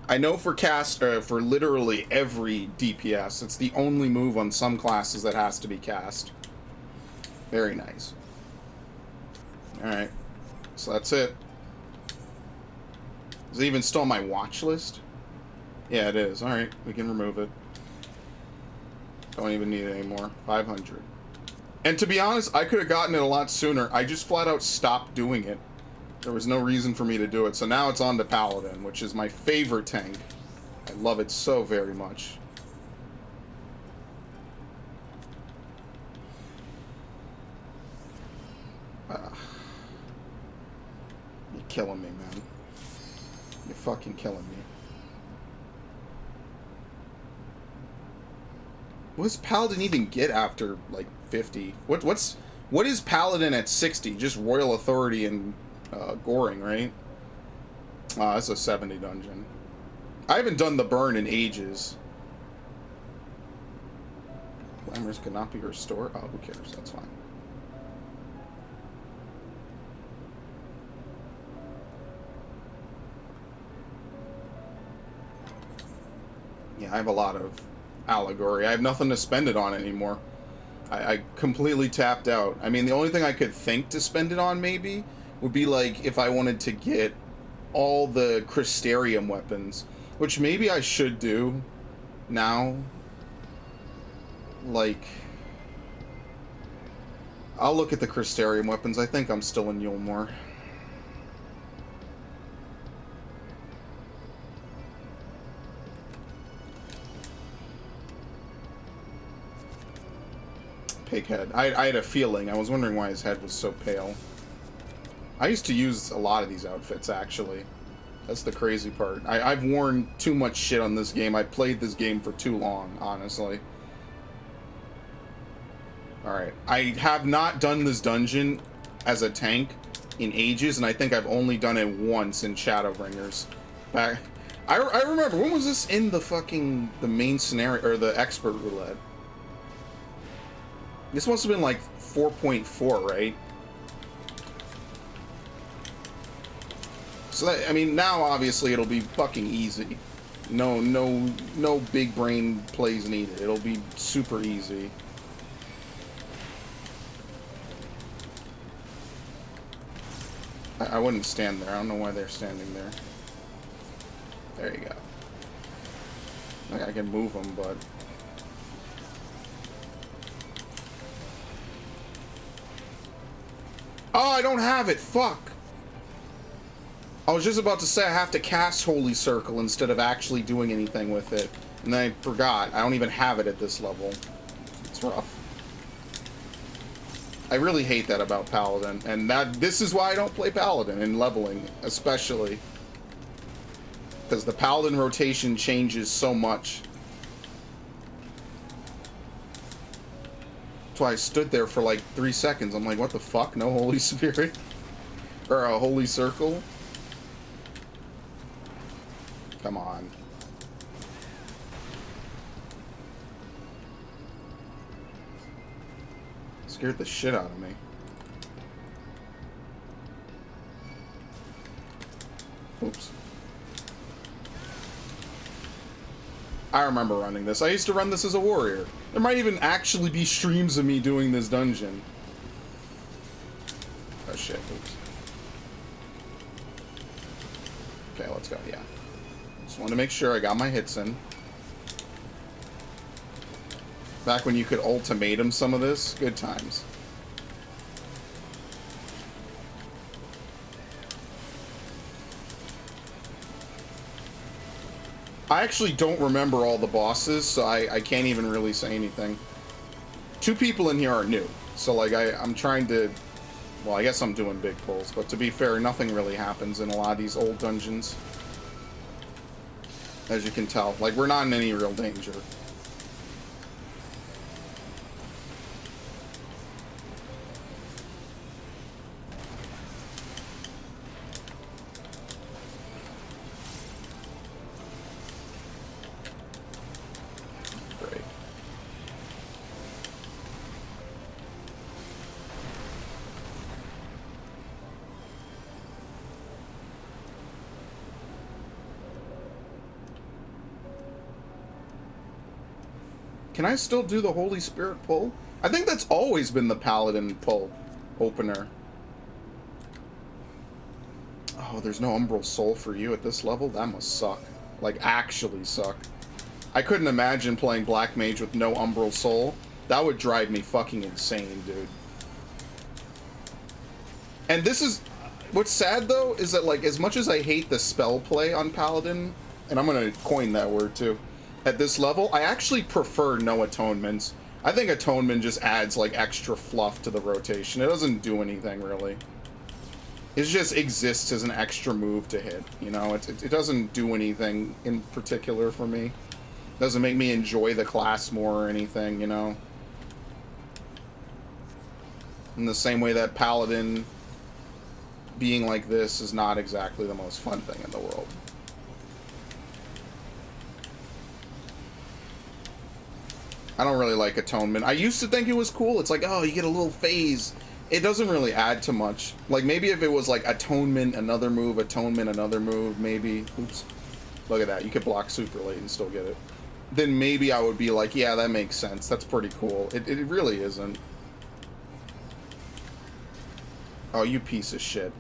[SPEAKER 10] I know for for literally every DPS, it's the only move on some classes that has to be cast. Very nice. Alright. So that's it. Is it even still on my watch list? Yeah, it is. Alright, we can remove it. Don't even need it anymore. 500. And to be honest, I could have gotten it a lot sooner. I just flat out stopped doing it. There was no reason for me to do it. So now it's on to Paladin, which is my favorite tank. I love it so very much. You're killing me, man. You're fucking killing me. What does Paladin even get after, like, 50? What is Paladin at 60? Just Royal Authority and Goring, right? That's a 70 dungeon. I haven't done the burn in ages. Glamours cannot be restored. Oh, who cares? That's fine. Yeah, I have a lot of allegory. I have nothing to spend it on anymore. I completely tapped out. I mean, the only thing I could think to spend it on, maybe, would be, like, if I wanted to get all the Crystarium weapons, which maybe I should do now. Like, I'll look at the Crystarium weapons. I think I'm still in Yulmore. Pighead. I had a feeling. I was wondering why his head was so pale. I used to use a lot of these outfits, actually. That's the crazy part. I've worn too much shit on this game. I played this game for too long, honestly. Alright. I have not done this dungeon as a tank in ages, and I think I've only done it once in Shadowbringers. I remember, when was this in the main scenario, or the expert roulette? This must have been like 4.4, right? So that, I mean, now obviously it'll be fucking easy. No big brain plays needed. It'll be super easy. I wouldn't stand there. I don't know why they're standing there. There you go. Like, I can move them, but... Oh, I don't have it! Fuck! I was just about to say I have to cast Holy Circle instead of actually doing anything with it. And then I forgot. I don't even have it at this level. It's rough. I really hate that about Paladin. And this is why I don't play Paladin in leveling, especially. Because the Paladin rotation changes so much. That's why I stood there for like 3 seconds. I'm like, what the fuck? No Holy Spirit? Or a Holy Circle? Come on. Scared the shit out of me. Oops. I remember running this. I used to run this as a warrior. There might even actually be streams of me doing this dungeon. Oh shit, oops. Okay, let's go, yeah. Just wanted to make sure I got my hits in. Back when you could ultimatum some of this, good times. I actually don't remember all the bosses, so I can't even really say anything. 2 people in here are new, so like I'm trying to... Well, I guess I'm doing big pulls, but to be fair, nothing really happens in a lot of these old dungeons. As you can tell. Like, we're not in any real danger. Great. Can I still do the Holy Spirit pull? I think that's always been the Paladin pull opener. Oh, there's no Umbral Soul for you at this level? That must suck. Like, actually suck. I couldn't imagine playing Black Mage with no Umbral Soul. That would drive me fucking insane, dude. And this is... What's sad, though, is that, like, as much as I hate the spell play on Paladin, and I'm gonna coin that word, too, at this level, I actually prefer no atonements I think Atonement just adds, like, extra fluff to the rotation. It doesn't do anything, really. It just exists as an extra move to hit, you know? It doesn't do anything in particular for me. It doesn't make me enjoy the class more or anything, you know? In the same way that Paladin being like this is not exactly the most fun thing in the world. I don't really like Atonement. I used to think it was cool. It's like, oh, you get a little phase. It doesn't really add to much. Like, maybe if it was like Atonement, another move, Atonement, another move, maybe. Oops. Look at that. You could block super late and still get it. Then maybe I would be like, yeah, that makes sense. That's pretty cool. It really isn't. Oh, you piece of shit.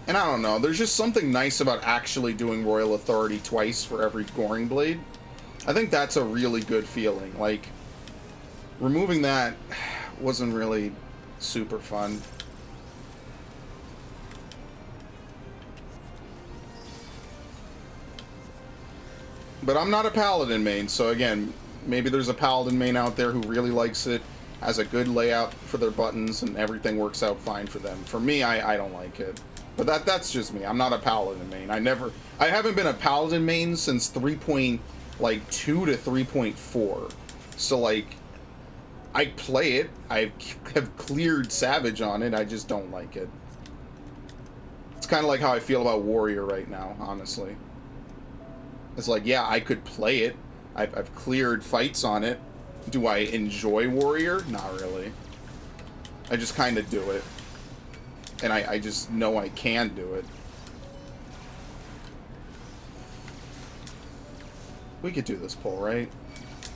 [SPEAKER 10] And I don't know, there's just something nice about actually doing Royal Authority twice for every Goring Blade. I think that's a really good feeling. Like, removing that wasn't really super fun. But I'm not a Paladin main, so again, maybe there's a Paladin main out there who really likes it, has a good layout for their buttons, and everything works out fine for them. For me, I don't like it. But that's just me. I'm not a Paladin main. I haven't been a Paladin main since 3.2 to 3.4. So, like, I play it. I have cleared Savage on it. I just don't like it. It's kind of like how I feel about Warrior right now, honestly. It's like, yeah, I could play it. I've cleared fights on it. Do I enjoy Warrior? Not really. I just kind of do it. And I just know I can do it. We could do this pull, right?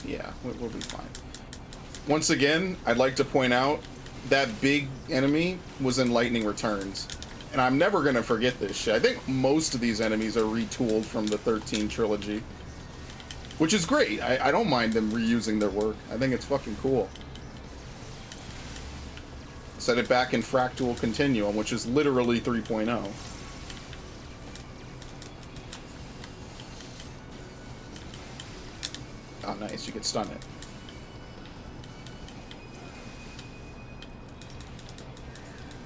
[SPEAKER 10] Yeah, we'll be fine. Once again, I'd like to point out that big enemy was in Lightning Returns. And I'm never going to forget this shit. I think most of these enemies are retooled from the 13 trilogy. Which is great. I don't mind them reusing their work. I think it's fucking cool. Set it back in Fractal Continuum, which is literally 3.0. Oh, nice. You could stun it.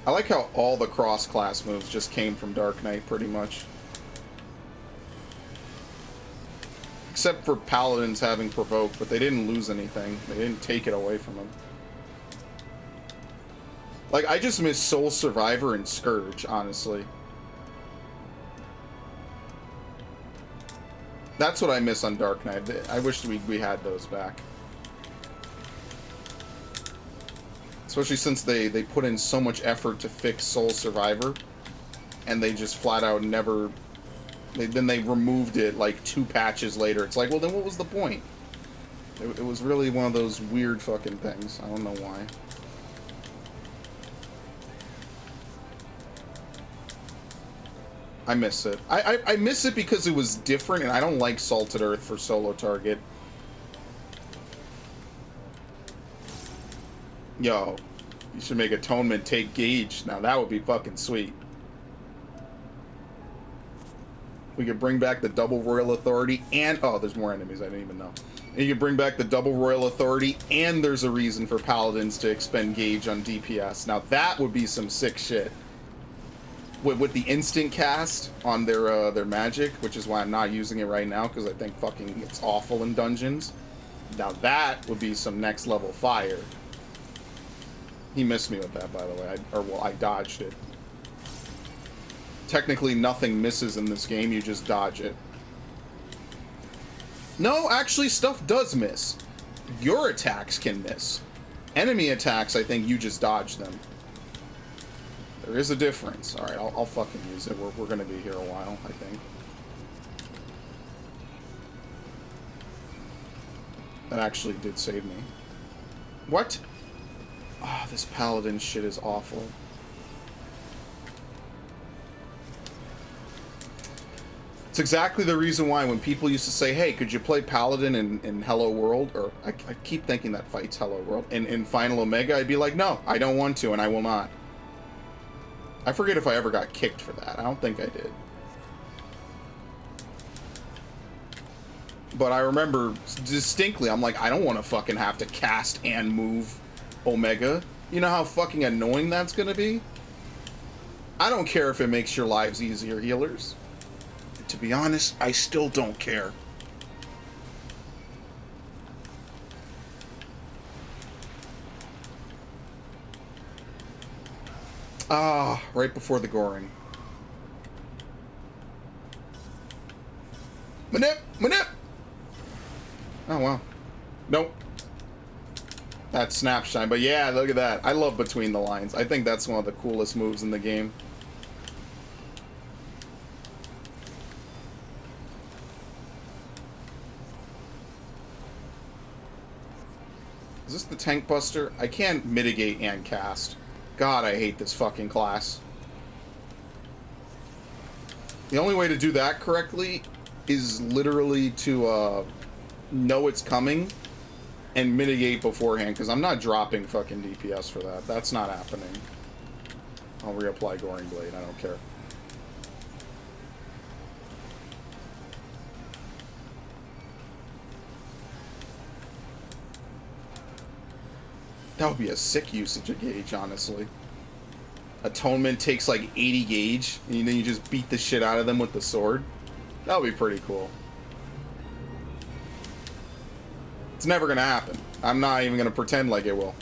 [SPEAKER 10] I like how all the cross-class moves just came from Dark Knight, pretty much. Except for Paladins having Provoke, but they didn't lose anything. They didn't take it away from them. Like, I just miss Soul Survivor and Scourge, honestly. That's what I miss on Dark Knight. I wish we had those back. Especially since they put in so much effort to fix Soul Survivor. And they just flat out never... Then they removed it like 2 patches later. It's like, well, then what was the point? It was really one of those weird fucking things. I don't know why. I miss it. I miss it because it was different, and I don't like Salted Earth for solo target. Yo, you should make Atonement take Gauge. Now that would be fucking sweet. We could bring back the double Royal Authority and... Oh, there's more enemies I didn't even know. And you could bring back the double Royal Authority, and there's a reason for Paladins to expend Gauge on DPS. Now that would be some sick shit. With the instant cast on their magic, which is why I'm not using it right now, because I think fucking it's awful in dungeons. Now that would be some next level fire. He missed me with that, by the way. I dodged it. Technically, nothing misses in this game. You just dodge it. No, actually, stuff does miss. Your attacks can miss. Enemy attacks, I think you just dodge them. There is a difference. Alright, I'll fucking use it. We're gonna be here a while, I think. That actually did save me. What? Oh, this Paladin shit is awful. It's exactly the reason why when people used to say, hey, could you play Paladin in Hello World? Or I keep thinking that fight's Hello World. In Final Omega, I'd be like, no, I don't want to, and I will not. I forget if I ever got kicked for that. I don't think I did. But I remember distinctly, I'm like, I don't want to fucking have to cast and move Omega. You know how fucking annoying that's gonna be? I don't care if it makes your lives easier, healers. To be honest, I still don't care. Ah, right before the goring. Manip! Manip! Oh, wow. Nope. That's Snapshine. But yeah, look at that. I love Between the Lines. I think that's one of the coolest moves in the game. Is this the Tank Buster? I can't mitigate and cast. God, I hate this fucking class. The only way to do that correctly is literally to know it's coming and mitigate beforehand, because I'm not dropping fucking DPS for that. That's not happening. I'll reapply Goring Blade. I don't care. That would be a sick usage of gauge, honestly. Atonement takes like 80 gauge, and then you just beat the shit out of them with the sword. That would be pretty cool. It's never gonna happen. I'm not even gonna pretend like it will.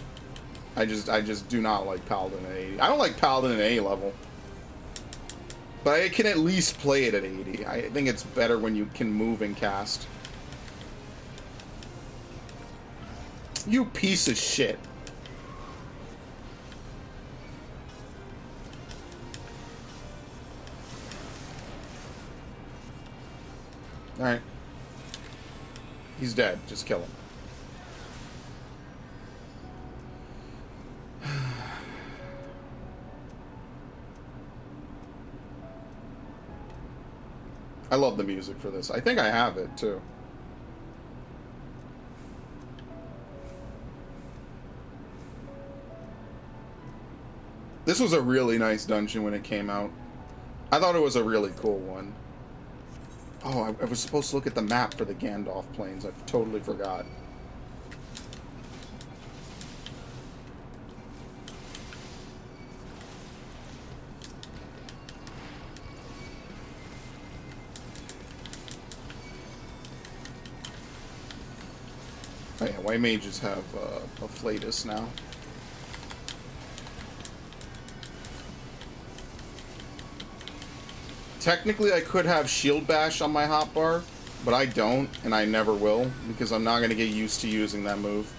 [SPEAKER 10] I just do not like Paladin at 80. I don't like Paladin at A level. But I can at least play it at 80. I think it's better when you can move and cast. You piece of shit. Alright. He's dead. Just kill him. I love the music for this. I think I have it, too. This was a really nice dungeon when it came out. I thought it was a really cool one. Oh, I was supposed to look at the map for the Gandalf Plains. I totally forgot. Oh yeah, white mages have a Flatus now. Technically, I could have Shield Bash on my hotbar, but I don't, and I never will, because I'm not going to get used to using that move.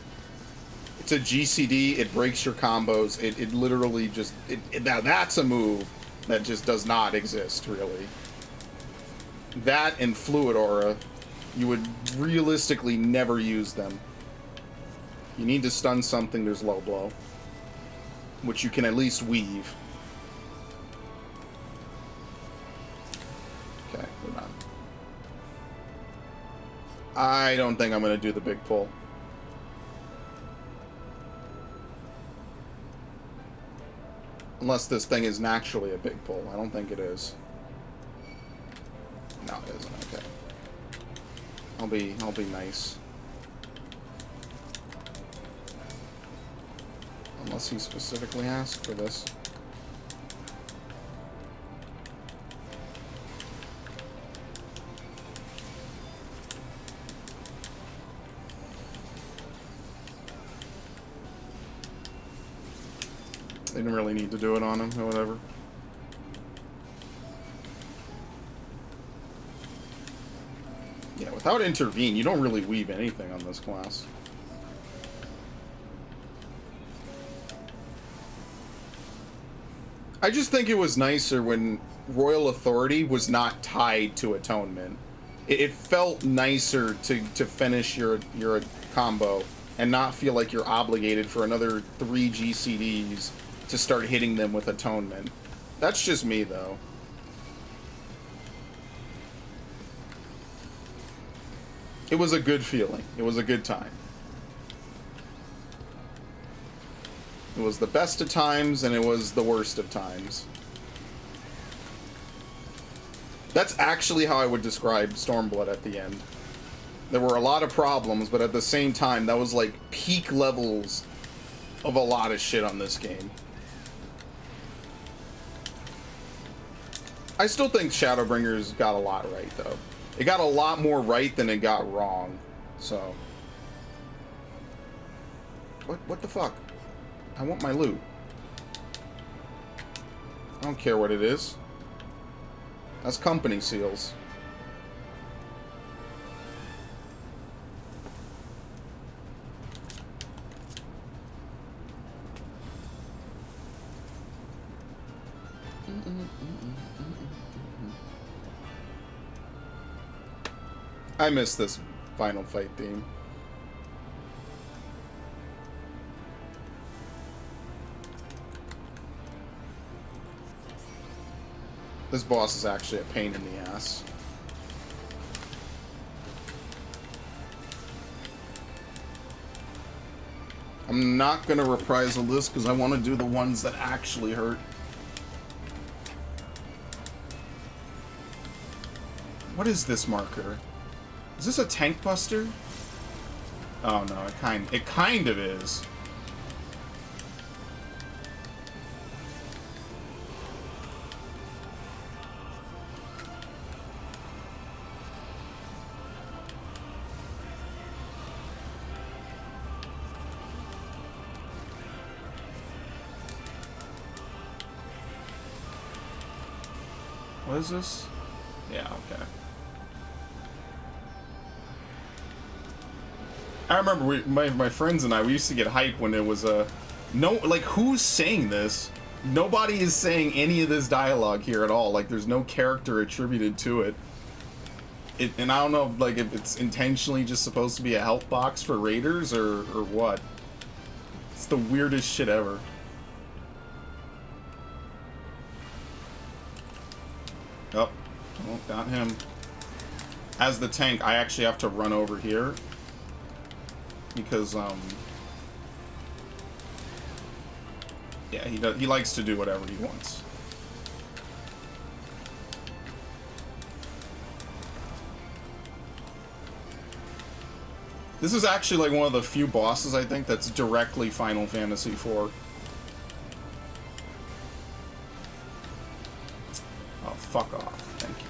[SPEAKER 10] It's a GCD, it breaks your combos, it literally just... that's a move that just does not exist, really. That and Fluid Aura, you would realistically never use them. You need to stun something, there's Low Blow, which you can at least weave. Okay, we're done. I don't think I'm going to do the big pull. Unless this thing is naturally a big pull. I don't think it is. No, it isn't. Okay. I'll be nice. Unless he specifically asked for this. They didn't really need to do it on him, or whatever. Yeah, without Intervene, you don't really weave anything on this class. I just think it was nicer when Royal Authority was not tied to Atonement. It felt nicer to finish your combo and not feel like you're obligated for another 3 GCDs to start hitting them with Atonement. That's just me, though. It was a good feeling. It was a good time. It was the best of times, and it was the worst of times. That's actually how I would describe Stormblood at the end. There were a lot of problems, but at the same time, that was like peak levels of a lot of shit on this game. I still think Shadowbringers got a lot right, though. It got a lot more right than it got wrong, so... What the fuck? I want my loot. I don't care what it is. That's company seals. I miss this final fight theme. This boss is actually a pain in the ass. I'm not gonna reprisal this because I want to do the ones that actually hurt. What is this marker? Is this a tank buster? Oh no, it kind of is. What is this? Yeah, okay. I remember my friends and I, we used to get hype when it was a... No, like, who's saying this? Nobody is saying any of this dialogue here at all. Like, there's no character attributed to it. And I don't know, like, if it's intentionally just supposed to be a help box for raiders or what. It's the weirdest shit ever. Oh, got him. As the tank, I actually have to run over here. Because, yeah, he likes to do whatever he wants. This is actually like one of the few bosses, I think, that's directly Final Fantasy IV. Oh, fuck off. Thank you.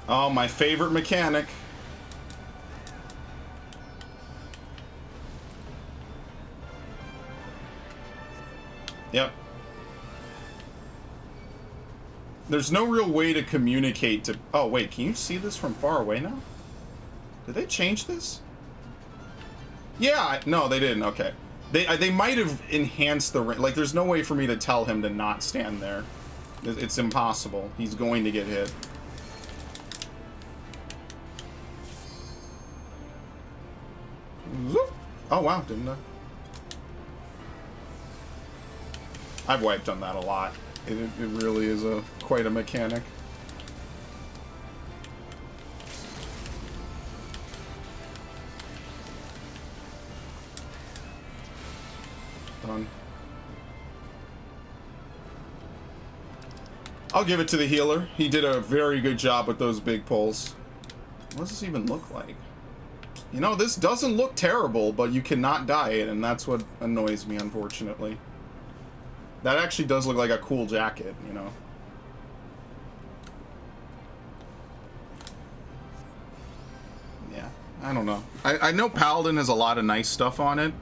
[SPEAKER 10] Oh, my favorite mechanic. Yep. There's no real way to communicate to... Oh, wait, can you see this from far away now? Did they change this? Yeah, no, they didn't. Okay. They might have enhanced the... Like, there's no way for me to tell him to not stand there. It's impossible. He's going to get hit. Oh wow, didn't I? I've wiped on that a lot. It really is quite a mechanic. Done. I'll give it to the healer. He did a very good job with those big pulls. What does this even look like? You know, this doesn't look terrible, but you cannot dye it, and that's what annoys me, unfortunately. That actually does look like a cool jacket, you know. Yeah, I don't know. I know Paladin has a lot of nice stuff on it.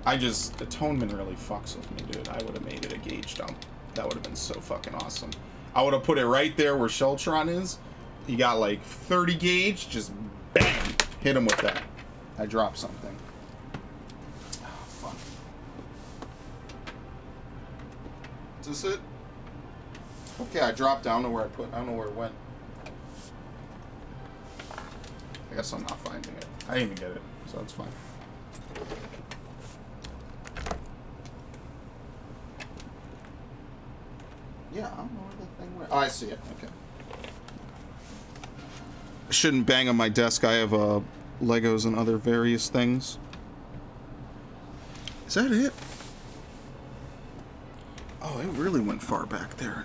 [SPEAKER 10] Atonement really fucks with me, dude. I would have made it a gauge dump. That would have been so fucking awesome. I would have put it right there where Sheltron is. You got like 30 gauge, just bam! Hit him with that. I dropped something. Oh, fuck. Is this it? Okay, I dropped. I don't know where I don't know where it went. I guess I'm not finding it. I didn't even get it, so that's fine. Yeah, I don't know where the thing went. Oh, I see it. Okay. I shouldn't bang on my desk. I have Legos and other various things. Is that it? Oh, it really went far back there.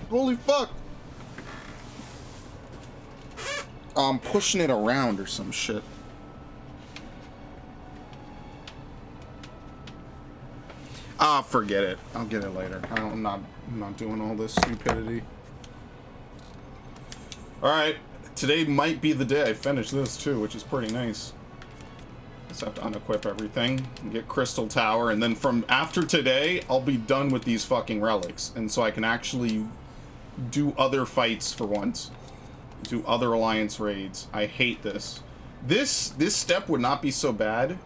[SPEAKER 10] Holy fuck! I'm pushing it around or some shit. Ah, forget it. I'll get it later. I'm not doing all this stupidity. Alright, today might be the day I finish this too, which is pretty nice. Just have to unequip everything and get Crystal Tower, and then from after today, I'll be done with these fucking relics, and so I can actually do other fights for once. Do other Alliance raids. I hate this. This step would not be so bad.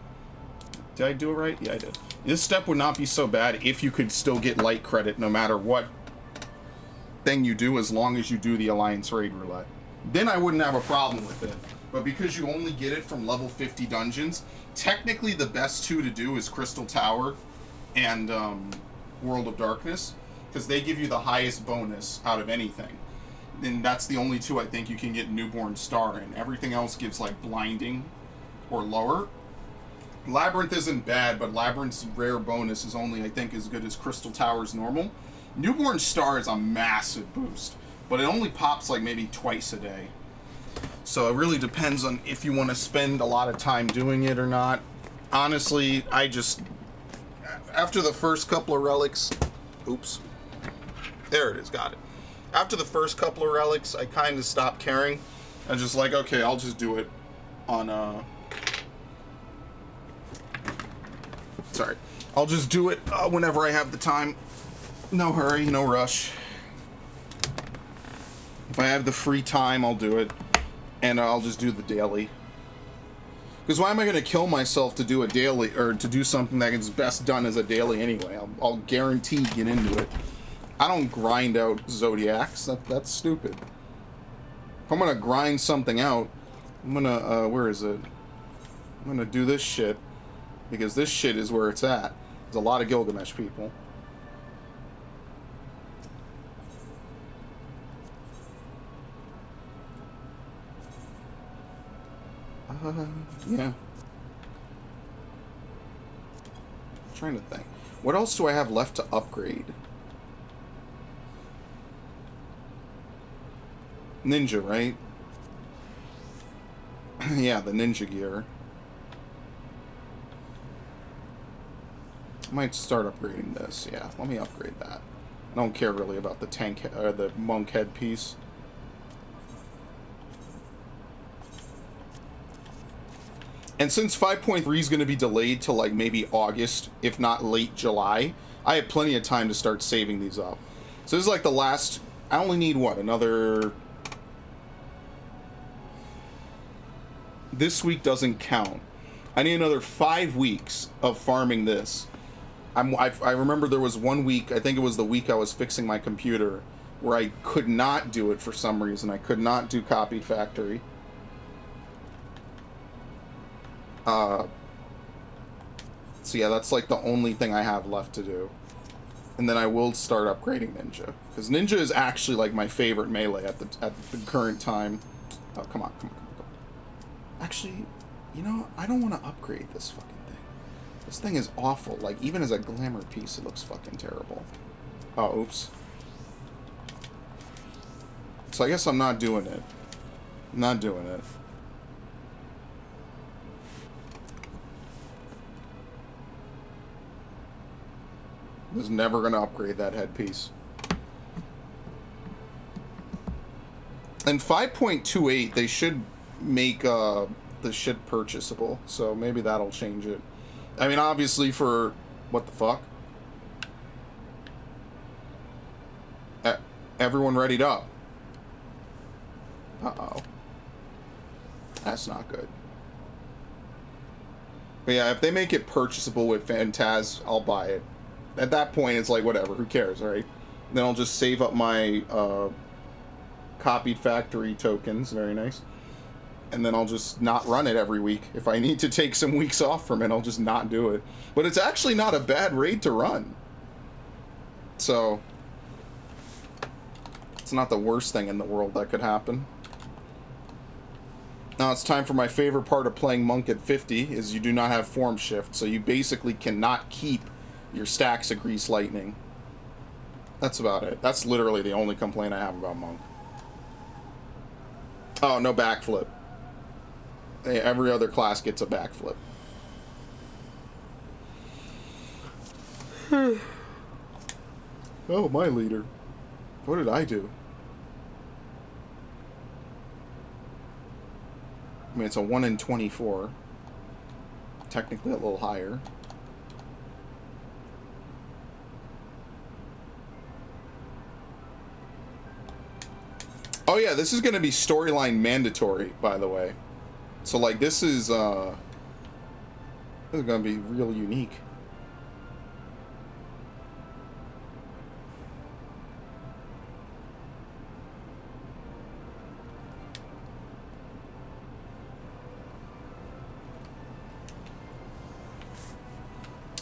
[SPEAKER 10] Did I do it right? Yeah, I did. This step would not be so bad if you could still get light credit no matter what thing you do, as long as you do the Alliance raid roulette. Then I wouldn't have a problem with it. But because you only get it from level 50 dungeons, technically the best two to do is Crystal Tower and World of Darkness, because they give you the highest bonus out of anything. And that's the only two I think you can get Newborn Star in. Everything else gives like blinding or lower. Labyrinth isn't bad, but Labyrinth's rare bonus is only, I think, as good as Crystal Tower's normal. Newborn Star is a massive boost, but it only pops like maybe twice a day. So it really depends on if you want to spend a lot of time doing it or not. Honestly, I just, after the first couple of relics, oops, there it is, got it. After the first couple of relics, I kind of stopped caring. I was just like, okay, I'll just do it on, sorry. I'll just do it whenever I have the time. No hurry, no rush. If I have the free time, I'll do it. And I'll just do the daily. Because why am I going to kill myself to do a daily, or to do something that is best done as a daily anyway? I'll guarantee get into it. I don't grind out Zodiacs. That's stupid. If I'm going to grind something out, I'm going to, where is it? I'm going to do this shit. Because this shit is where it's at. There's a lot of Gilgamesh people. Yeah. I'm trying to think. What else do I have left to upgrade? Ninja, right? Yeah, the ninja gear. I might start upgrading this. Yeah, let me upgrade that. I don't care really about the tank or the monk head piece. And since 5.3 is going to be delayed till like maybe August, if not late July, I have plenty of time to start saving these up. So this is like the last, I only need what, another, this week doesn't count. I need another 5 weeks of farming this. I remember there was 1 week, I think it was the week I was fixing my computer, where I could not do it for some reason. I could not do Copied Factory. So yeah, that's like the only thing I have left to do. And then I will start upgrading Ninja. Because Ninja is actually like my favorite melee at the current time. Oh, come on. Actually, you know, I don't want to upgrade this fucking thing. This thing is awful. Like, even as a glamour piece, it looks fucking terrible. Oh, oops. So I guess I'm not doing it. I'm not doing it. I was never going to upgrade that headpiece. And 5.28, they should make the shit purchasable. So maybe that'll change it. I mean, obviously for... What the fuck? Everyone readied up. Uh-oh. That's not good. But yeah, if they make it purchasable with Phantaz, I'll buy it. At that point, it's like, whatever, who cares, right? Then I'll just save up my copied factory tokens, very nice. And then I'll just not run it every week. If I need to take some weeks off from it, I'll just not do it. But it's actually not a bad raid to run. So, it's not the worst thing in the world that could happen. Now it's time for my favorite part of playing Monk at 50, is you do not have form shift, so you basically cannot keep your stacks of Grease Lightning. That's about it. That's literally the only complaint I have about Monk. Oh, no backflip. Every other class gets a backflip. Oh, my leader. What did I do? I mean, it's a 1 in 24. Technically a little higher. Oh yeah, this is going to be storyline mandatory, by the way. So like this is going to be real unique.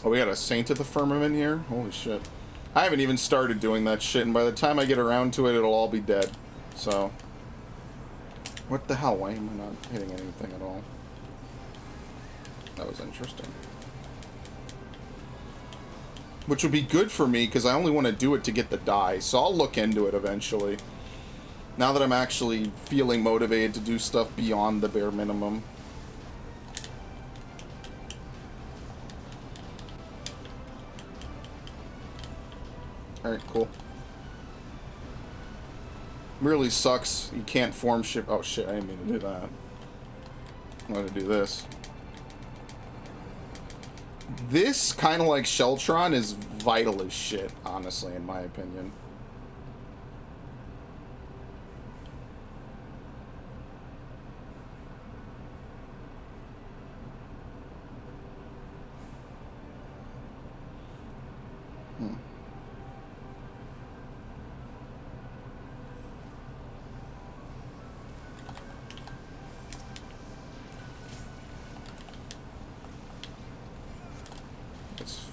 [SPEAKER 10] Oh, we got a Saint of the Firmament here? Holy shit. I haven't even started doing that shit, and by the time I get around to it, it'll all be dead. So, what the hell? Why am I not hitting anything at all? That was interesting. Which would be good for me, because I only want to do it to get the die, so I'll look into it eventually. Now that I'm actually feeling motivated to do stuff beyond the bare minimum. Alright, cool. Really sucks you can't form shift. Oh shit, I didn't mean to do that. I'm gonna do this. This, kind of like Sheltron, is vital as shit, honestly, in my opinion.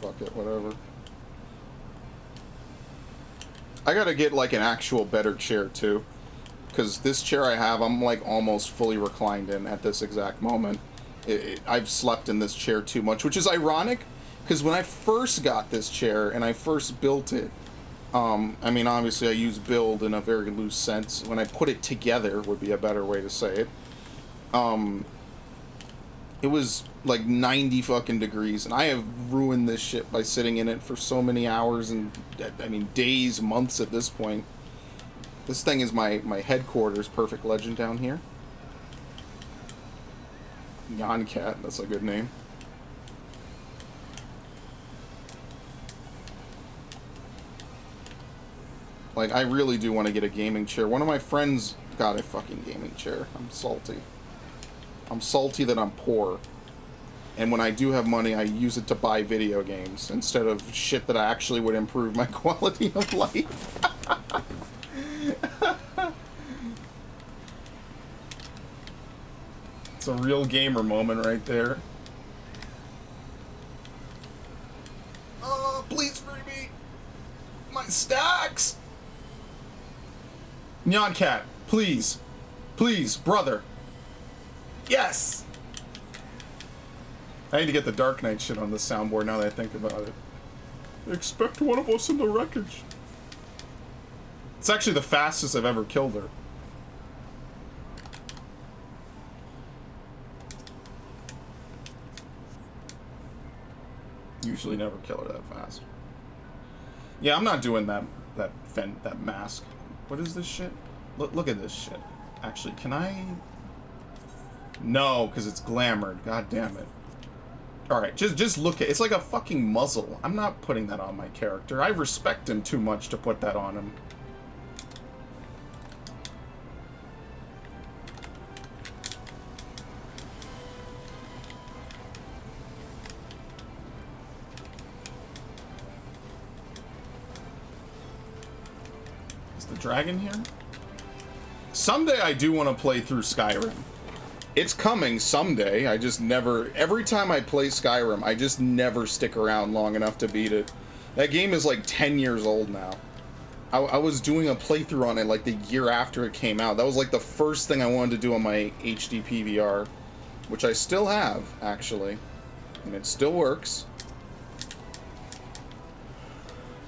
[SPEAKER 10] Fuck it, whatever. I gotta get like an actual better chair too, because this chair I have, I'm like almost fully reclined in at this exact moment. I've slept in this chair too much, which is ironic, because when I first got this chair and I first built it, I mean obviously I use build in a very loose sense. When I put it together would be a better way to say it. It was like 90 fucking degrees, and I have ruined this shit by sitting in it for so many hours and, I mean, days, months at this point. This thing is my headquarters, Perfect Legend down here. Yoncat, that's a good name. Like, I really do want to get a gaming chair. One of my friends got a fucking gaming chair. I'm salty. I'm salty that I'm poor. And when I do have money, I use it to buy video games instead of shit that actually would improve my quality of life. It's a real gamer moment right there. Oh, please free me! My stacks! Nyancat, please. Please, brother. Yes! I need to get the Dark Knight shit on the soundboard now that I think about it. Expect one of us in the wreckage. It's actually the fastest I've ever killed her. Usually never kill her that fast. Yeah, I'm not doing that mask. What is this shit? Look at this shit. Actually, can I... No, because it's glamored. God damn it. Alright, just look at it. It's like a fucking muzzle. I'm not putting that on my character. I respect him too much to put that on him. dragon here? Someday I do want to play through Skyrim. It's coming someday. I just never... Every time I play Skyrim, I just never stick around long enough to beat it. That game is like 10 years old now. I was doing a playthrough on it like the year after it came out. That was like the first thing I wanted to do on my HD PVR. Which I still have, actually. And it still works.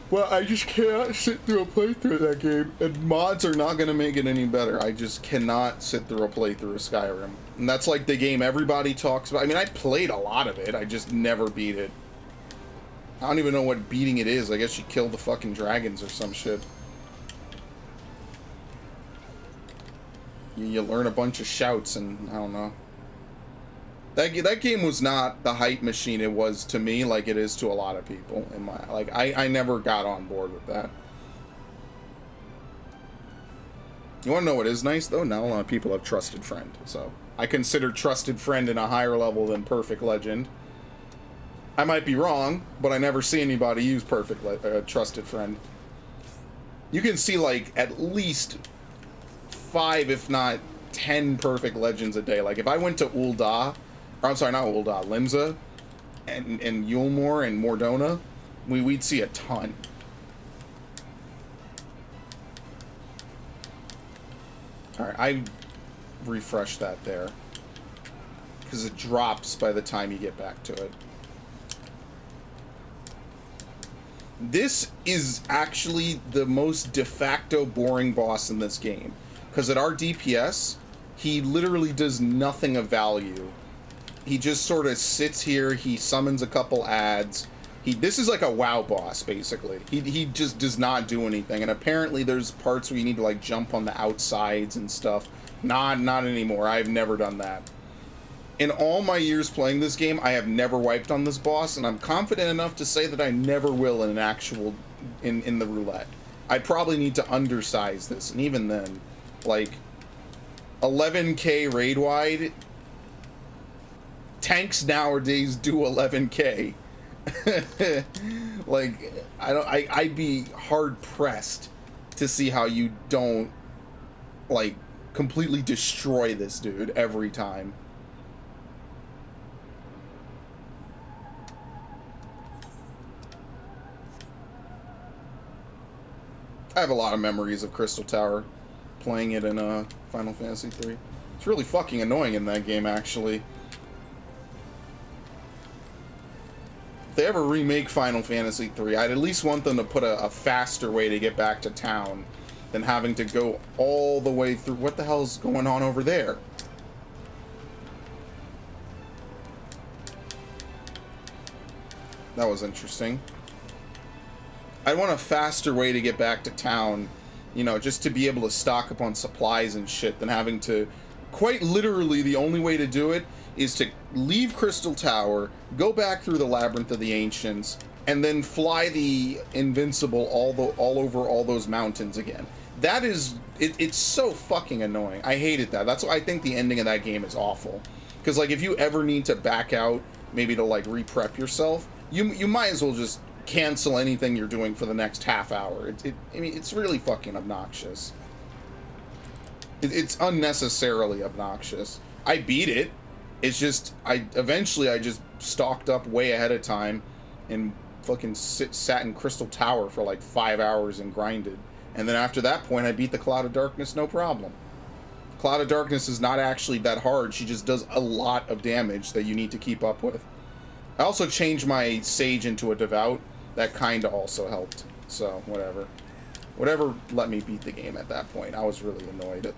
[SPEAKER 10] Well, I just cannot sit through a playthrough of that game, and mods are not going to make it any better. I just cannot sit through a playthrough of Skyrim. And that's like the game everybody talks about. I mean, I played a lot of it, I just never beat it. I don't even know what beating it is. I guess you kill the fucking dragons or some shit. You learn a bunch of shouts, and I don't know. That game was not the hype machine it was to me, like it is to a lot of people. In my I never got on board with that. You want to know what is nice though? Not a lot of people have Trusted Friend, so I consider Trusted Friend in a higher level than Perfect Legend. I might be wrong, but I never see anybody use Trusted Friend. You can see like at least 5, if not 10 Perfect Legends a day. Like if I went to Ul'dah. Or, I'm sorry, not Ul'dah, Limsa, and Yulmore and Mordona, we'd see a ton. Alright, I refreshed that there. Because it drops by the time you get back to it. This is actually the most de facto boring boss in this game. Because at our DPS, he literally does nothing of value. He just sort of sits here, he summons a couple ads. This is like a WoW boss, basically. He just does not do anything. And apparently there's parts where you need to like jump on the outsides and stuff. Not anymore. I've never done that. In all my years playing this game, I have never wiped on this boss, and I'm confident enough to say that I never will in an actual... in the roulette. I probably need to undersize this, and even then, like, 11k raid wide... Tanks nowadays do 11k. Like, I'd be hard pressed to see how you don't like completely destroy this dude every time. I have a lot of memories of Crystal Tower, playing it in Final Fantasy 3. It's really fucking annoying in that game, actually. If they ever remake Final Fantasy 3, I'd at least want them to put a faster way to get back to town than having to go all the way through. What the hell's going on over there? That was interesting. I want a faster way to get back to town, you know, just to be able to stock up on supplies and shit than having to... Quite literally, the only way to do it is to leave Crystal Tower, go back through the Labyrinth of the Ancients, and then fly the Invincible all over all those mountains again. That is... It's so fucking annoying. I hated that. That's why I think the ending of that game is awful. Because, like, if you ever need to back out, maybe to, like, re-prep yourself, you might as well just cancel anything you're doing for the next half hour. I mean, it's really fucking obnoxious. It's unnecessarily obnoxious. I beat it. It's just, eventually I just stocked up way ahead of time and fucking sat in Crystal Tower for like 5 hours and grinded. And then after that point, I beat the Cloud of Darkness no problem. Cloud of Darkness is not actually that hard. She just does a lot of damage that you need to keep up with. I also changed my Sage into a Devout. That kind of also helped. So, whatever. Whatever let me beat the game at that point. I was really annoyed.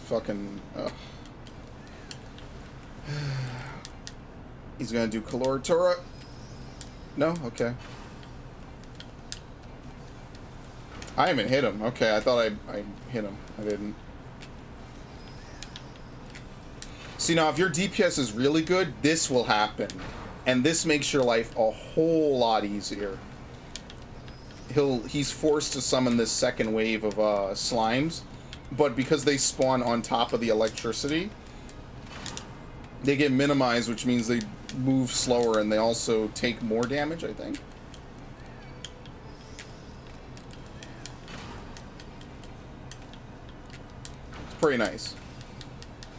[SPEAKER 10] Fucking... He's gonna do Kalora Tora. No? Okay. I haven't hit him. Okay, I thought I hit him. I didn't. See, now, if your DPS is really good, this will happen. And this makes your life a whole lot easier. he's forced to summon this second wave of slimes, but because they spawn on top of the electricity, they get minimized, which means they move slower and they also take more damage, I think. It's pretty nice.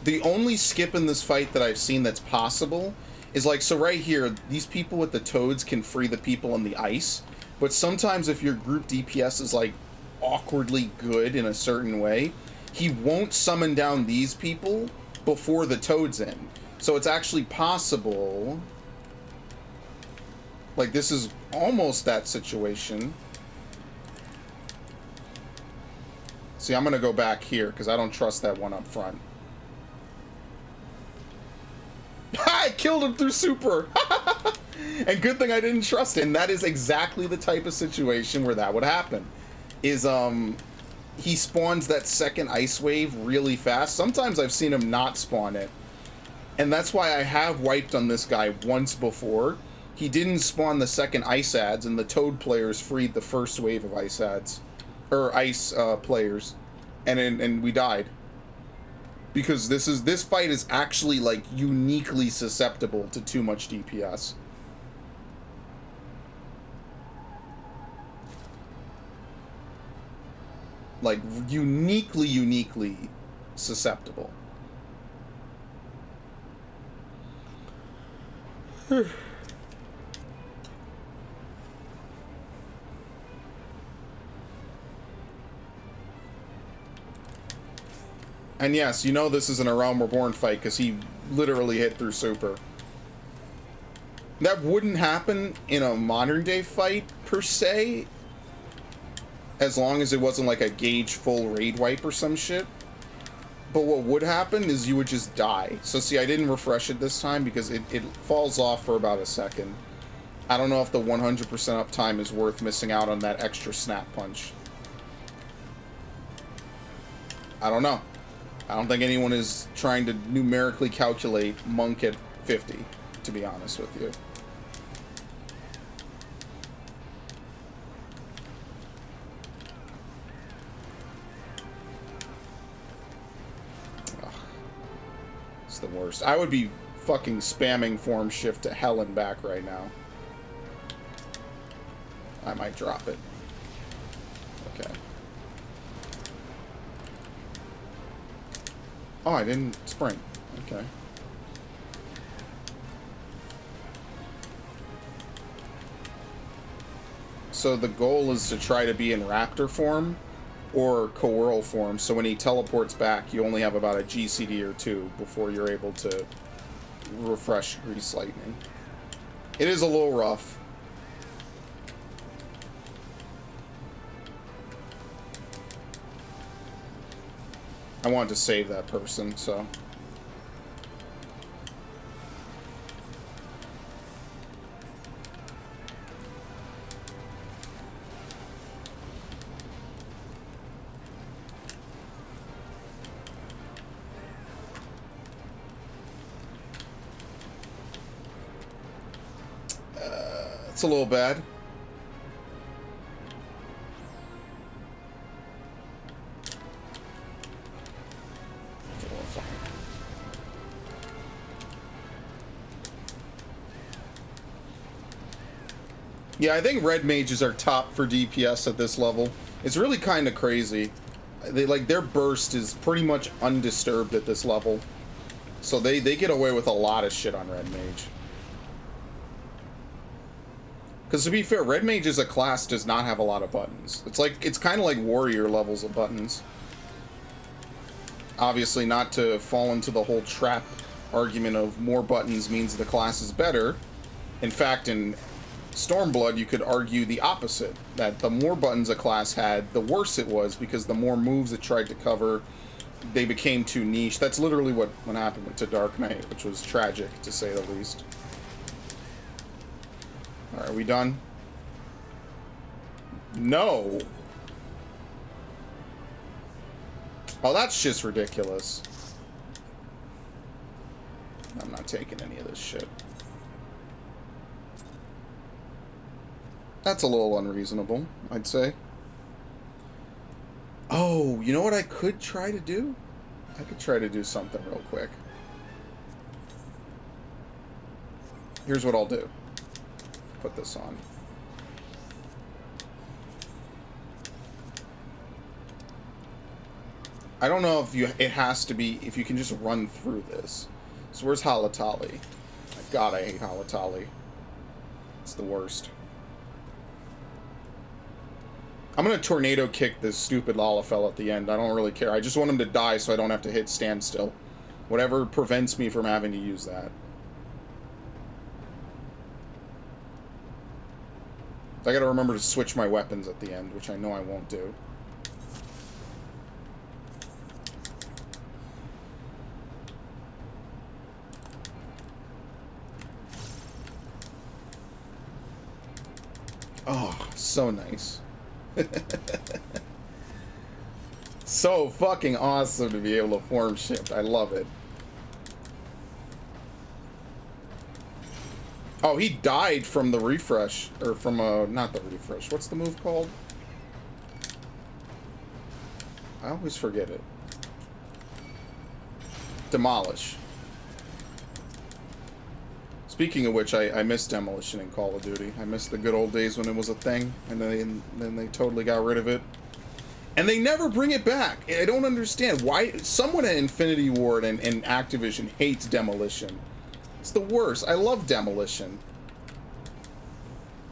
[SPEAKER 10] The only skip in this fight that I've seen that's possible is like, so right here, these people with the toads can free the people in the ice, but sometimes if your group DPS is like awkwardly good in a certain way, he won't summon down these people before the toads end. So it's actually possible, like this is almost that situation. See, I'm gonna go back here because I don't trust that one up front. I killed him through super. And good thing I didn't trust it. And that is exactly the type of situation where that would happen. Is he spawns that second ice wave really fast. Sometimes I've seen him not spawn it. And that's why I have wiped on this guy once before. He didn't spawn the second ice ads, and the toad players freed the first wave of ice ads. Or ice players. And we died. Because this fight is actually like uniquely susceptible to too much DPS. Like uniquely susceptible. And yes, you know this isn't a Realm Reborn fight because he literally hit through super. That wouldn't happen in a modern day fight, per se. As long as it wasn't like a gauge full raid wipe or some shit. But what would happen is you would just die. So see, I didn't refresh it this time because it falls off for about a second. I don't know if the 100% uptime is worth missing out on that extra snap punch. I don't know. I don't think anyone is trying to numerically calculate Monk at 50, to be honest with you. Ugh. It's the worst. I would be fucking spamming form shift to hell and back right now. I might drop it. Okay. Oh, I didn't sprint. Okay. So the goal is to try to be in raptor form or Coeurl form, so when he teleports back, you only have about a GCD or two before you're able to refresh Grease Lightning. It is a little rough. I wanted to save that person, so. It's a little bad. Yeah, I think red mages are top for DPS at this level. It's really kind of crazy. Their burst is pretty much undisturbed at this level. So they get away with a lot of shit on red mage. Because to be fair, red mage as a class does not have a lot of buttons. It's kind of like warrior levels of buttons. Obviously not to fall into the whole trap argument of more buttons means the class is better. In fact, in Stormblood, you could argue the opposite, that the more buttons a class had, the worse it was, because the more moves it tried to cover, they became too niche. That's literally what happened to Dark Knight, which was tragic, to say the least. Alright, are we done? No! Oh, that's just ridiculous. I'm not taking any of this shit. That's a little unreasonable, I'd say. Oh, you know what I could try to do? I could try to do something real quick. Here's what I'll do. Put this on. I don't know if it has to be, if you can just run through this. So where's Halatali? God, I hate Halatali. It's the worst. I'm gonna tornado kick this stupid Lalafell at the end. I don't really care. I just want him to die so I don't have to hit standstill. Whatever prevents me from having to use that. I gotta remember to switch my weapons at the end, which I know I won't do. Oh, so nice. So fucking awesome to be able to form shift. I love it. Oh, he died from the refresh. Or from, not the refresh. What's the move called? I always forget it. Demolish. Speaking of which, I miss demolition in Call of Duty. I miss the good old days when it was a thing, and then they totally got rid of it. And they never bring it back. I don't understand why someone at Infinity Ward and Activision hates demolition. It's the worst. I love demolition.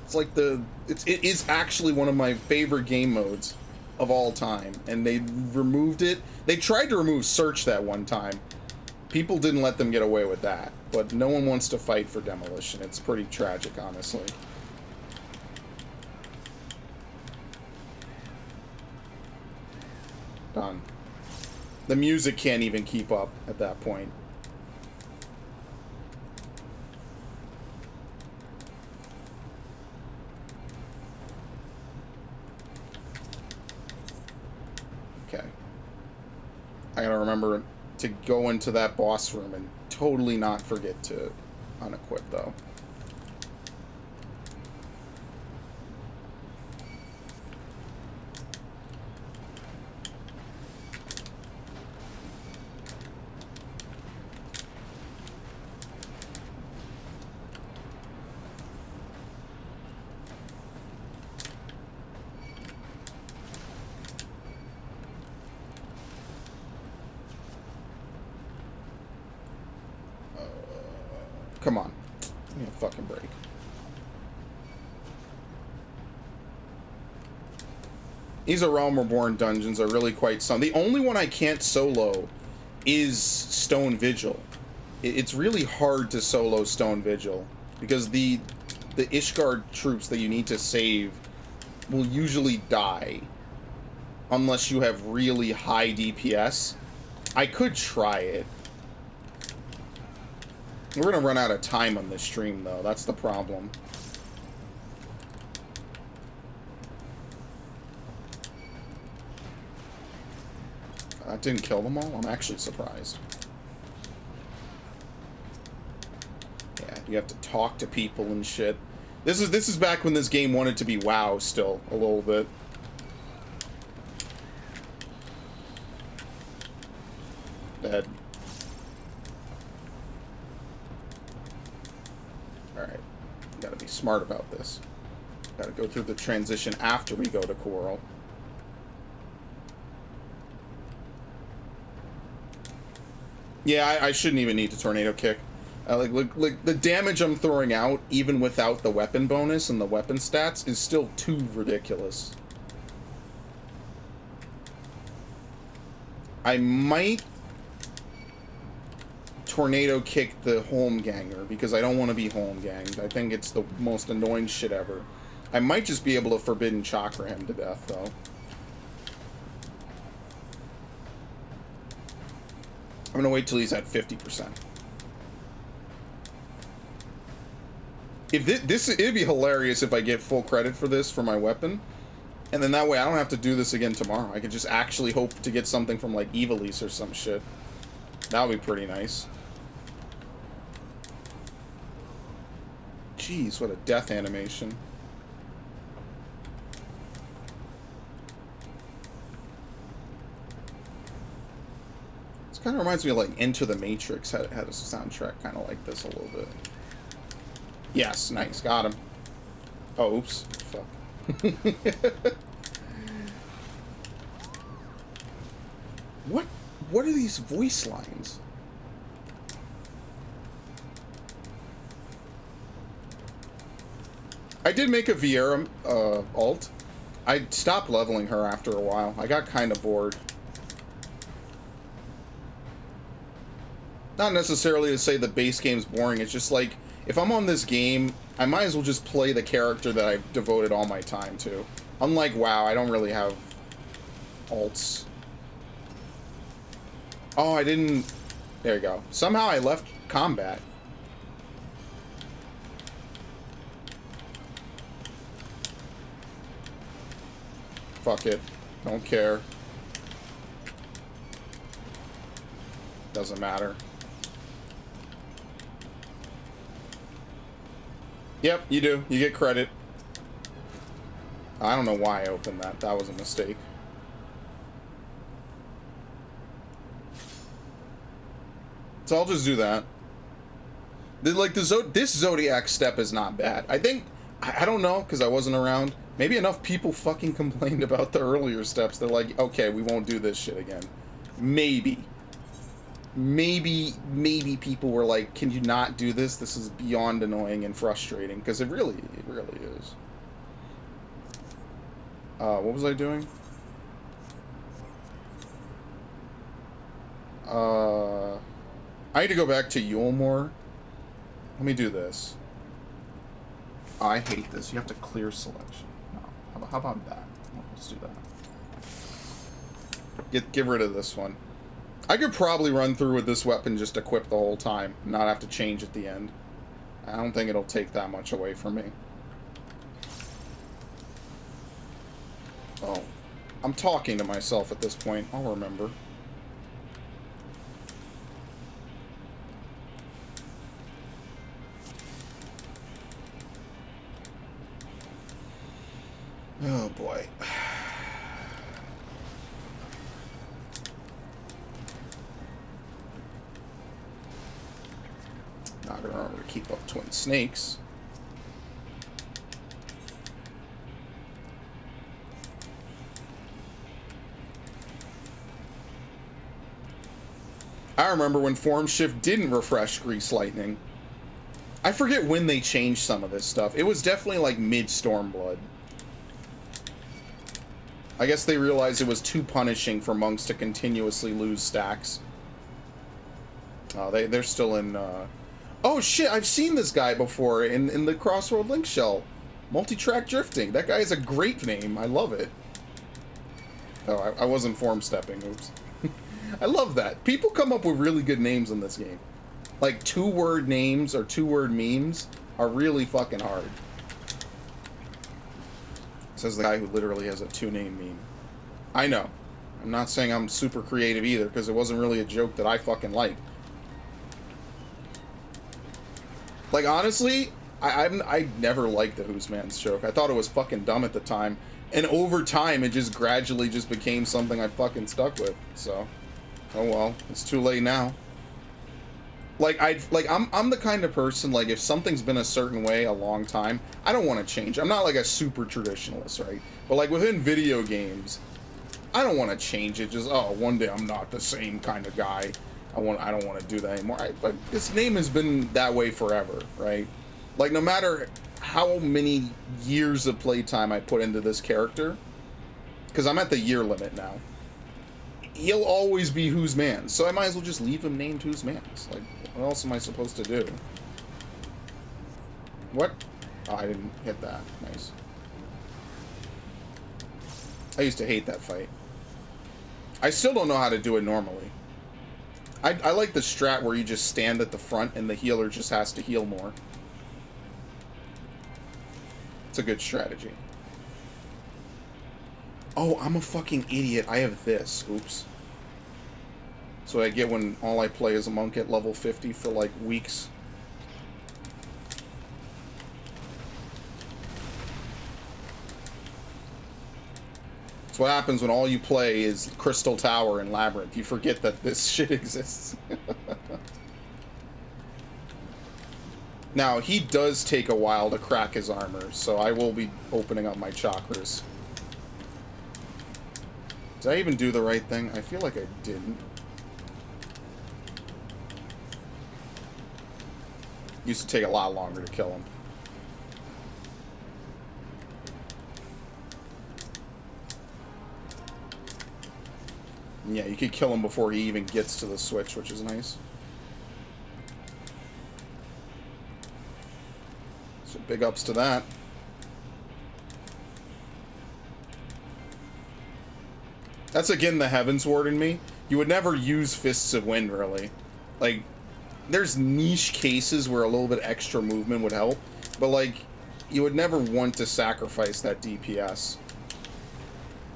[SPEAKER 10] It's like it is actually one of my favorite game modes of all time, and they removed it. They tried to remove search that one time. People didn't let them get away with that, but no one wants to fight for demolition. It's pretty tragic, honestly. Done. The music can't even keep up at that point. Okay. I gotta remember to go into that boss room and totally not forget to unequip, though. Come on. Give me a fucking break. These are Realm Reborn dungeons are really quite some. The only one I can't solo is Stone Vigil. It's really hard to solo Stone Vigil because the Ishgard troops that you need to save will usually die unless you have really high DPS. I could try it. We're gonna run out of time on this stream, though. That's the problem. That didn't kill them all? I'm actually surprised. Yeah, you have to talk to people and shit. This is back when this game wanted to be WoW still, a little bit. Dead. Alright. Gotta be smart about this. Gotta go through the transition after we go to Coral. Yeah, I shouldn't even need to tornado kick. Like the damage I'm throwing out, even without the weapon bonus and the weapon stats, is still too ridiculous. I might tornado kick the Holmganger because I don't want to be Holmganged. I think it's the most annoying shit ever. I might just be able to Forbidden Chakra him to death, though. I'm gonna wait till he's at 50%. If it'd be hilarious if I get full credit for this for my weapon, and then that way I don't have to do this again tomorrow. I could just actually hope to get something from like Evilise or some shit. That would be pretty nice. Jeez, what a death animation. This kind of reminds me of like Into the Matrix had a soundtrack kind of like this a little bit. Yes, nice, got him. Oh, oops, fuck. What are these voice lines? I did make a Vieira alt. I stopped leveling her after a while. I got kind of bored. Not necessarily to say the base game's boring, it's just like, if I'm on this game, I might as well just play the character that I've devoted all my time to. Unlike WoW, I don't really have alts. Oh, I didn't... There you go. Somehow I left combat. Fuck it. Don't care. Doesn't matter. Yep, you do. You get credit. I don't know why I opened that. That was a mistake. So I'll just do that. This Zodiac step is not bad. I think... I don't know, because I wasn't around. Maybe enough people fucking complained about the earlier steps. They're like, okay, we won't do this shit again. Maybe. Maybe people were like, can you not do this? This is beyond annoying and frustrating. Because it really is. What was I doing? I need to go back to Yulmore. Let me do this. I hate this. You have to clear selection. No. How about that? Let's do that. Get rid of this one. I could probably run through with this weapon just equipped the whole time, not have to change at the end. I don't think it'll take that much away from me. Oh. I'm talking to myself at this point. I'll remember. Oh boy. Not gonna remember to keep up twin snakes. I remember when Form Shift didn't refresh Grease Lightning. I forget when they changed some of this stuff. It was definitely like mid Stormblood. I guess they realized it was too punishing for monks to continuously lose stacks. Oh, they're still in, Oh shit, I've seen this guy before in the Crossroad Link Shell. Multi-track drifting. That guy is a great name. I love it. Oh, I wasn't form stepping. Oops. I love that. People come up with really good names in this game. Like, two-word names or two-word memes are really fucking hard. Says the guy who literally has a two-name meme. I know. I'm not saying I'm super creative either, because it wasn't really a joke that I fucking liked. Like, honestly, I never liked the Who's Man's joke. I thought it was fucking dumb at the time. And over time, it just gradually just became something I fucking stuck with. So, oh well. It's too late now. Like, I'm the kind of person, like, if something's been a certain way a long time, I don't want to change. I'm not, like, a super traditionalist, right? But, like, within video games, I don't want to change it. Just, oh, one day I'm not the same kind of guy. I don't want to do that anymore. This name has been that way forever, right? Like, no matter how many years of playtime I put into this character, because I'm at the year limit now, he'll always be Who's Man. So I might as well just leave him named Who's Man's. Like, what else am I supposed to do? What? Oh, I didn't hit that. Nice. I used to hate that fight. I still don't know how to do it normally. I like the strat where you just stand at the front and the healer just has to heal more. It's a good strategy. Oh, I'm a fucking idiot. I have this. Oops. So I get when all I play is a monk at level 50 for like weeks. It's what happens when all you play is Crystal Tower and Labyrinth. You forget that this shit exists. Now, he does take a while to crack his armor, so I will be opening up my chakras. Did I even do the right thing? I feel like I didn't. Used to take a lot longer to kill him. Yeah, you could kill him before he even gets to the switch, which is nice. So big ups to that. That's again the Heavens Ward in me. You would never use Fists of Wind, really. Like, there's niche cases where a little bit extra movement would help, but like, you would never want to sacrifice that DPS.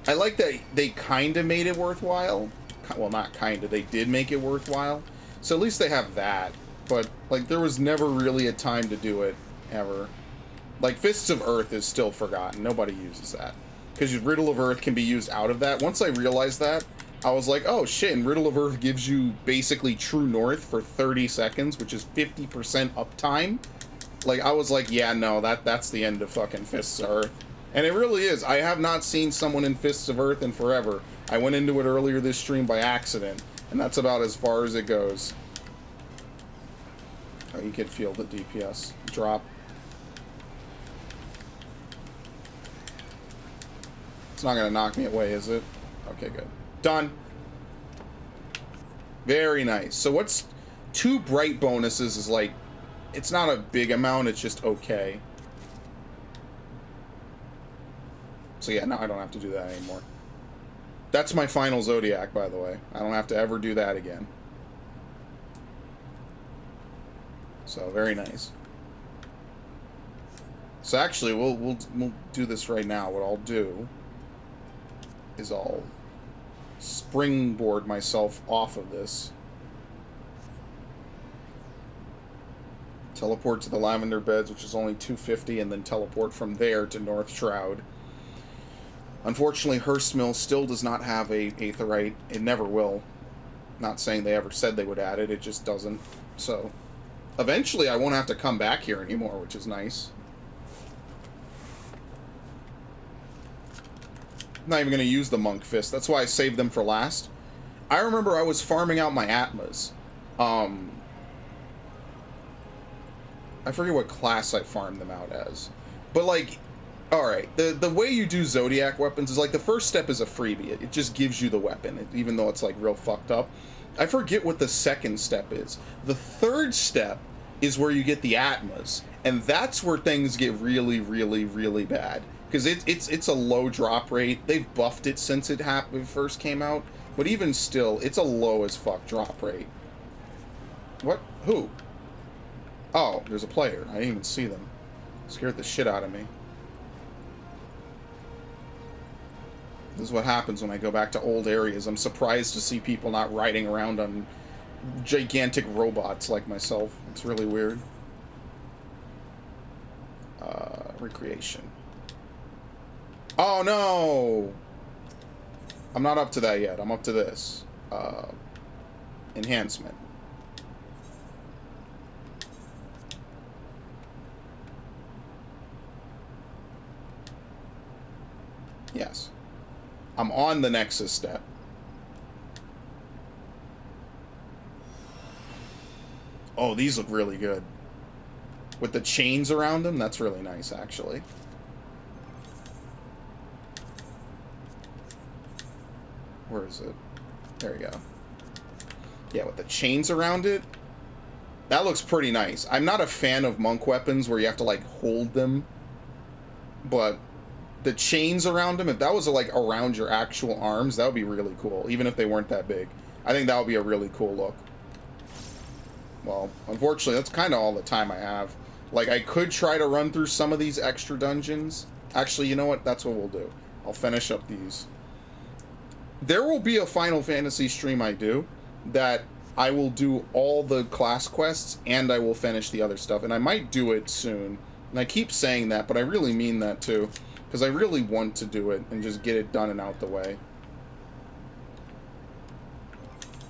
[SPEAKER 10] I like that they kind of made it worthwhile. Well, not kind of. They did make it worthwhile. So at least they have that. But, like, there was never really a time to do it, ever. Like, Fists of Earth is still forgotten. Nobody uses that. Because Riddle of Earth can be used out of that. Once I realized that, I was like, oh shit, and Riddle of Earth gives you basically True North for 30 seconds, which is 50% uptime. Like, I was like, yeah, no, that's the end of fucking Fists of Earth. And it really is. I have not seen someone in Fists of Earth in forever. I went into it earlier this stream by accident, and that's about as far as it goes. Oh, you can feel the DPS drop. It's not gonna knock me away, is it? Okay, good. Done. Very nice. So what's 2 bright bonuses is like, it's not a big amount, it's just okay. So yeah, now I don't have to do that anymore. That's my final Zodiac, by the way. I don't have to ever do that again. So, very nice. So actually, we'll do this right now. What I'll do is I'll springboard myself off of this. Teleport to the Lavender Beds, which is only 250, and then teleport from there to North Shroud. Unfortunately, Hearst Mill still does not have a Aetheryte. It never will. Not saying they ever said they would add it, it just doesn't. So, eventually I won't have to come back here anymore, which is nice. I'm not even going to use the Monk Fist. That's why I saved them for last. I remember I was farming out my Atmas. I forget what class I farmed them out as. But, like, alright, the way you do Zodiac weapons is, like, the first step is a freebie. It just gives you the weapon, even though it's, like, real fucked up. I forget what the second step is. The third step is where you get the Atmas. And that's where things get really, really, really bad. Because it's a low drop rate. They've buffed it since it first came out. But even still, it's a low as fuck drop rate. What? Who? Oh, there's a player. I didn't even see them. Scared the shit out of me. This is what happens when I go back to old areas. I'm surprised to see people not riding around on gigantic robots like myself. It's really weird. Recreation. Oh no! I'm not up to that yet. I'm up to this. Enhancement. Yes. I'm on the Nexus step. Oh, these look really good. With the chains around them, that's really nice, actually. Where is it? There we go. Yeah, with the chains around it, that looks pretty nice. I'm not a fan of monk weapons where you have to, like, hold them. But the chains around them, if that was, like, around your actual arms, that would be really cool, even if they weren't that big. I think that would be a really cool look. Well, unfortunately, that's kind of all the time I have. Like, I could try to run through some of these extra dungeons. Actually, you know what? That's what we'll do. I'll finish up these. There will be a Final Fantasy stream I do that I will do all the class quests and I will finish the other stuff. And I might do it soon. And I keep saying that, but I really mean that too. Because I really want to do it and just get it done and out the way.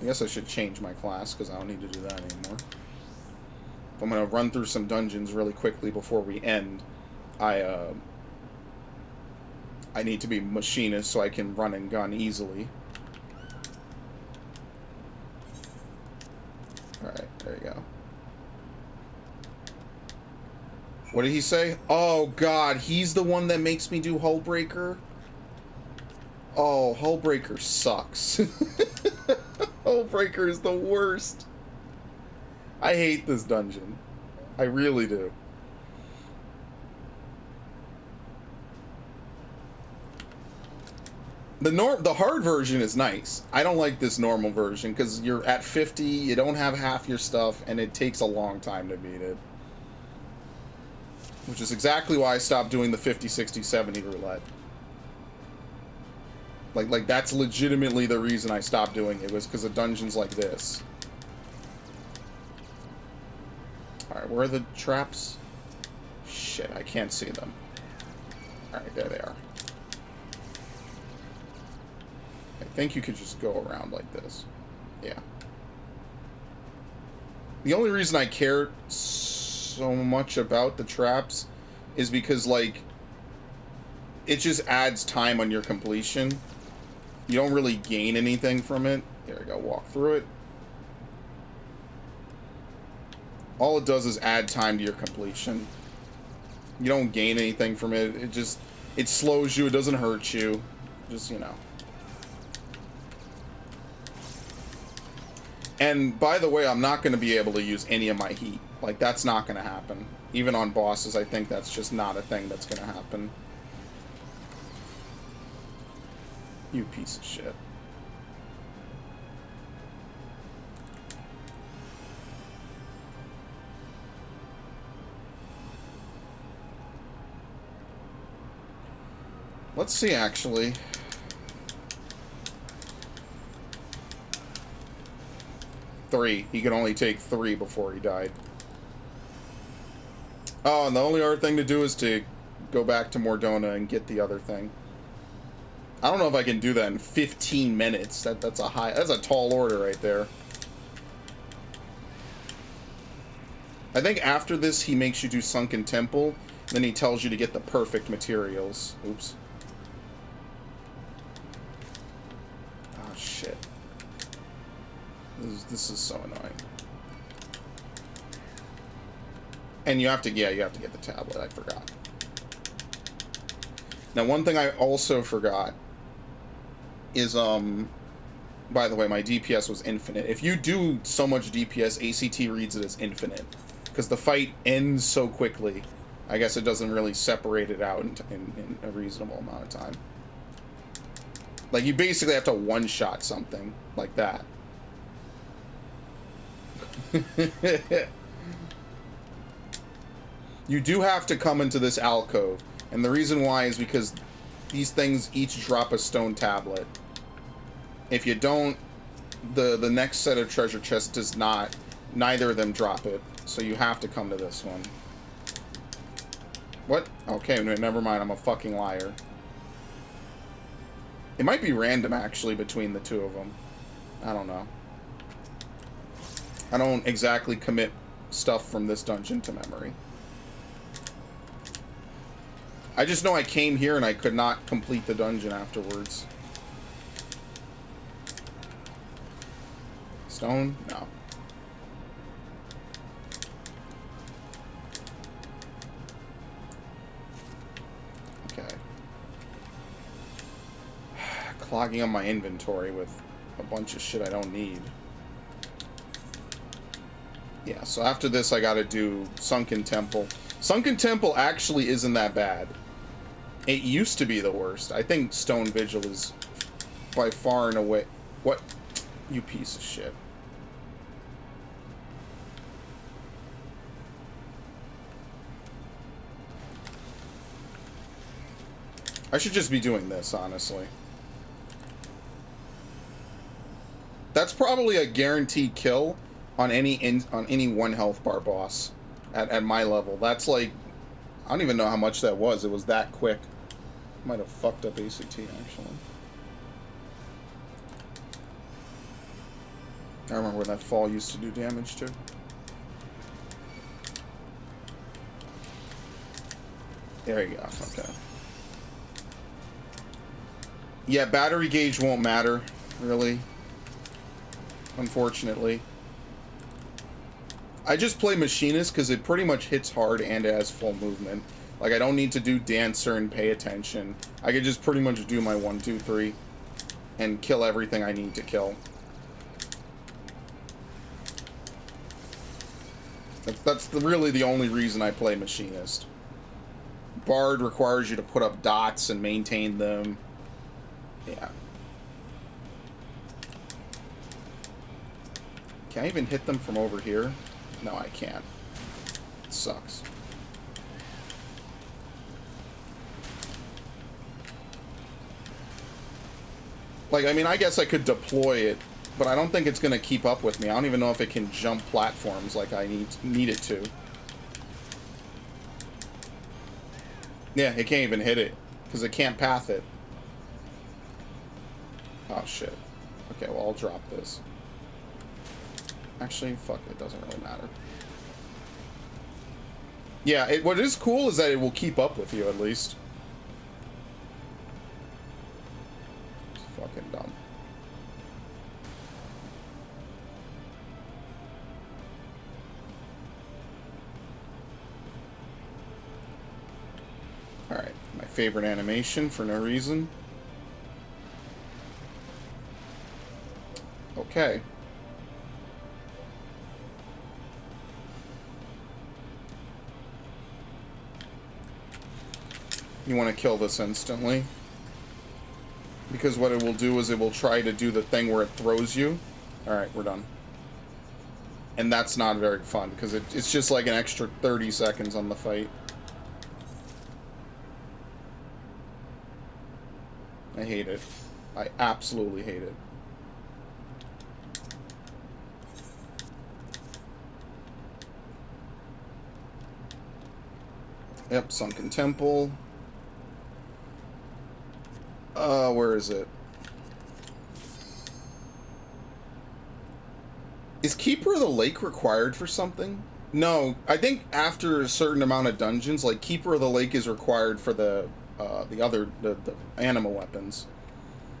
[SPEAKER 10] I guess I should change my class because I don't need to do that anymore. If I'm going to run through some dungeons really quickly before we end, I need to be machinist so I can run and gun easily. Alright, there you go. What did he say? Oh god, he's the one that makes me do Hullbreaker? Oh, Hullbreaker sucks. Hullbreaker is the worst. I hate this dungeon. I really do. The hard version is nice. I don't like this normal version because you're at 50, you don't have half your stuff, and it takes a long time to beat it. Which is exactly why I stopped doing the 50, 60, 70 roulette. Like that's legitimately the reason I stopped doing it, was because of dungeons like this. Alright, where are the traps? Shit, I can't see them. Alright, there they are. I think you could just go around like this. Yeah. The only reason I care so much about the traps is because, like, it just adds time on your completion. You don't really gain anything from it. There we go, walk through it. All it does is add time to your completion. You don't gain anything from it. It slows you, it doesn't hurt you. Just, you know. And, by the way, I'm not going to be able to use any of my heat. Like, that's not going to happen. Even on bosses, I think that's just not a thing that's going to happen. You piece of shit. Let's see, actually. Three. He could only take 3 before he died. Oh, and the only other thing to do is to go back to Mordona and get the other thing. I don't know if I can do that in 15 minutes. That's a tall order right there. I think after this he makes you do Sunken Temple, then he tells you to get the perfect materials. Oops. Oh shit. This is so annoying. And you have to get the tablet, I forgot. Now, one thing I also forgot is, by the way, my DPS was infinite. If you do so much DPS, ACT reads it as infinite. Because the fight ends so quickly, I guess it doesn't really separate it out in a reasonable amount of time. Like, you basically have to one-shot something like that. You do have to come into this alcove, and the reason why is because these things each drop a stone tablet. If you don't, the next set of treasure chests does not. Neither of them drop it, so you have to come to this one. What? Okay, never mind, I'm a fucking liar. It might be random, actually, between the two of them. I don't know. I don't exactly commit stuff from this dungeon to memory. I just know I came here and I could not complete the dungeon afterwards. Stone? No. Okay. Clogging up my inventory with a bunch of shit I don't need. Yeah, so after this I gotta do Sunken Temple. Sunken Temple actually isn't that bad. It used to be the worst. I think Stone Vigil is by far and away... What? You piece of shit. I should just be doing this, honestly. That's probably a guaranteed kill on any 1 health bar boss at my level. That's like, I don't even know how much that was. It was that quick. Might have fucked up ACT, actually. I remember when that fall used to do damage, too. There you go, okay. Yeah, battery gauge won't matter, really. Unfortunately. I just play Machinist because it pretty much hits hard and it has full movement. Like, I don't need to do Dancer and pay attention. I could just pretty much do my 1, 2, 3 and kill everything I need to kill. That's really the only reason I play Machinist. Bard requires you to put up dots and maintain them. Yeah. Can I even hit them from over here? No, I can't. It sucks. Like, I mean, I guess I could deploy it, but I don't think it's going to keep up with me. I don't even know if it can jump platforms like I need it to. Yeah, it can't even hit it, because it can't path it. Oh, shit. Okay, well, I'll drop this. Actually, fuck, it doesn't really matter. Yeah, what is cool is that it will keep up with you, at least. It's fucking dumb. Alright, my favorite animation for no reason. Okay. You want to kill this instantly. Because what it will do is it will try to do the thing where it throws you. Alright, we're done. And that's not very fun, because it's just like an extra 30 seconds on the fight. I hate it. I absolutely hate it. Yep, Sunken Temple. Where is it? Is Keeper of the Lake required for something? No, I think after a certain amount of dungeons, like Keeper of the Lake is required for the animal weapons.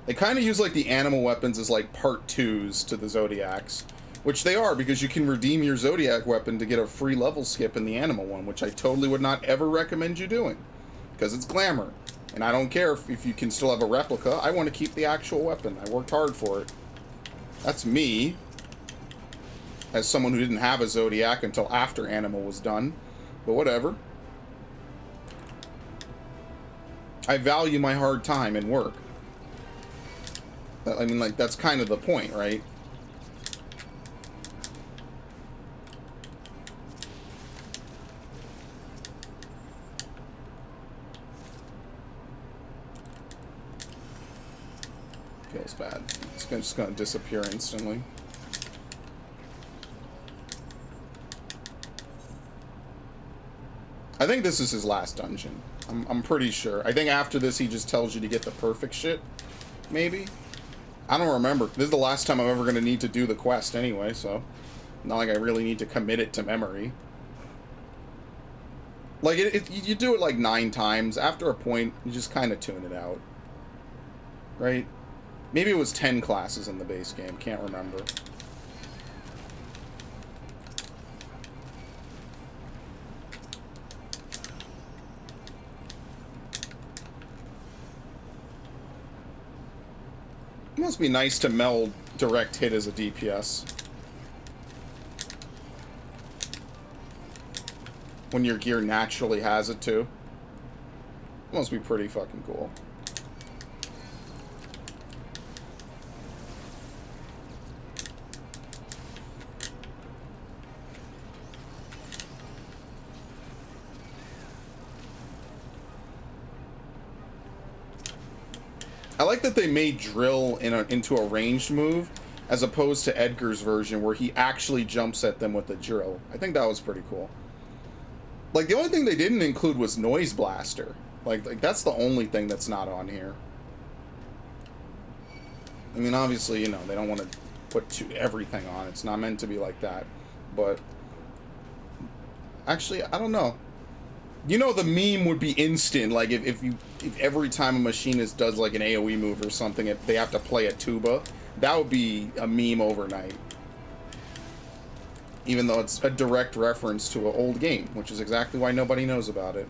[SPEAKER 10] They kind of use like the animal weapons as like part 2s to the Zodiacs, which they are, because you can redeem your Zodiac weapon to get a free level skip in the animal one, which I totally would not ever recommend you doing, because it's glamour. And I don't care if you can still have a replica. I want to keep the actual weapon. I worked hard for it. That's me, as someone who didn't have a Zodiac until after Animal was done. But whatever. I value my hard time and work. I mean, like, that's kind of the point, right? Feels bad. It's just gonna disappear instantly. I think this is his last dungeon. I'm pretty sure. I think after this he just tells you to get the perfect shit. Maybe? I don't remember. This is the last time I'm ever gonna need to do the quest anyway, so not like I really need to commit it to memory. Like, you do it like 9 times. After a point, you just kind of tune it out. Right? Maybe it was 10 classes in the base game. Can't remember. It must be nice to meld direct hit as a DPS. When your gear naturally has it too. It must be pretty fucking cool. I like that they made drill into a ranged move, as opposed to Edgar's version where he actually jumps at them with the drill. I think that was pretty cool. Like, the only thing they didn't include was Noise Blaster. Like that's the only thing that's not on here. I mean, obviously, you know, they don't want to put everything on. It's not meant to be like that. But actually, I don't know. You know, the meme would be instant. Like if every time a machinist does like an AoE move or something, if they have to play a tuba, that would be a meme overnight. Even though it's a direct reference to an old game, which is exactly why nobody knows about it.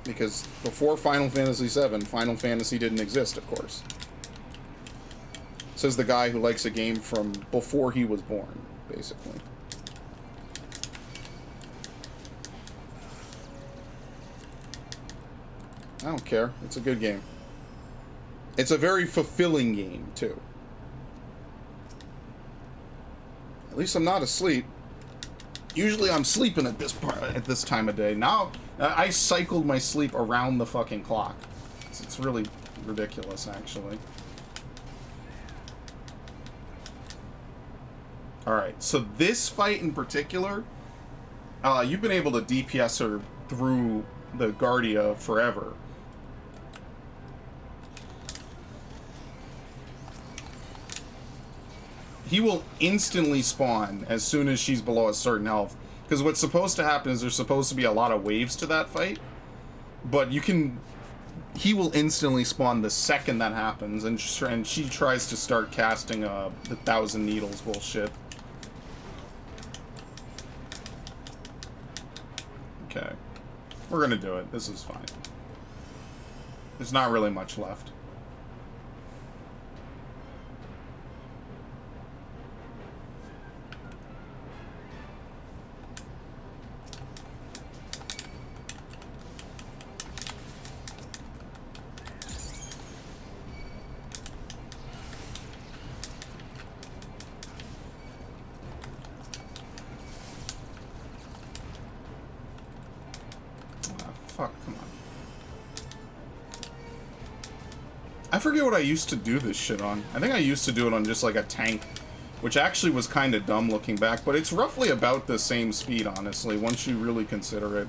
[SPEAKER 10] Because before Final Fantasy VII, Final Fantasy didn't exist, of course. Says the guy who likes a game from before he was born, basically. I don't care. It's a good game. It's a very fulfilling game, too. At least I'm not asleep. Usually I'm sleeping at this time of day. Now, I cycled my sleep around the fucking clock. It's really ridiculous, actually. Alright, so this fight in particular, you've been able to DPS her through the Guardia forever. He will instantly spawn as soon as she's below a certain health. Because what's supposed to happen is there's supposed to be a lot of waves to that fight. But he will instantly spawn the second that happens. And she tries to start casting the 1,000 needles bullshit. Okay. We're gonna do it. This is fine. There's not really much left. Fuck, come on. I forget what I used to do this shit on. I think I used to do it on just like a tank, which actually was kind of dumb looking back, but it's roughly about the same speed, honestly, once you really consider it.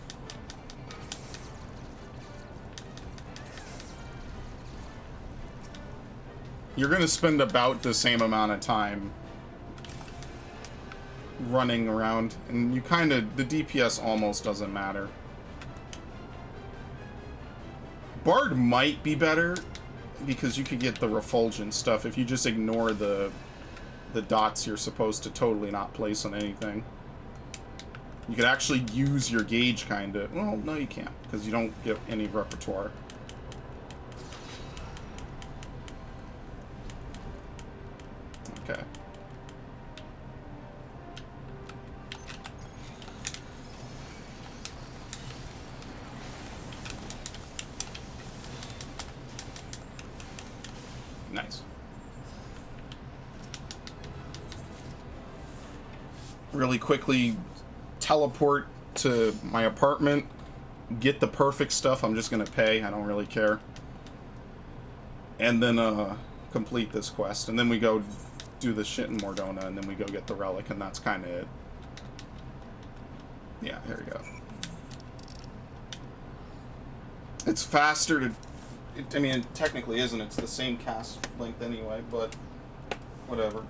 [SPEAKER 10] You're gonna spend about the same amount of time running around, and you kind of, the DPS almost doesn't matter. Bard might be better because you could get the refulgent stuff if you just ignore the dots you're supposed to totally not place on anything. You could actually use your gauge kind of. Well, no, you can't because you don't get any repertoire. Okay. Nice. Really quickly teleport to my apartment, get the perfect stuff. I'm just gonna pay, I don't really care. And then complete this quest. And then we go do the shit in Mordona, and then we go get the relic, and that's kinda it. Yeah, here we go. It's faster to... I mean, it technically isn't. It's the same cast length anyway, but whatever.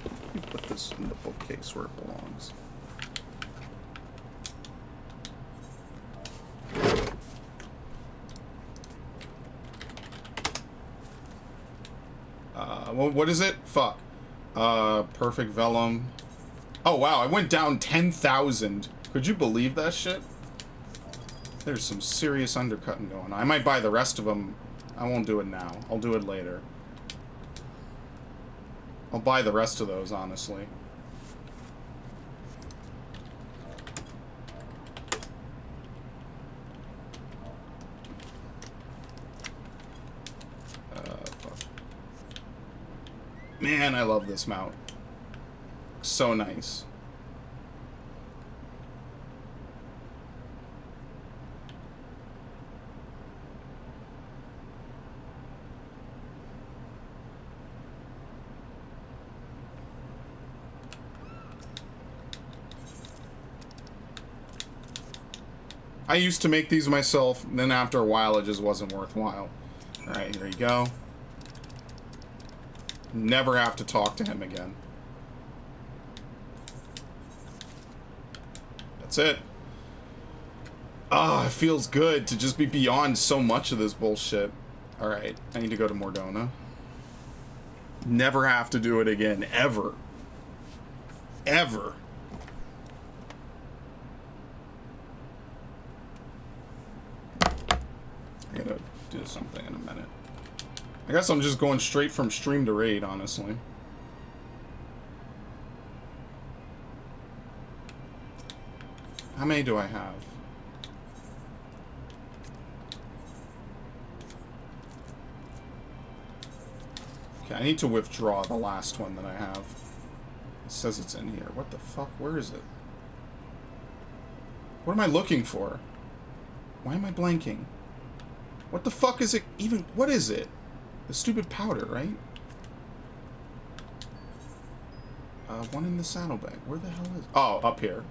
[SPEAKER 10] Let me put this in the bookcase where it belongs. What is it? Fuck. Perfect Vellum. Oh, wow, I went down 10,000. Could you believe that shit? There's some serious undercutting going on. I might buy the rest of them. I won't do it now. I'll do it later. I'll buy the rest of those, honestly. Fuck. Man, I love this mount. So nice. I used to make these myself, and then after a while, it just wasn't worthwhile. Alright, here you go. Never have to talk to him again. That's it. Ah, it feels good to just be beyond so much of this bullshit. Alright, I need to go to Mordona. Never have to do it again, ever. Ever. I gotta do something in a minute. I guess I'm just going straight from stream to raid, honestly. How many do I have? Okay, I need to withdraw the last one that I have. It says it's in here. What the fuck? Where is it? What am I looking for? Why am I blanking? What the fuck is it even? What is it? The stupid powder, right? One in the saddlebag. Where the hell is... Oh, up here.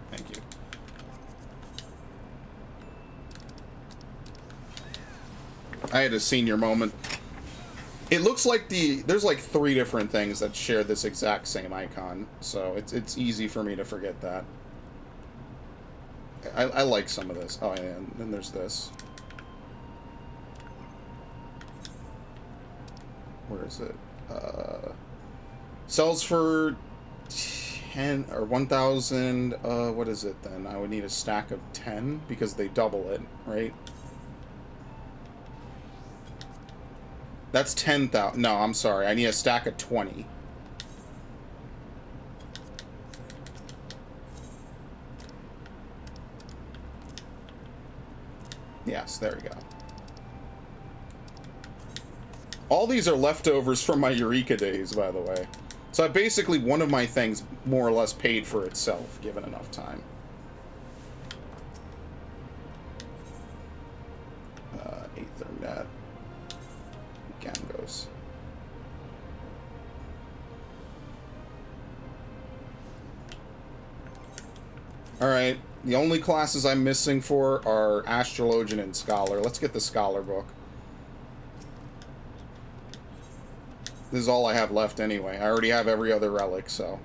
[SPEAKER 10] Thank you. I had a senior moment. It looks like there's like 3 different things that share this exact same icon, so it's easy for me to forget that. I like some of this. Oh, and then there's this. Where is it? Sells for 10 or 1,000. What is it then? I would need a stack of 10 because they double it, right? That's 10,000. No, I'm sorry. I need a stack of 20. Yes, there we go. All these are leftovers from my Eureka days, by the way. So basically, one of my things more or less paid for itself, given enough time. Ethernet. Gangos. Alright, the only classes I'm missing for are Astrologian and Scholar. Let's get the Scholar book. This is all I have left anyway. I already have every other relic, so...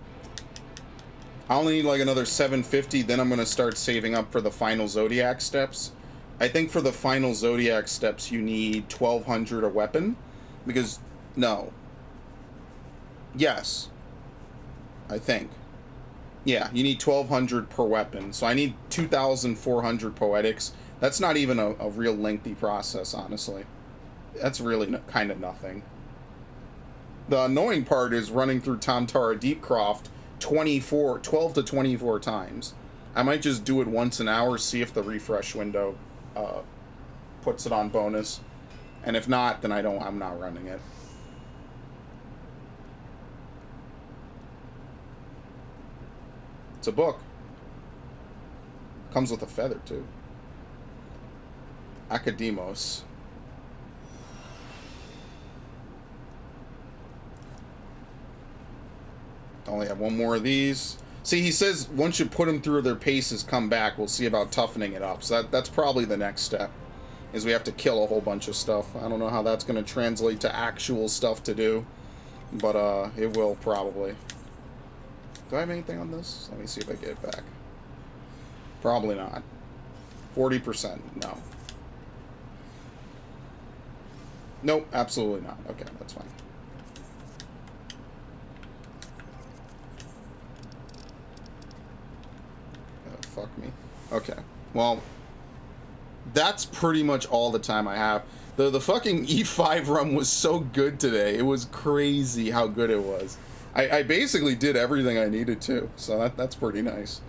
[SPEAKER 10] I only need like another 750, then I'm going to start saving up for the final Zodiac steps. I think for the final Zodiac steps you need 1,200 a weapon. Because, no. Yes. I think. Yeah, you need 1,200 per weapon. So I need 2,400 poetics. That's not even a real lengthy process, honestly. That's really kind of nothing. The annoying part is running through Tamtara Deepcroft 12 to 24 times. I might just do it once an hour, see if the refresh window puts it on bonus. And if not, then I'm not running it. It's a book. Comes with a feather, too. Academos. Only have one more of these. See, he says once you put them through their paces, come back. We'll see about toughening it up. So that's probably the next step, is we have to kill a whole bunch of stuff. I don't know how that's going to translate to actual stuff to do, but it will probably. Do I have anything on this? Let me see if I get it back. Probably not. 40%. No. Nope, absolutely not. Okay, that's fine. Fuck me. Okay. Well, that's pretty much all the time I have. The fucking E5 run was so good today. It was crazy how good it was. I basically did everything I needed to, so that's pretty nice.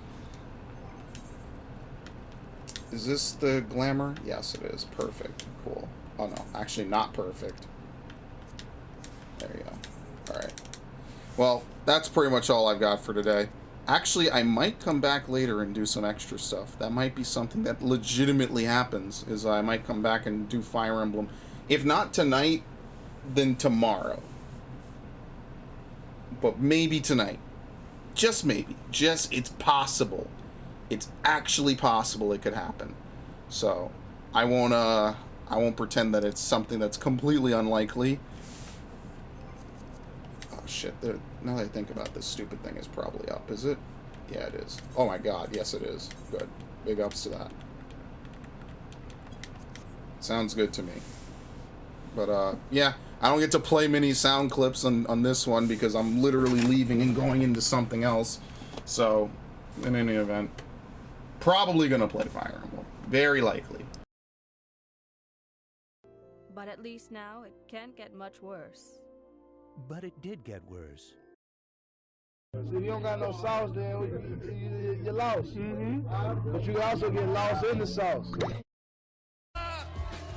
[SPEAKER 10] Is this the glamour? Yes, it is. Perfect. Cool. Oh, no. Actually, not perfect. There you go. Alright. Well, that's pretty much all I've got for today. Actually, I might come back later and do some extra stuff. That might be something that legitimately happens, is I might come back and do Fire Emblem. If not tonight, then tomorrow. But maybe tonight. Just maybe. Just, it's possible. It's actually possible it could happen. So I won't pretend that it's something that's completely unlikely. Oh shit, now that I think about this, stupid thing is probably up, is it? Yeah, it is. Oh my god, yes it is. Good. Big ups to that. Sounds good to me. But, yeah, I don't get to play many sound clips on this one because I'm literally leaving and going into something else. So, in any event, probably gonna play Fire Emblem. Very likely.
[SPEAKER 12] But at least now it can't get much worse.
[SPEAKER 2] But it did get worse.
[SPEAKER 1] So if you don't got no sauce, then you're lost. But you can also get lost in the sauce.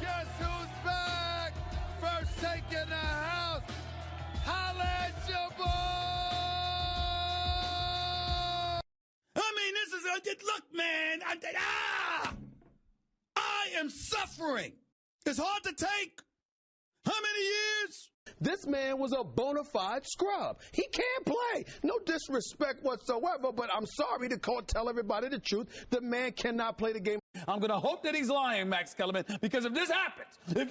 [SPEAKER 3] Guess who's back? First taking the house. Holla at your boy! I mean, this is look, man. I am suffering. It's hard to take. How many years?
[SPEAKER 14] This man was a bona fide scrub. He can't play. No disrespect whatsoever, but I'm sorry to tell everybody the truth. The man cannot play the game.
[SPEAKER 3] I'm going to hope that he's lying, Max Kellerman, because if this happens, if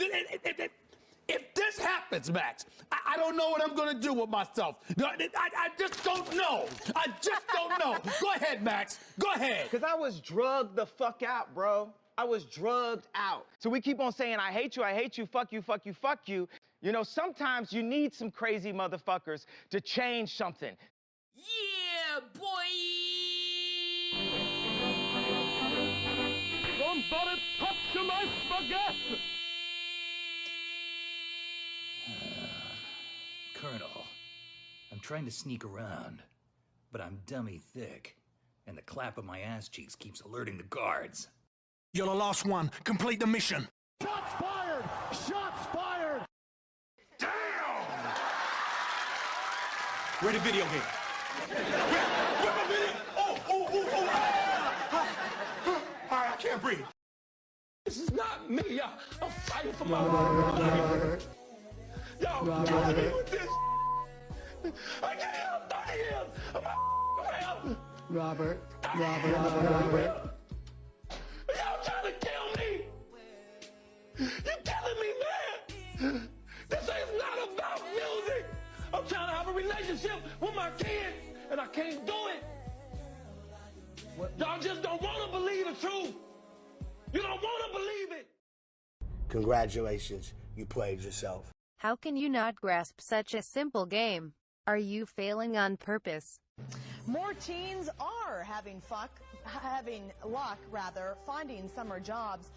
[SPEAKER 3] this happens, Max, I don't know what I'm going to do with myself. I just don't know. I just don't know. Go ahead, Max. Go ahead.
[SPEAKER 15] Because I was drugged the fuck out, bro. I was drugged out. So we keep on saying, I hate you, fuck you, fuck you, fuck you. You know, sometimes you need some crazy motherfuckers to change something.
[SPEAKER 2] Yeah, boy!
[SPEAKER 11] Somebody touch my spaghetti!
[SPEAKER 16] Colonel, I'm trying to sneak around, but I'm dummy thick, and the clap of my ass cheeks keeps alerting the guards.
[SPEAKER 8] You're the last one. Complete the mission.
[SPEAKER 11] Shots fired! Shots fired!
[SPEAKER 6] Where the video game? Where my video? All right, I can't breathe.
[SPEAKER 11] This is not me. I'm fighting for my life. Yo, kill me with this. I can't help 30 years. Robert. Y'all trying to kill me. You're killing me, man. This is not about music. I'm trying to have a relationship with my kids, and I can't do it. Y'all just don't want to believe the truth. You don't want to believe it.
[SPEAKER 17] Congratulations, you played yourself.
[SPEAKER 18] How can you not grasp such a simple game? Are you failing on purpose?
[SPEAKER 19] More teens are having luck, finding summer jobs.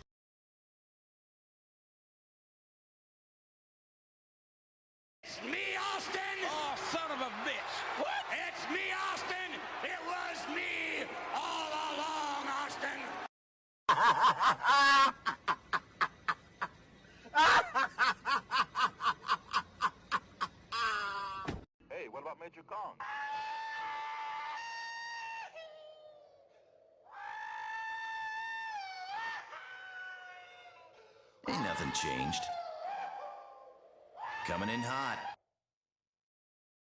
[SPEAKER 2] It's me, Austin! Oh, son of a bitch! What? It's me, Austin! It was me all along, Austin!
[SPEAKER 11] Hey, what about Major Kong?
[SPEAKER 2] Ain't nothing changed. Coming in hot.